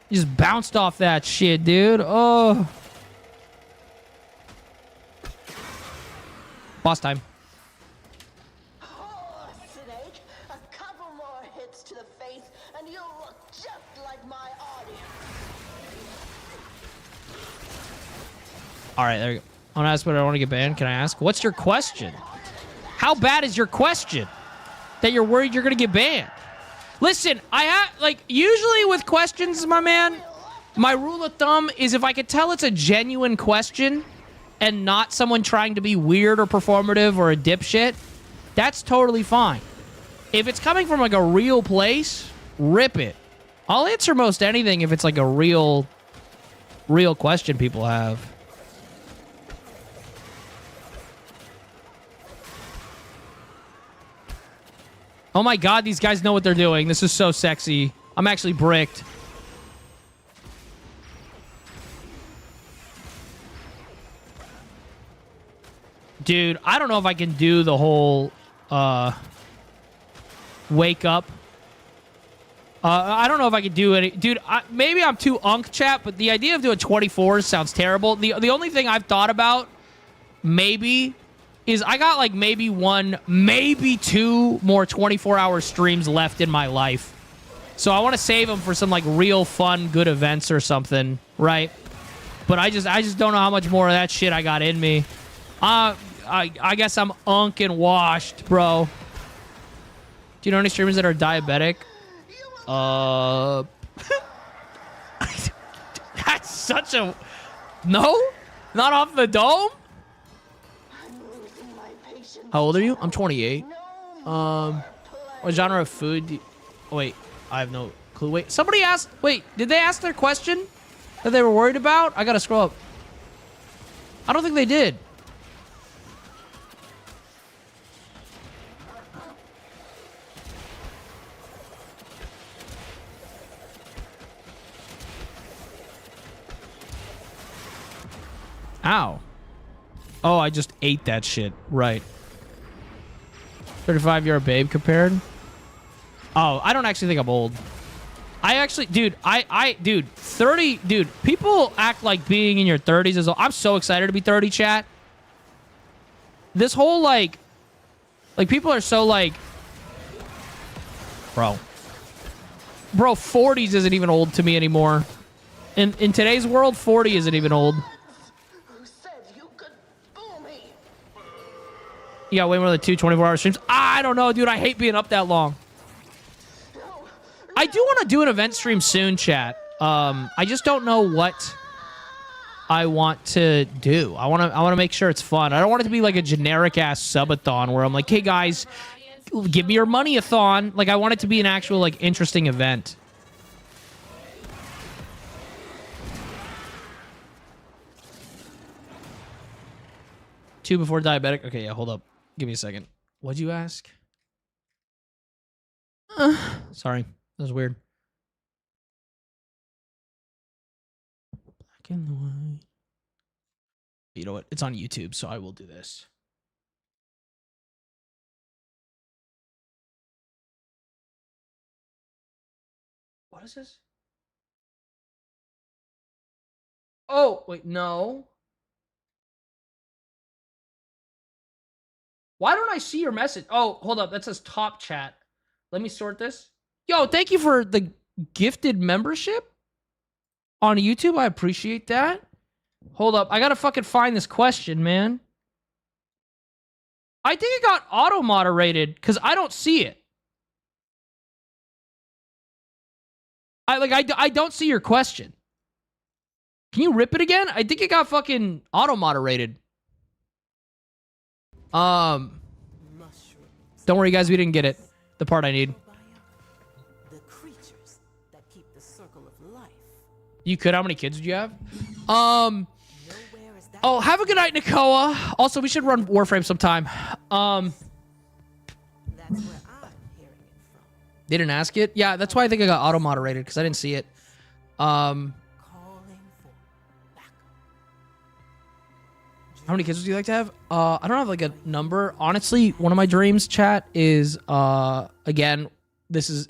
You just bounced off that shit, dude. Oh. Boss time.
Oh, Snake, a couple more hits to the face, and you'll look just like my audience.
All right, there you go. I want to ask, but I don't want to get banned. Can I ask? What's your question? How bad is your question that you're worried you're going to get banned? Listen, usually with questions, my man, my rule of thumb is if I could tell it's a genuine question and not someone trying to be weird or performative or a dipshit, that's totally fine. If it's coming from, like, a real place, rip it. I'll answer most anything if it's, like, a real question people have. Oh my god, these guys know what they're doing. This is so sexy. I'm actually bricked. Dude, I don't know if I can do the whole wake up. I don't know if I can do it. Dude, maybe I'm too chat, but the idea of doing 24s sounds terrible. The only thing I've thought about, maybe, is I got like maybe 1, maybe 2 more 24-hour streams left in my life. So I want to save them for some like real fun, good events or something, right? But I just don't know how much more of that shit I got in me. I guess I'm and washed, bro. Do you know any streamers that are diabetic? That's such a... No? Not off the dome? How old are you? I'm 28. What genre of food do you... Oh, wait, I have no clue. Wait, somebody asked... Wait, did they ask their question that they were worried about? I gotta scroll up. I don't think they did. Ow. Oh, I just ate that shit. Right. 35, you're a babe compared? Oh, I don't actually think I'm old. I actually, dude, dude, 30, dude, people act like being in your 30s is old. I'm so excited to be 30, chat. This whole, like, Like, people are so like, bro, 40s isn't even old to me anymore. In today's world, 40 isn't even old.
Who said you could fool me?
You got way more than 2 24-hour streams. I don't know, dude. I hate being up that long. I do want to do an event stream soon, chat. I just don't know what I want to do. I want to make sure it's fun. I don't want it to be like a generic ass subathon where I'm like, hey guys, give me your money-a-thon. Like, I want it to be an actual like interesting event. Two before diabetic. Okay, yeah, hold up. Give me a second. What'd you ask? Sorry. That was weird. Black and the white. You know what? It's on YouTube, so I will do this. What is this? Oh, wait, no. Why don't I see your message? Oh, hold up. That says top chat. Let me sort this. Yo, thank you for the gifted membership on YouTube. I appreciate that. Hold up. I gotta fucking find this question, man. I think it got auto-moderated because I don't see it. I don't see your question. Can you rip it again? I think it got fucking auto-moderated. Don't worry, guys. We didn't get it. The part I need.
The creatures that keep the circle of life.
You could. How many kids would you have? Oh, have a good night, Nakoa. Also, we should run Warframe sometime.
That's where I'm hearing it from.
They didn't ask it? Yeah, that's why I think I got auto-moderated, because I didn't see it.
Calling for backup.
How many kids would you like to have? I don't have like a number. Honestly, one of my dreams, chat, is again,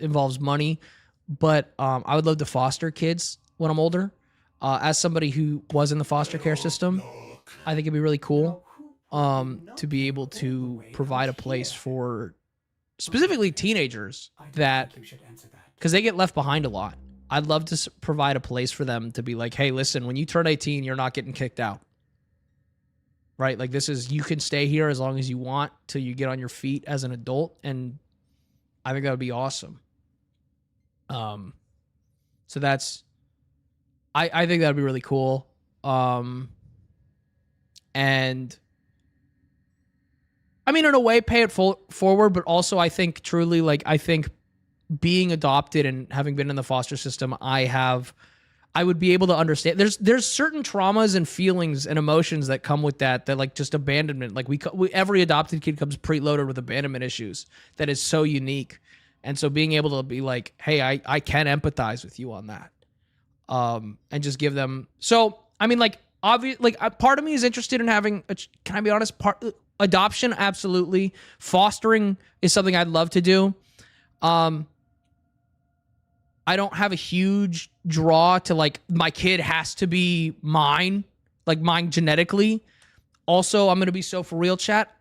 involves money, but I would love to foster kids when I'm older. As somebody who was in the foster care system, I think it'd be really cool to be able to provide a place for specifically teenagers that, because they get left behind a lot. I'd love to provide a place for them to be like, hey, listen, when you turn 18, you're not getting kicked out. Right? Like, this is, you can stay here as long as you want till you get on your feet as an adult. And I think that would be awesome. So that's, I think that'd be really cool. And I mean, in a way, pay it forward, but also I think truly, like, I think being adopted and having been in the foster system, I would be able to understand. There's certain traumas and feelings and emotions that come with that like just abandonment. Like every adopted kid comes preloaded with abandonment issues that is so unique. And so being able to be like, hey, I can empathize with you on that. And just give them. So, I mean, like, part of me is interested in having, can I be honest? Adoption, absolutely. Fostering is something I'd love to do. I don't have a huge draw to, like, my kid has to be mine, like mine genetically. Also, I'm going to be so for real, chat,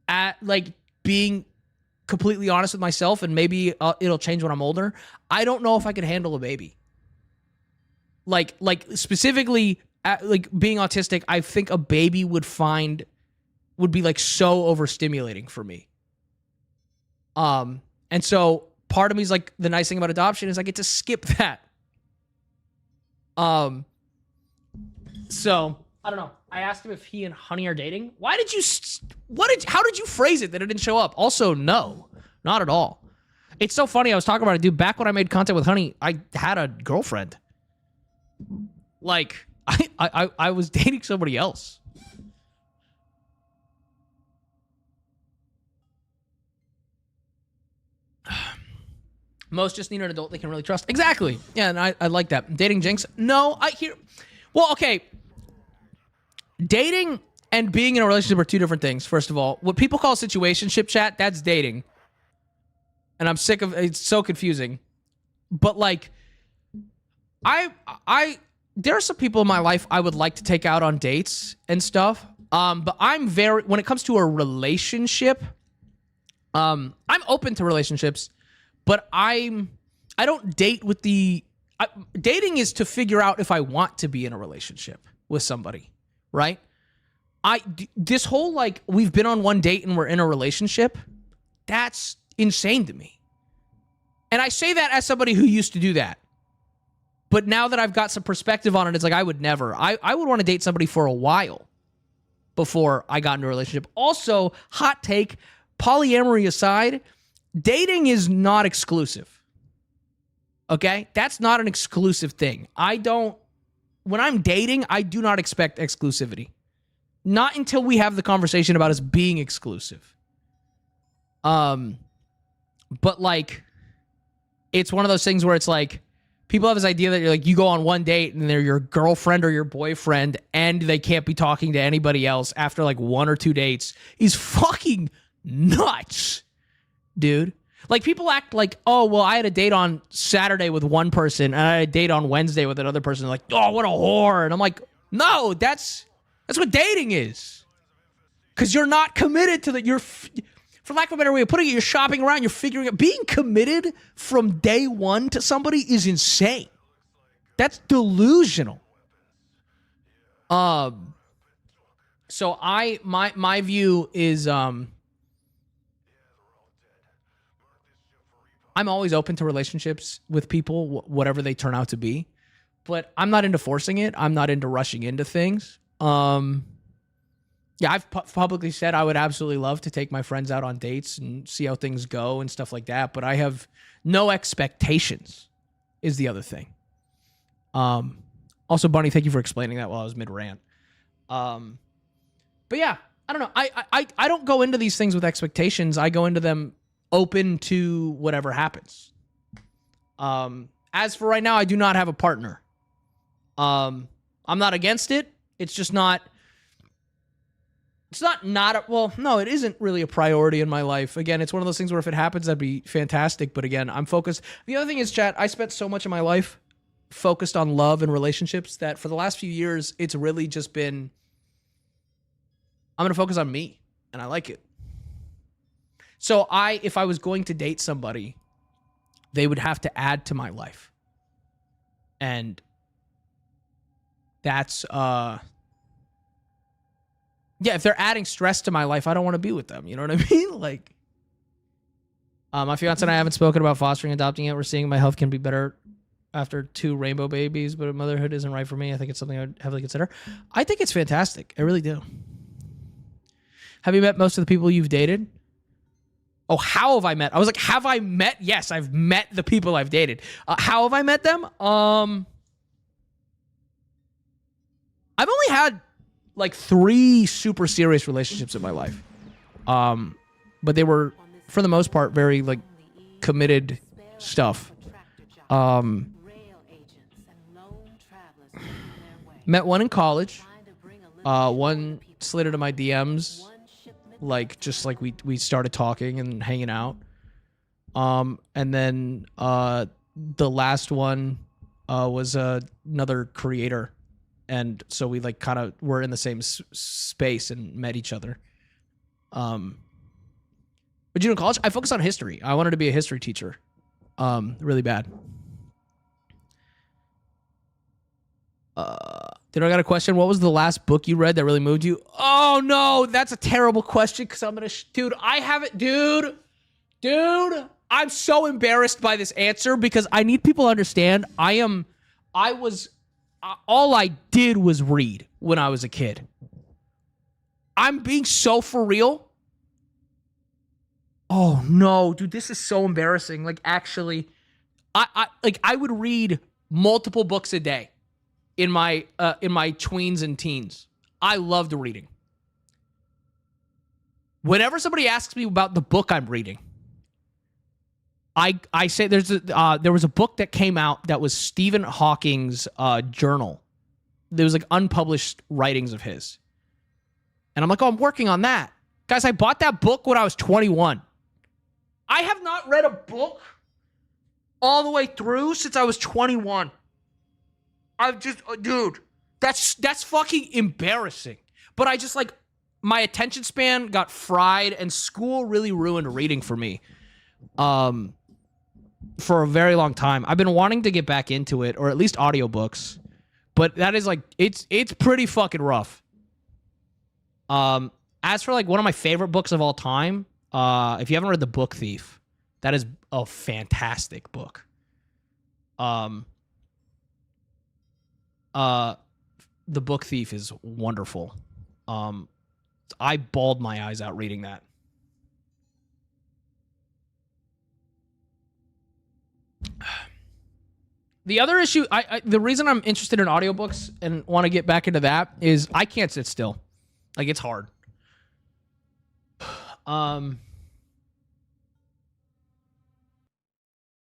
at like being completely honest with myself, and maybe it'll change when I'm older. I don't know if I could handle a baby. Like specifically, like being autistic, I think a baby would be like so overstimulating for me. And so part of me is like, the nice thing about adoption is I get to skip that. So I don't know. I asked him if he and Honey are dating. How did you phrase it that it didn't show up? Also, no, not at all. It's so funny. I was talking about it, dude. Back when I made content with Honey, I had a girlfriend. Like, I was dating somebody else. Most just need an adult they can really trust. Exactly. Yeah, and I like that. Dating Jinx? No, well, okay. Dating and being in a relationship are two different things, first of all. What people call situationship, chat, that's dating. And I'm sick of it's so confusing. But like, there are some people in my life I would like to take out on dates and stuff. But when it comes to a relationship, I'm open to relationships, but I don't date with dating is to figure out if I want to be in a relationship with somebody, right? This whole like we've been on one date and we're in a relationship, that's insane to me. And I say that as somebody who used to do that. But now that I've got some perspective on it, it's like I would never. I would want to date somebody for a while before I got into a relationship. Also, hot take, polyamory aside, dating is not exclusive. Okay? That's not an exclusive thing. When I'm dating, I do not expect exclusivity. Not until we have the conversation about us being exclusive. But like, it's one of those things where it's like, people have this idea that you're like, you go on one date and they're your girlfriend or your boyfriend and they can't be talking to anybody else after like 1 or 2 dates is fucking nuts, dude. Like people act like, oh, well, I had a date on Saturday with one person and I had a date on Wednesday with another person. Like, oh, what a whore. And I'm like, no, that's what dating is. Because you're not committed to for lack of a better way of putting it, you're shopping around, you're figuring out. Being committed from day one to somebody is insane. That's delusional. So my view is I'm always open to relationships with people, whatever they turn out to be. But I'm not into forcing it. I'm not into rushing into things. Yeah, I've publicly said I would absolutely love to take my friends out on dates and see how things go and stuff like that, but I have no expectations is the other thing. Also, Bunny, thank you for explaining that while I was mid-rant. But yeah, I don't know. I don't go into these things with expectations. I go into them open to whatever happens. As for right now, I do not have a partner. I'm not against it. It's just not... no, it isn't really a priority in my life. Again, it's one of those things where if it happens, that'd be fantastic. But again, I'm focused. The other thing is, chat, I spent so much of my life focused on love and relationships that for the last few years, it's really just been, I'm going to focus on me. And I like it. So if I was going to date somebody, they would have to add to my life. And that's, yeah, if they're adding stress to my life, I don't want to be with them. You know what I mean? Like, my fiance and I haven't spoken about fostering and adopting yet. We're seeing my health can be better after 2 rainbow babies, but motherhood isn't right for me. I think it's something I would heavily consider. I think it's fantastic. I really do. Have you met most of the people you've dated? Oh, how have I met? I was like, have I met? Yes, I've met the people I've dated. How have I met them? I've only had like 3 super serious relationships in my life. But they were, for the most part, very like committed stuff. Met one in college. One slid into my DMs. Like, just like we started talking and hanging out. And then the last one was another creator. And so we like kind of were in the same space and met each other. But you know, in college, I focused on history. I wanted to be a history teacher, really bad. Did I got a question? What was the last book you read that really moved you? Oh no, that's a terrible question because I'm gonna, dude. I haven't, dude. I'm so embarrassed by this answer because I need people to understand. All I did was read when I was a kid. I'm being so for real. Oh no, dude, this is so embarrassing. Like, actually, I would read multiple books a day in my tweens and teens. I loved reading. Whenever somebody asks me about the book I'm reading, I say there was a book that came out that was Stephen Hawking's journal. There was like unpublished writings of his. And I'm like, oh, I'm working on that. Guys, I bought that book when I was 21. I have not read a book all the way through since I was 21. I've just, dude, that's fucking embarrassing. But I just like, my attention span got fried, and school really ruined reading for me. For a very long time. I've been wanting to get back into it, or at least audiobooks. But that is like, it's pretty fucking rough. As for like one of my favorite books of all time, if you haven't read The Book Thief, that is a fantastic book. The Book Thief is wonderful. I bawled my eyes out reading that. The other issue, the reason I'm interested in audiobooks and want to get back into that is I can't sit still. Like, it's hard.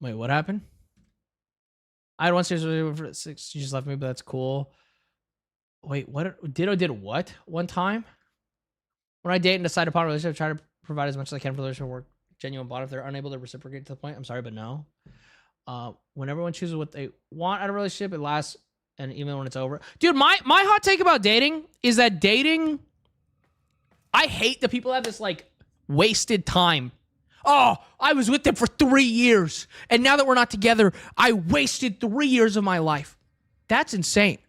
Wait, what happened? I had one series for 6. You just left me, but that's cool. Wait, what? Ditto did what one time? When I date and decide upon a relationship, I try to provide as much as I can for the relationship work. Genuine bond. If they're unable to reciprocate to the point, I'm sorry, but no. When everyone chooses what they want out of a relationship, it lasts, and even when it's over. Dude, my hot take about dating is that dating, I hate that people have this, like, wasted time. Oh, I was with them for 3 years, and now that we're not together, I wasted 3 years of my life. That's insane.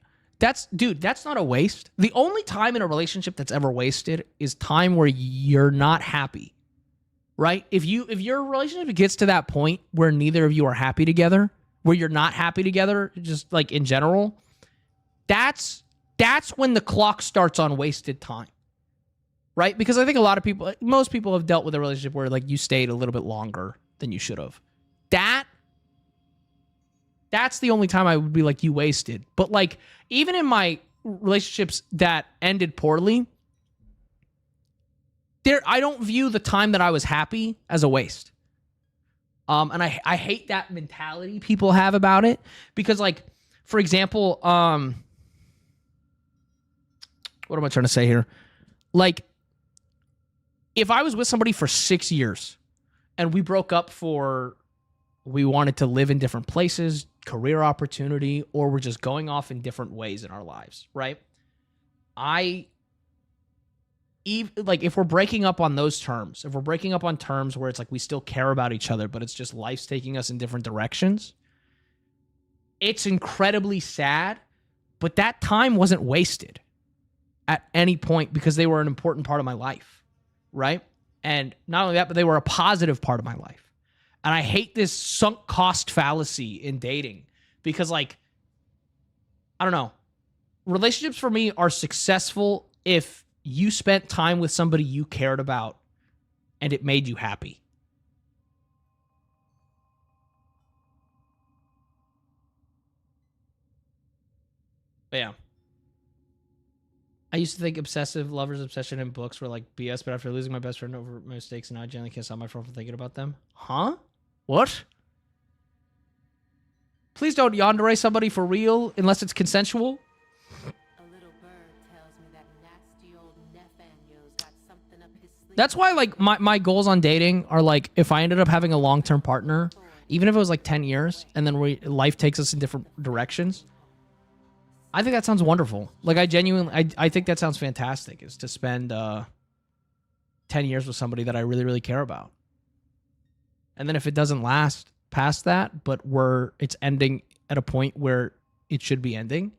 Dude, that's not a waste. The only time in a relationship that's ever wasted is time where you're not happy. Right? If your relationship gets to that point where neither of you are happy together, where you're not happy together, just like in general, that's when the clock starts on wasted time. Right? Because I think most people have dealt with a relationship where like you stayed a little bit longer than you should have. That's the only time I would be like, you wasted. But like, even in my relationships that ended poorly, I don't view the time that I was happy as a waste. And I hate that mentality people have about it. Because, like, for example, what am I trying to say here? Like, if I was with somebody for 6 years and we broke up we wanted to live in different places, career opportunity, or we're just going off in different ways in our lives, right? If we're breaking up on those terms, if we're breaking up on terms where it's like we still care about each other, but it's just life's taking us in different directions, it's incredibly sad, but that time wasn't wasted at any point because they were an important part of my life, right? And not only that, but they were a positive part of my life. And I hate this sunk cost fallacy in dating because, like, I don't know. Relationships for me are successful if you spent time with somebody you cared about and it made you happy. But yeah. I used to think obsessive lovers' obsession in books were like BS, but after losing my best friend over my mistakes, now I generally can't stop my friend from thinking about them. Huh? What? Please don't yandere somebody for real unless it's consensual. That's why, like, my goals on dating are, like, if I ended up having a long-term partner, even if it was, like, 10 years, and then life takes us in different directions, I think that sounds wonderful. Like, I think that sounds fantastic, is to spend 10 years with somebody that I really, really care about. And then if it doesn't last past that, but it's ending at a point where it should be ending,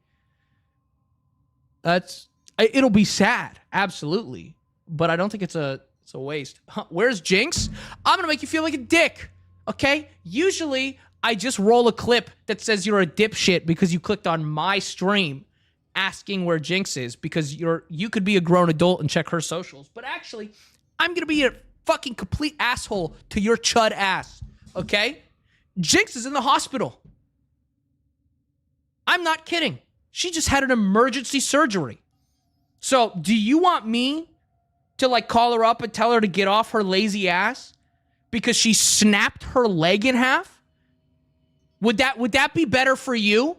it'll be sad, absolutely. But I don't think it's a waste. Where's Jinx? I'm going to make you feel like a dick, okay? Usually, I just roll a clip that says you're a dipshit because you clicked on my stream asking where Jinx is because you could be a grown adult and check her socials. But actually, I'm going to be a fucking complete asshole to your chud ass, okay? Jinx is in the hospital. I'm not kidding. She just had an emergency surgery. So, do you want me to, like, call her up and tell her to get off her lazy ass because she snapped her leg in half? Would that be better for you?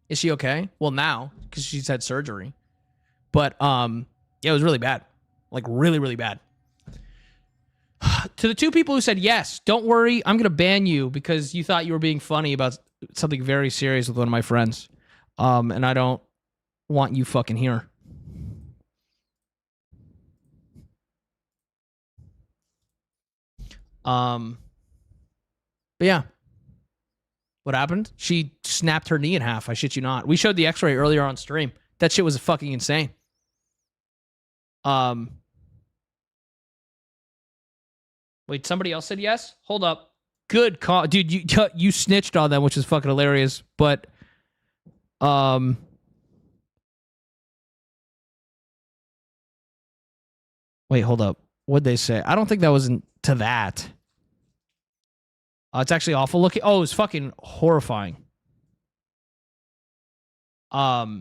Is she okay? Well, now, because she's had surgery. But, yeah, it was really bad. Like, really, really bad. To the two people who said, yes, don't worry, I'm going to ban you because you thought you were being funny about something very serious with one of my friends. And I don't want you fucking here. But yeah. What happened? She snapped her knee in half. I shit you not. We showed the x-ray earlier on stream. That shit was fucking insane. Wait, somebody else said yes? Hold up. Good call. Dude, you snitched on them, which is fucking hilarious. But, wait, hold up. What'd they say? I don't think that was to that. It's actually awful looking. Oh, it's fucking horrifying. Nah,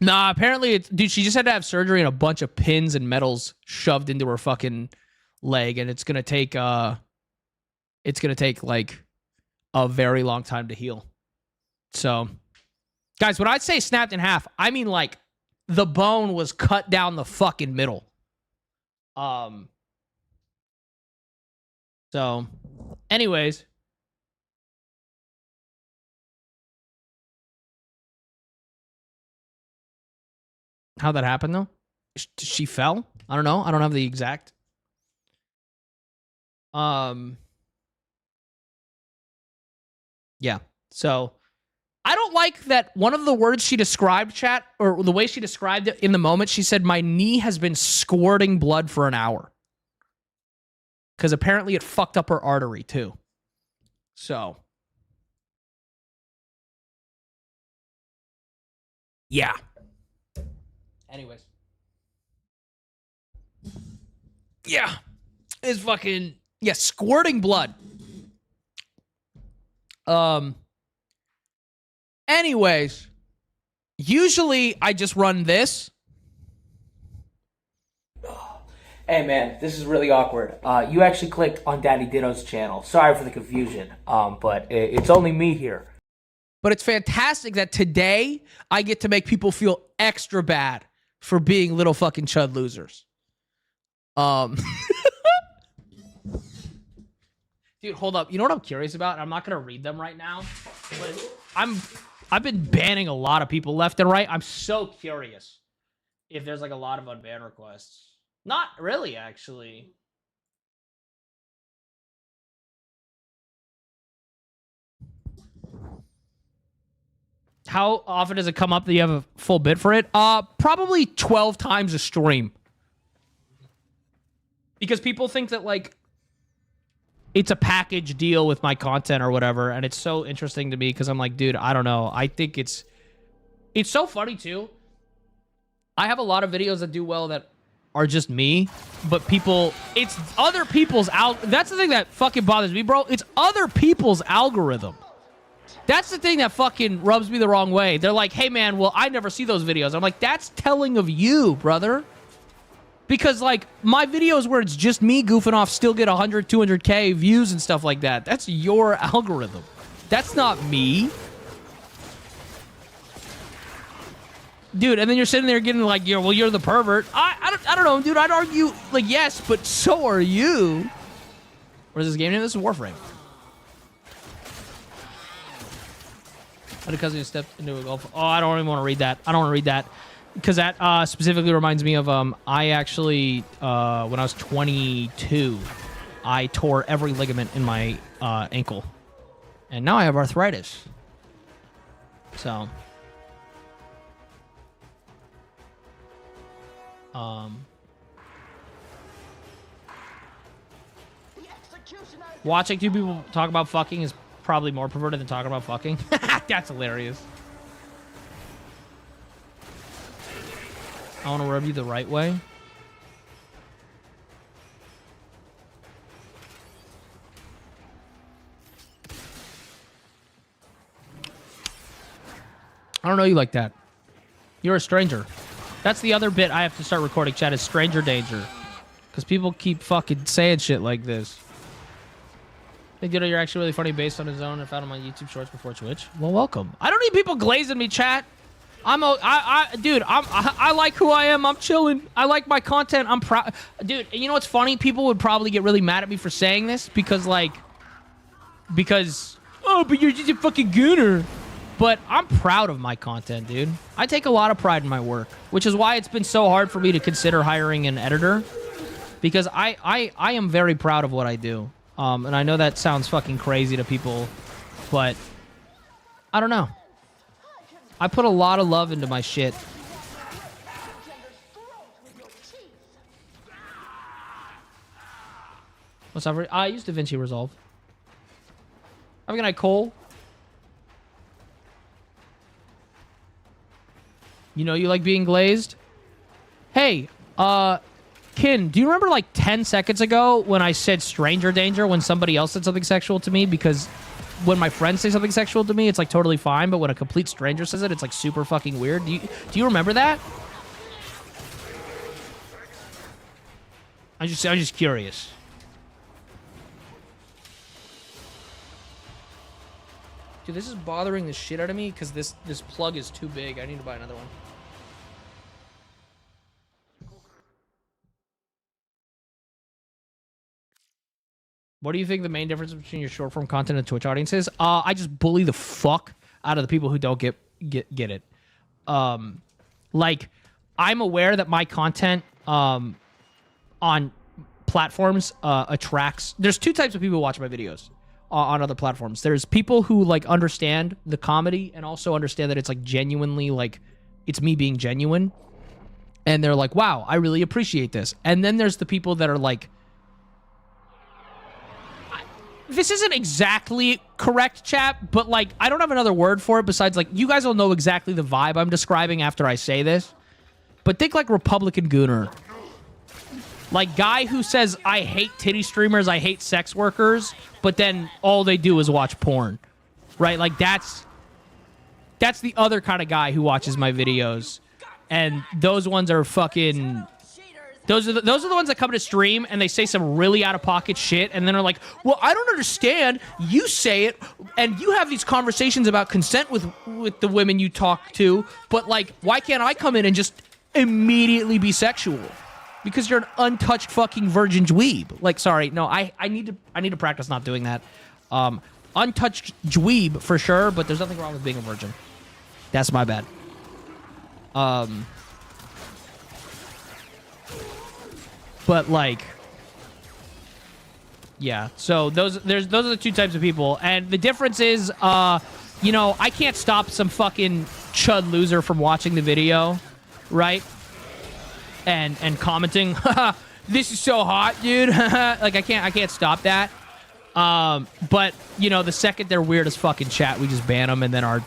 apparently dude, she just had to have surgery and a bunch of pins and metals shoved into her fucking leg, and it's gonna take like a very long time to heal. So, guys, when I say snapped in half, I mean like the bone was cut down the fucking middle. So, anyways. How'd that happen, though? She fell? I don't know. I don't have the exact. Yeah. So, I don't like that one of the words she described, chat, or the way she described it in the moment, she said, my knee has been squirting blood for an hour. Because apparently it fucked up her artery, too. So. Yeah. Anyways. Yeah. It's fucking... Yeah, squirting blood. Anyways. Usually, I just run this. Hey man, this is really awkward. You actually clicked on DaddyDitto's channel. Sorry for the confusion, but it's only me here. But it's fantastic that today I get to make people feel extra bad for being little fucking chud losers. Dude, hold up. You know what I'm curious about? I'm not gonna read them right now, but I've been banning a lot of people left and right. I'm so curious if there's like a lot of unban requests. Not really, actually. How often does it come up that you have a full bid for it? Probably 12 times a stream. Because people think that, like, it's a package deal with my content or whatever, and it's so interesting to me because I'm like, dude, I don't know. I think it's so funny, too. I have a lot of videos that do well that are just me, but it's other people's that's the thing that fucking bothers me, bro. It's other people's algorithm. That's the thing that fucking rubs me the wrong way. They're like, hey man, well, I never see those videos. I'm like, that's telling of you, brother. Because like my videos where it's just me goofing off still get 100, 200K views and stuff like that. That's your algorithm. That's not me. Dude, and then you're sitting there getting like, you're the pervert. I don't know, dude. I'd argue, like, yes, but so are you. What is this game name? This is Warframe. Had a cousin who stepped into a golf. Oh, I don't even want to read that. I don't want to read that. Because that specifically reminds me of, I actually, when I was 22, I tore every ligament in my ankle. And now I have arthritis. So... watching two people talk about fucking is probably more perverted than talking about fucking. That's hilarious. I want to rub you the right way. I don't know you like that. You're a stranger. That's the other bit I have to start recording, chat, is stranger danger. Because people keep fucking saying shit like this. Hey, Ditto, you're actually really funny based on his own. I found him on YouTube Shorts before Twitch. Well, welcome. I don't need people glazing me, chat. Dude, I like who I am. I'm chilling. I like my content. I'm proud. Dude, you know what's funny? People would probably get really mad at me for saying this because oh, but you're just a fucking gooner. But I'm proud of my content, dude. I take a lot of pride in my work, which is why it's been so hard for me to consider hiring an editor, because I am very proud of what I do. And I know that sounds fucking crazy to people, but I don't know. I put a lot of love into my shit. What's up? I use DaVinci Resolve. Have a good night, Cole. You know you like being glazed? Hey, Kin, do you remember like 10 seconds ago when I said stranger danger when somebody else said something sexual to me? Because when my friends say something sexual to me, it's like totally fine, but when a complete stranger says it, it's like super fucking weird. Do you remember that? I'm just curious. Dude, this is bothering the shit out of me because this plug is too big. I need to buy another one. What do you think the main difference between your short form content and Twitch audience is? I just bully the fuck out of the people who don't get it. Like, I'm aware that my content on platforms attracts... There's two types of people who watch my videos on other platforms. There's people who like understand the comedy and also understand that it's like genuinely like it's me being genuine, and they're like, wow, I really appreciate this. And then there's the people that are like, this isn't exactly correct, chat, but like I don't have another word for it besides like, you guys will know exactly the vibe I'm describing after I say this, but think like Republican Gooner. Like, guy who says, I hate titty streamers, I hate sex workers, but then all they do is watch porn. Right? Like, that's the other kind of guy who watches my videos. And those ones are fucking... Those are the ones that come to stream and they say some really out-of-pocket shit, and then are like, well, I don't understand. You say it, and you have these conversations about consent with the women you talk to, but, like, why can't I come in and just immediately be sexual? Because you're an untouched fucking virgin dweeb. Like, sorry, no, I need to practice not doing that. Untouched dweeb for sure, but there's nothing wrong with being a virgin. That's my bad. But like, yeah. So those are the two types of people, and the difference is, you know, I can't stop some fucking chud loser from watching the video, right? And commenting, this is so hot, dude. Like, I can't stop that. But you know, the second they're weird as fucking chat, we just ban them, and then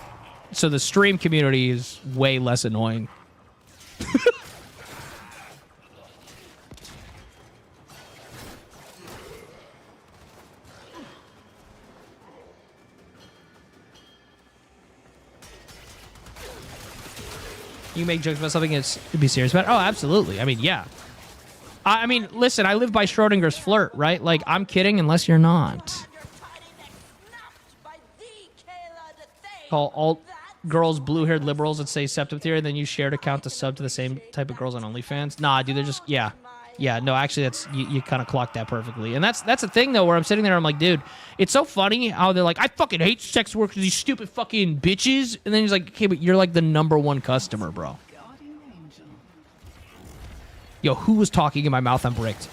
so the stream community is way less annoying. You make jokes about something to be serious about? Oh, absolutely. I mean, yeah. I mean, listen, I live by Schrodinger's flirt, right? Like, I'm kidding unless you're not. Call all girls blue-haired liberals that say septum theory, and then you shared account to sub to the same type of girls on OnlyFans. Nah, dude, they're just, yeah. Yeah, no, actually, that's you kind of clocked that perfectly. And that's the thing, though, where I'm sitting there, I'm like, dude, it's so funny how they're like, I fucking hate sex workers, these stupid fucking bitches. And then he's like, okay, but you're like the #1 customer, bro. Yo, who was talking in my mouth? I'm bricked.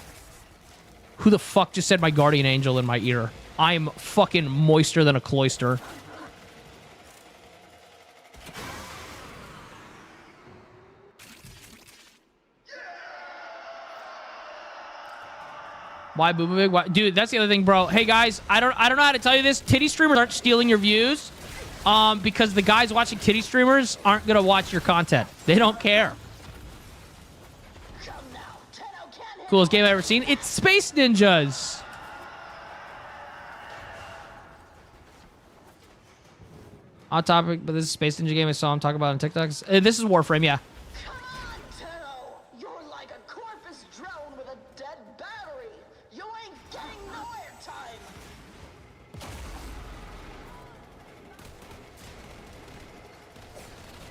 Who the fuck just said my guardian angel in my ear? I'm fucking moister than a cloister. Why Boo Boo Big? Why? Dude, that's the other thing, bro. Hey guys, I don't know how to tell you this. Titty streamers aren't stealing your views, because the guys watching titty streamers aren't gonna watch your content. They don't care. Coolest game I've ever seen. It's Space Ninjas. Odd topic, but this is Space Ninja game I saw him talk about on TikTok. This is Warframe, yeah.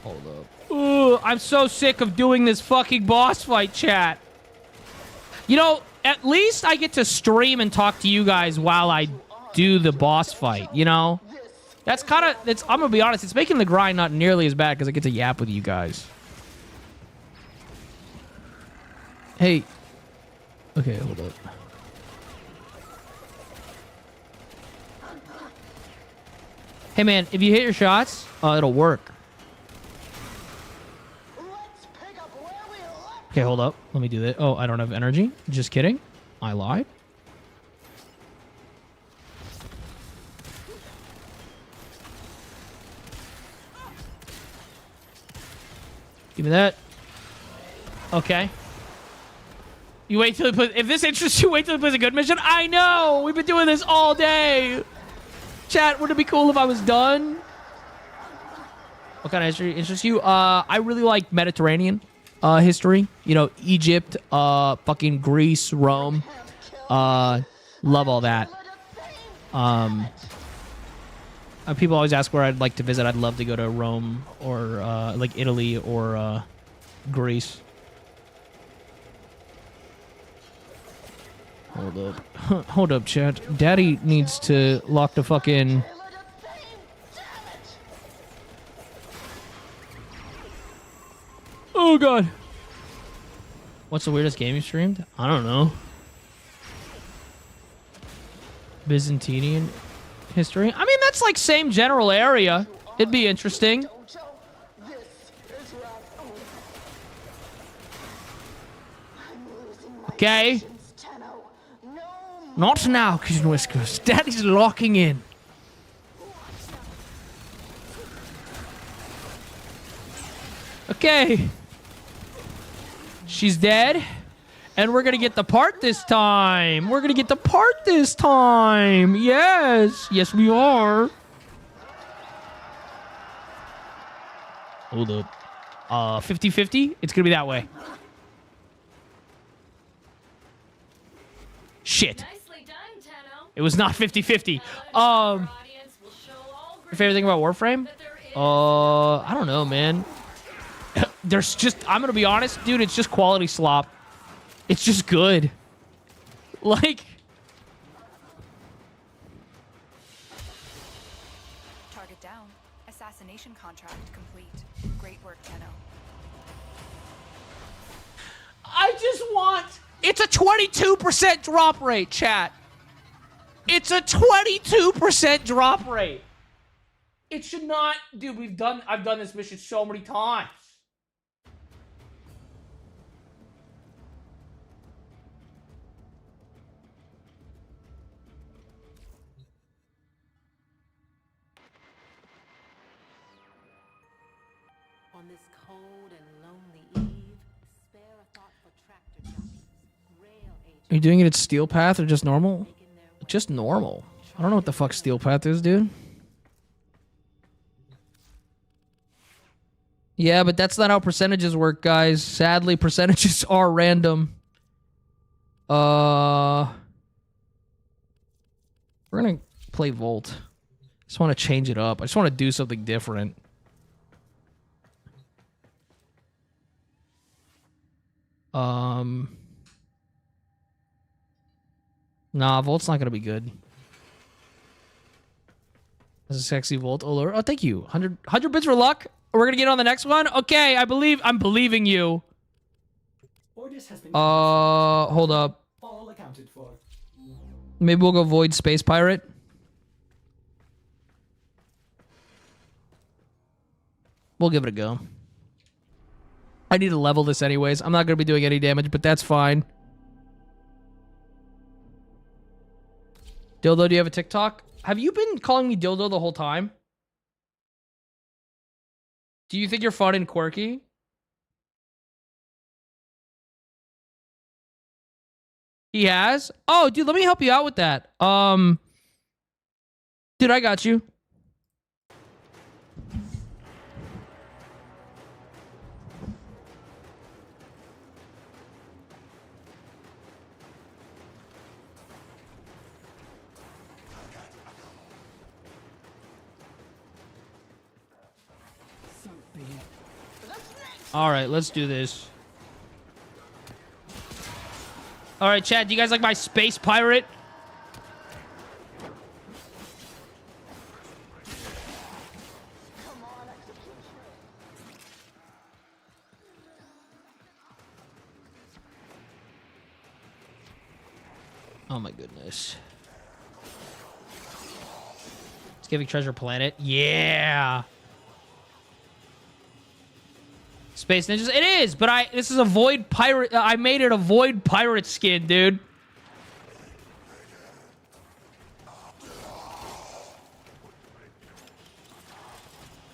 Hold up. Ooh, I'm so sick of doing this fucking boss fight, chat. You know, at least I get to stream and talk to you guys while I do the boss fight, you know? That's kind of, I'm gonna be honest, it's making the grind not nearly as bad because I get to yap with you guys. Hey. Okay, hold up. Hey man, if you hit your shots, it'll work.
Let's pick up where we left.
Okay, hold up. Let me do that. Oh, I don't have energy. Just kidding. I lied. Give me that. Okay. You wait till it plays. If this interests you, wait till it plays a good mission. I know. We've been doing this all day. Chat, would it be cool if I was done? What kind of history interests you? I really like Mediterranean history. You know, Egypt, fucking Greece, Rome. Love all that. People always ask where I'd like to visit. I'd love to go to Rome or like Italy or Greece. Hold up. Hold up, chat. Daddy needs to lock the fucking... Oh, God. What's the weirdest game you streamed? I don't know. Byzantinian history? I mean, that's like same general area. It'd be interesting. Okay. Not now, Kitchen Whiskers. Daddy's locking in. Okay. She's dead. And we're going to get the part this time. We're going to get the part this time. Yes. Yes, we are. Hold up. 50-50? It's going to be that way. Shit. It was not 50-50. Your favorite thing about Warframe? I don't know, man. There's just, I'm going to be honest, dude, it's just quality slop. It's just good. Like...
Target down. Assassination contract complete. Great work, Tenno.
I just want... It's a 22% drop rate, chat. It's a 22% drop rate. It should not... Dude, I've done this mission so many times.
On this cold and lonely eve, spare a thought for tractor jockeys, rail agents.
Are you doing it at Steel Path or just normal? Just normal. I don't know what the fuck Steel Path is, dude. Yeah, but that's not how percentages work, guys. Sadly, percentages are random. We're gonna play Volt. Just want to change it up. I just want to do something different. Nah, Volt's not gonna be good. That's a sexy Volt. Oh, thank you. 100 bits for luck. We're gonna get on the next one. Okay, I'm believing you.
Orders has been
Hold up.
all accounted for.
Maybe we'll go Void Space Pirate. We'll give it a go. I need to level this anyways. I'm not gonna be doing any damage, but that's fine. Dildo, do you have a TikTok? Have you been calling me Dildo the whole time? Do you think you're fun and quirky? He has? Oh, dude, let me help you out with that. Dude, I got you. All right, let's do this. All right, Chad, do you guys like my space pirate?
Oh my goodness. It's giving Treasure Planet. Yeah. Space Ninjas. It is, but this is a Void Pirate. I made it a Void Pirate skin, dude.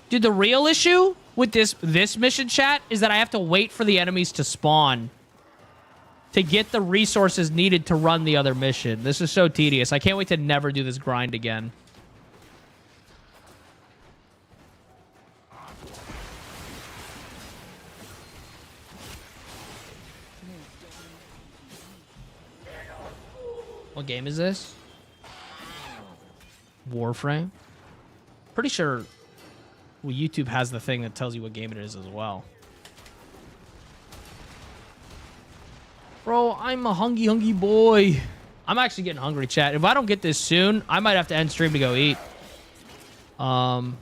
Dude, the real issue with this mission, chat, is that I have to wait for the enemies to spawn to get the resources needed to run the other mission. This is so tedious. I can't wait to never do this grind again. What game is this? Warframe? Pretty sure YouTube has the thing that tells you what game it is as well. Bro, I'm a hungry boy. I'm actually getting hungry, chat. If I don't get this soon, I might have to end stream to go eat. Am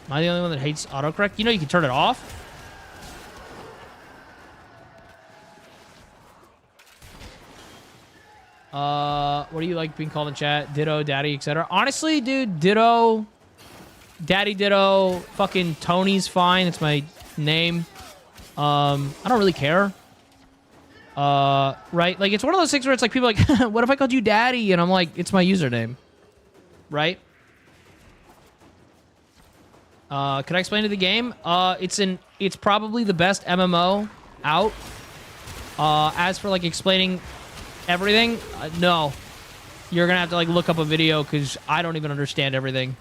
I the only one that hates autocorrect? You know you can turn it off. What do you like being called in chat? Ditto, daddy, etc. Honestly, dude, ditto, daddy, ditto, fucking Tony's fine. It's my name. I don't really care. Right? Like, it's one of those things where it's like, people are like, what if I called you daddy? And I'm like, it's my username. Right? Can I explain to the game? It's probably the best MMO out. As for, like, explaining everything, no. You're gonna have to, like, look up a video because I don't even understand everything.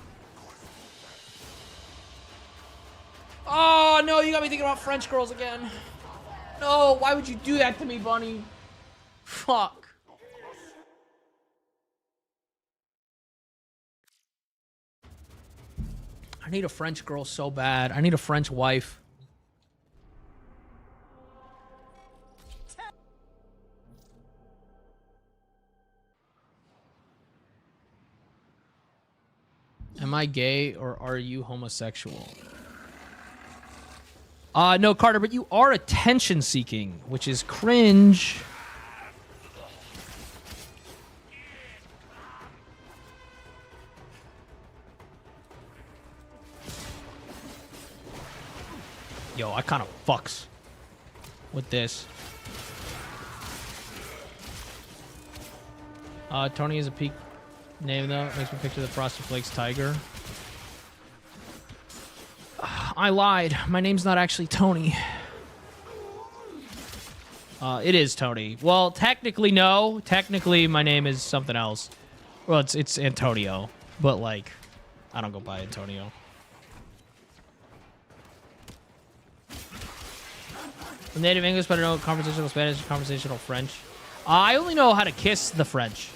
Oh, no, you got me thinking about French girls again. No, why would you do that to me, Bunny? Fuck. I need a French girl so bad. I need a French wife. Am I gay or are you homosexual? No, Carter, but you are attention seeking, which is cringe. Yo, I kind of fucks with this. Tony is a peak name, though. It makes me picture the Frosted Flakes tiger. I lied. My name's not actually Tony. It is Tony. Well, technically, no. Technically, my name is something else. Well, it's Antonio. But, like, I don't go by Antonio. Native English, but I know conversational Spanish, conversational French. I only know how to kiss the French.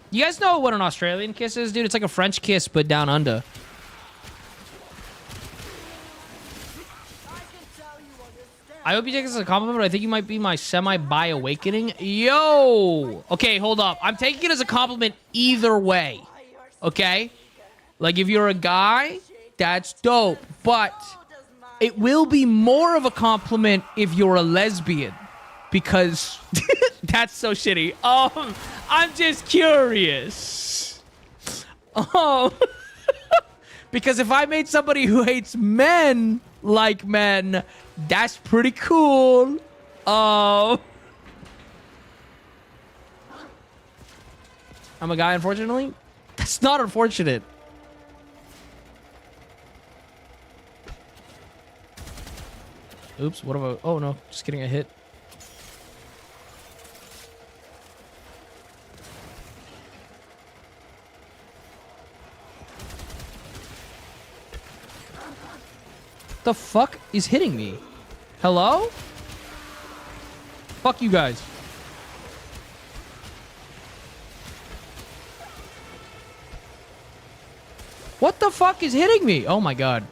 You guys know what an Australian kiss is, dude? It's like a French kiss, but down under. I hope you take this as a compliment, but I think you might be my semi-bi awakening. Yo! Okay, hold up. I'm taking it as a compliment either way. Okay? Like, if you're a guy, that's dope. But it will be more of a compliment if you're a lesbian. Because that's so shitty. I'm just curious. Because if I made somebody who hates men like men, that's pretty cool. I'm a guy, unfortunately. That's not unfortunate. Oops, what about... Oh, no. Just getting a hit. The fuck is hitting me? Hello? Fuck you guys. What the fuck is hitting me? Oh my god.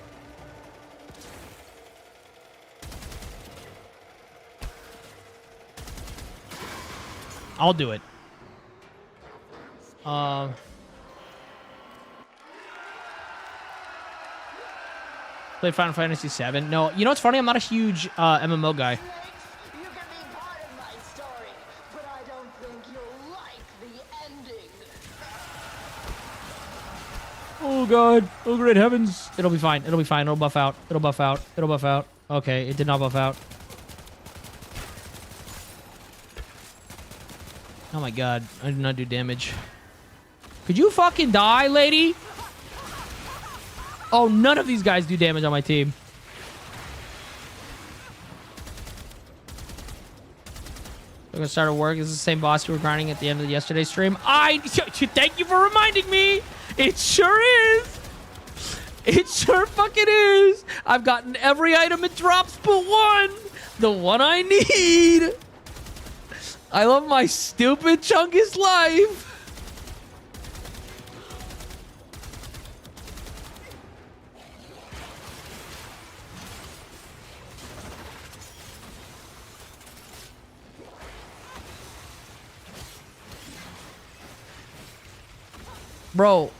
I'll do it. Play Final Fantasy 7. No, you know what's funny? I'm not a huge MMO guy.
You can be part of my story, but I don't think you'll like the ending.
Oh god. Oh great heavens. It'll be fine. It'll be fine. It'll buff out. It'll buff out. It'll buff out. Okay, it did not buff out. Oh my god. I did not do damage. Could you fucking die, lady? Oh, none of these guys do damage on my team. We're gonna start at work. This is the same boss you were grinding at the end of yesterday's stream. Thank you for reminding me. It sure is. It sure fucking is. I've gotten every item it drops but one. The one I need. I love my stupid Chungus life. Bro.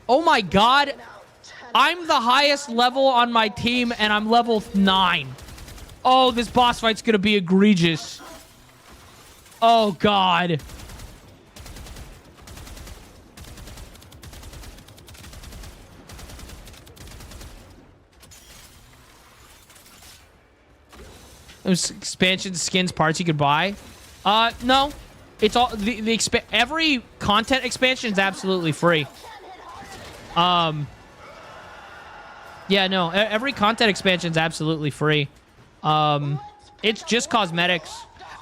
Oh my god. I'm the highest level on my team and I'm level 9. Oh, this boss fight's gonna be egregious. Oh god. There's expansion skins parts you could buy. No. It's all every content expansion is absolutely free. Yeah, no. Every content expansion is absolutely free. It's just cosmetics.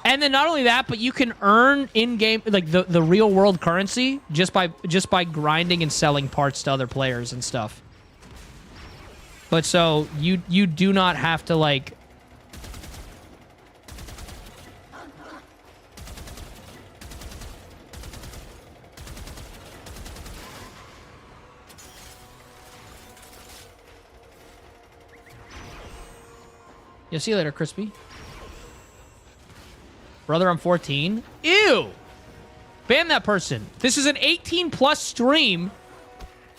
And then not only that, but you can earn in-game like the real world currency just by grinding and selling parts to other players and stuff. But so you do not have to like Yeah, see you later, Crispy. Brother, I'm 14. Ew! Ban that person. This is an 18+ stream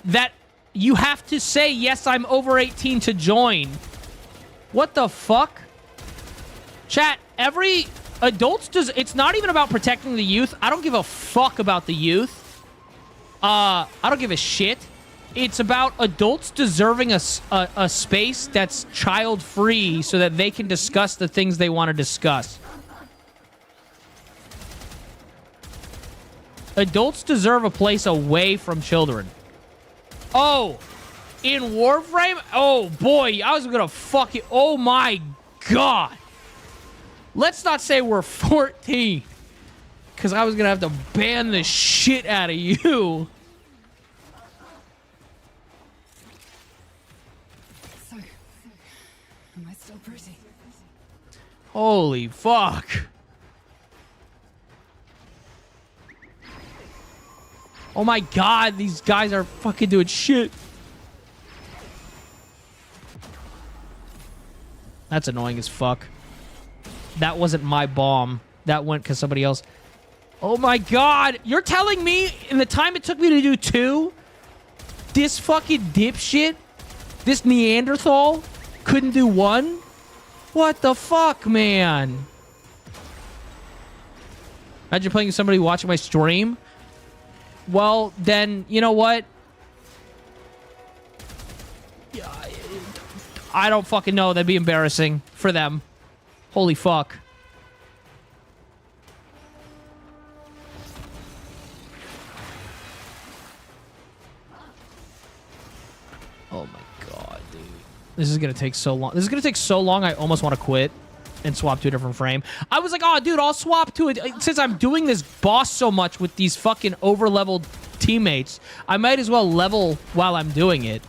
that you have to say, yes, I'm over 18 to join. What the fuck? Chat, every adults does... It's not even about protecting the youth. I don't give a fuck about the youth. I don't give a shit. It's about adults deserving a space that's child-free so that they can discuss the things they want to discuss. Adults deserve a place away from children. Oh, in Warframe? Oh, boy, I was gonna fuck it. Oh, my God. Let's not say we're 14. Because I was gonna have to ban the shit out of you.
Am I still pretty?
Holy fuck. Oh my god, these guys are fucking doing shit. That's annoying as fuck. That wasn't my bomb. That went because somebody else... Oh my god! You're telling me in the time it took me to do 2, this fucking dipshit, this Neanderthal, couldn't do 1? What the fuck, man? Imagine playing with somebody watching my stream. Well, then, you know what? I don't fucking know. That'd be embarrassing for them. Holy fuck. Oh my god, dude. This is gonna take so long. This is gonna take so long, I almost want to quit and swap to a different frame. I was like, oh, dude, I'll swap to it. Since I'm doing this boss so much with these fucking over-leveled teammates, I might as well level while I'm doing it.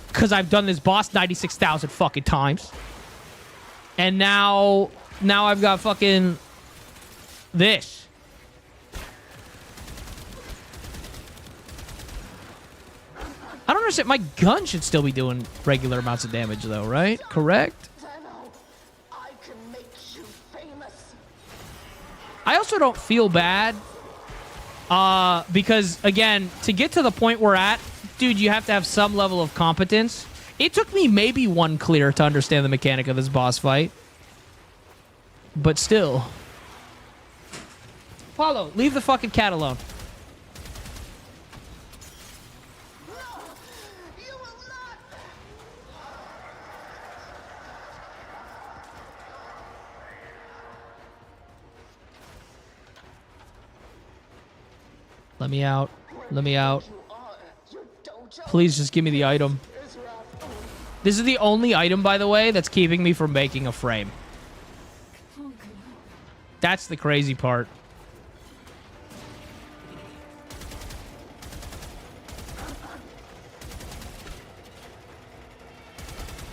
Because I've done this boss 96,000 fucking times. And now I've got fucking this. I don't understand. My gun should still be doing regular amounts of damage, though, right? Correct?
I can make you famous.
I also don't feel bad. Because, again, to get to the point we're at, dude, you have to have some level of competence.
It took me maybe one clear to understand the mechanic of this boss fight. But still. Paulo, leave the fucking cat alone. Let me out. Let me out. Please just give me the item. This is the only item, by the way, that's keeping me from making a frame. That's the crazy part.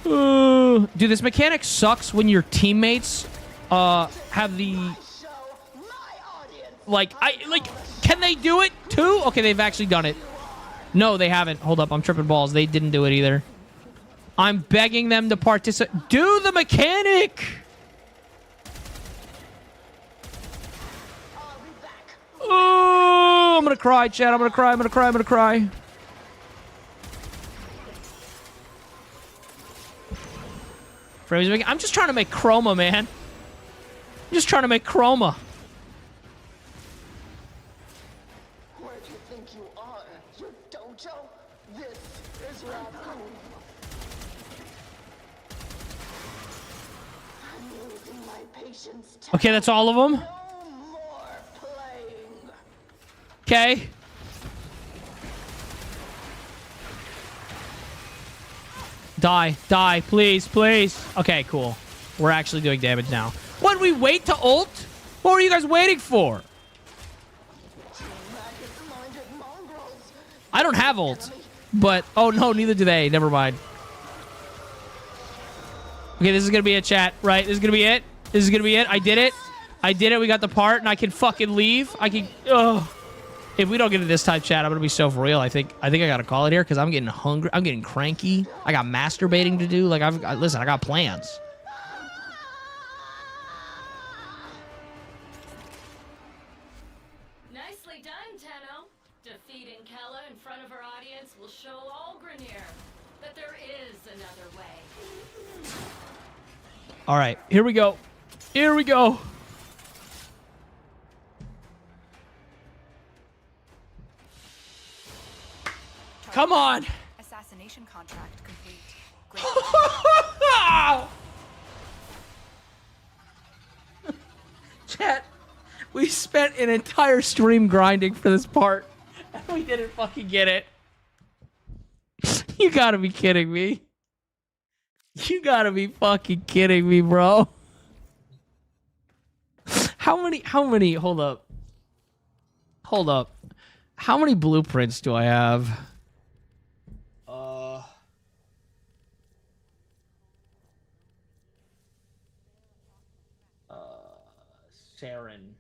Dude, this mechanic sucks when your teammates have the... Like, can they do it too? Okay, they've actually done it. No, they haven't. Hold up, I'm tripping balls. They didn't do it either. I'm begging them to participate. Do the mechanic! Oh, I'm gonna cry, chat. I'm gonna cry. I'm gonna cry. I'm gonna cry. I'm just trying to make chroma, man. I'm just trying to make chroma.
Where do you think you are? Your dojo? This is Raccoon. I'm losing my patience.
Okay, that's all of them.
No more playing.
Okay. Die, die, please, please. Okay, cool. We're actually doing damage now. What, we wait to ult? What were you guys waiting for? I don't have ult. But, oh no, neither do they. Never mind. Okay, this is gonna be it, chat, right? This is gonna be it. This is gonna be it. I did it. I did it. We got the part, and I can fucking leave. I can... Ugh. If we don't get it this time, chat, I'm gonna be so for real. I think I gotta call it here because I'm getting hungry. I'm getting cranky. I got masturbating to do. Like listen, I got plans.
Nicely done, Tenno. Defeating Kella in front of our audience will show all Grenier that there is another way.
All right, here we go. Here we go. Come on.
Assassination contract complete. Great.
Chat, we spent an entire stream grinding for this part, and we didn't fucking get it. You gotta be kidding me. You gotta be fucking kidding me, bro. How many, hold up. Hold up. How many blueprints do I have? Saren.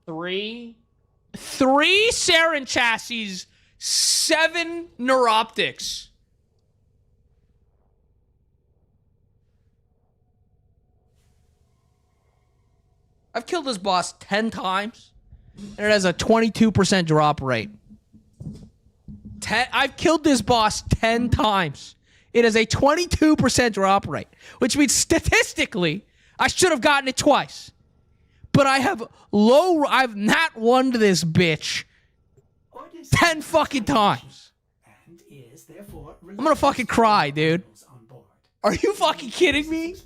Three Saren chassis, 7 neuroptics. I've killed this boss 10 times, and it has a 22% drop rate. I've killed this boss 10 times. It has a 22% drop rate, which means statistically, I should have gotten it twice. But I've not won this bitch 10 fucking times. I'm gonna fucking cry, dude. Are you fucking kidding me?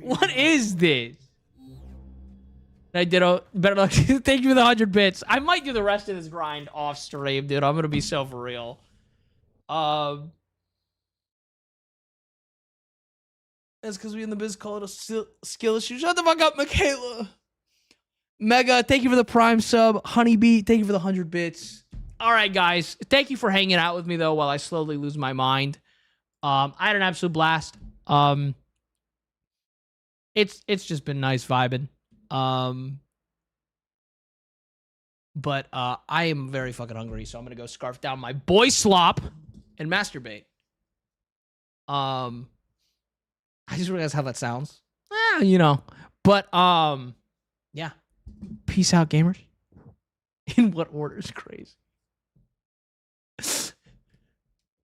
What is this? DaddyDitto, better luck. Thank you for the 100 bits. I might do the rest of this grind off stream, dude. I'm gonna be so for real. That's because we in the biz call it a skill issue. Shut the fuck up, Michaela. Mega, thank you for the prime sub. Honeybee, thank you for the 100 bits. All right, guys. Thank you for hanging out with me, though, while I slowly lose my mind. I had an absolute blast. It's just been nice vibing. But I am very fucking hungry, so I'm gonna go scarf down my boy slop and masturbate.
I just realized how that sounds. You know. But yeah. Peace out, gamers. In what order is crazy?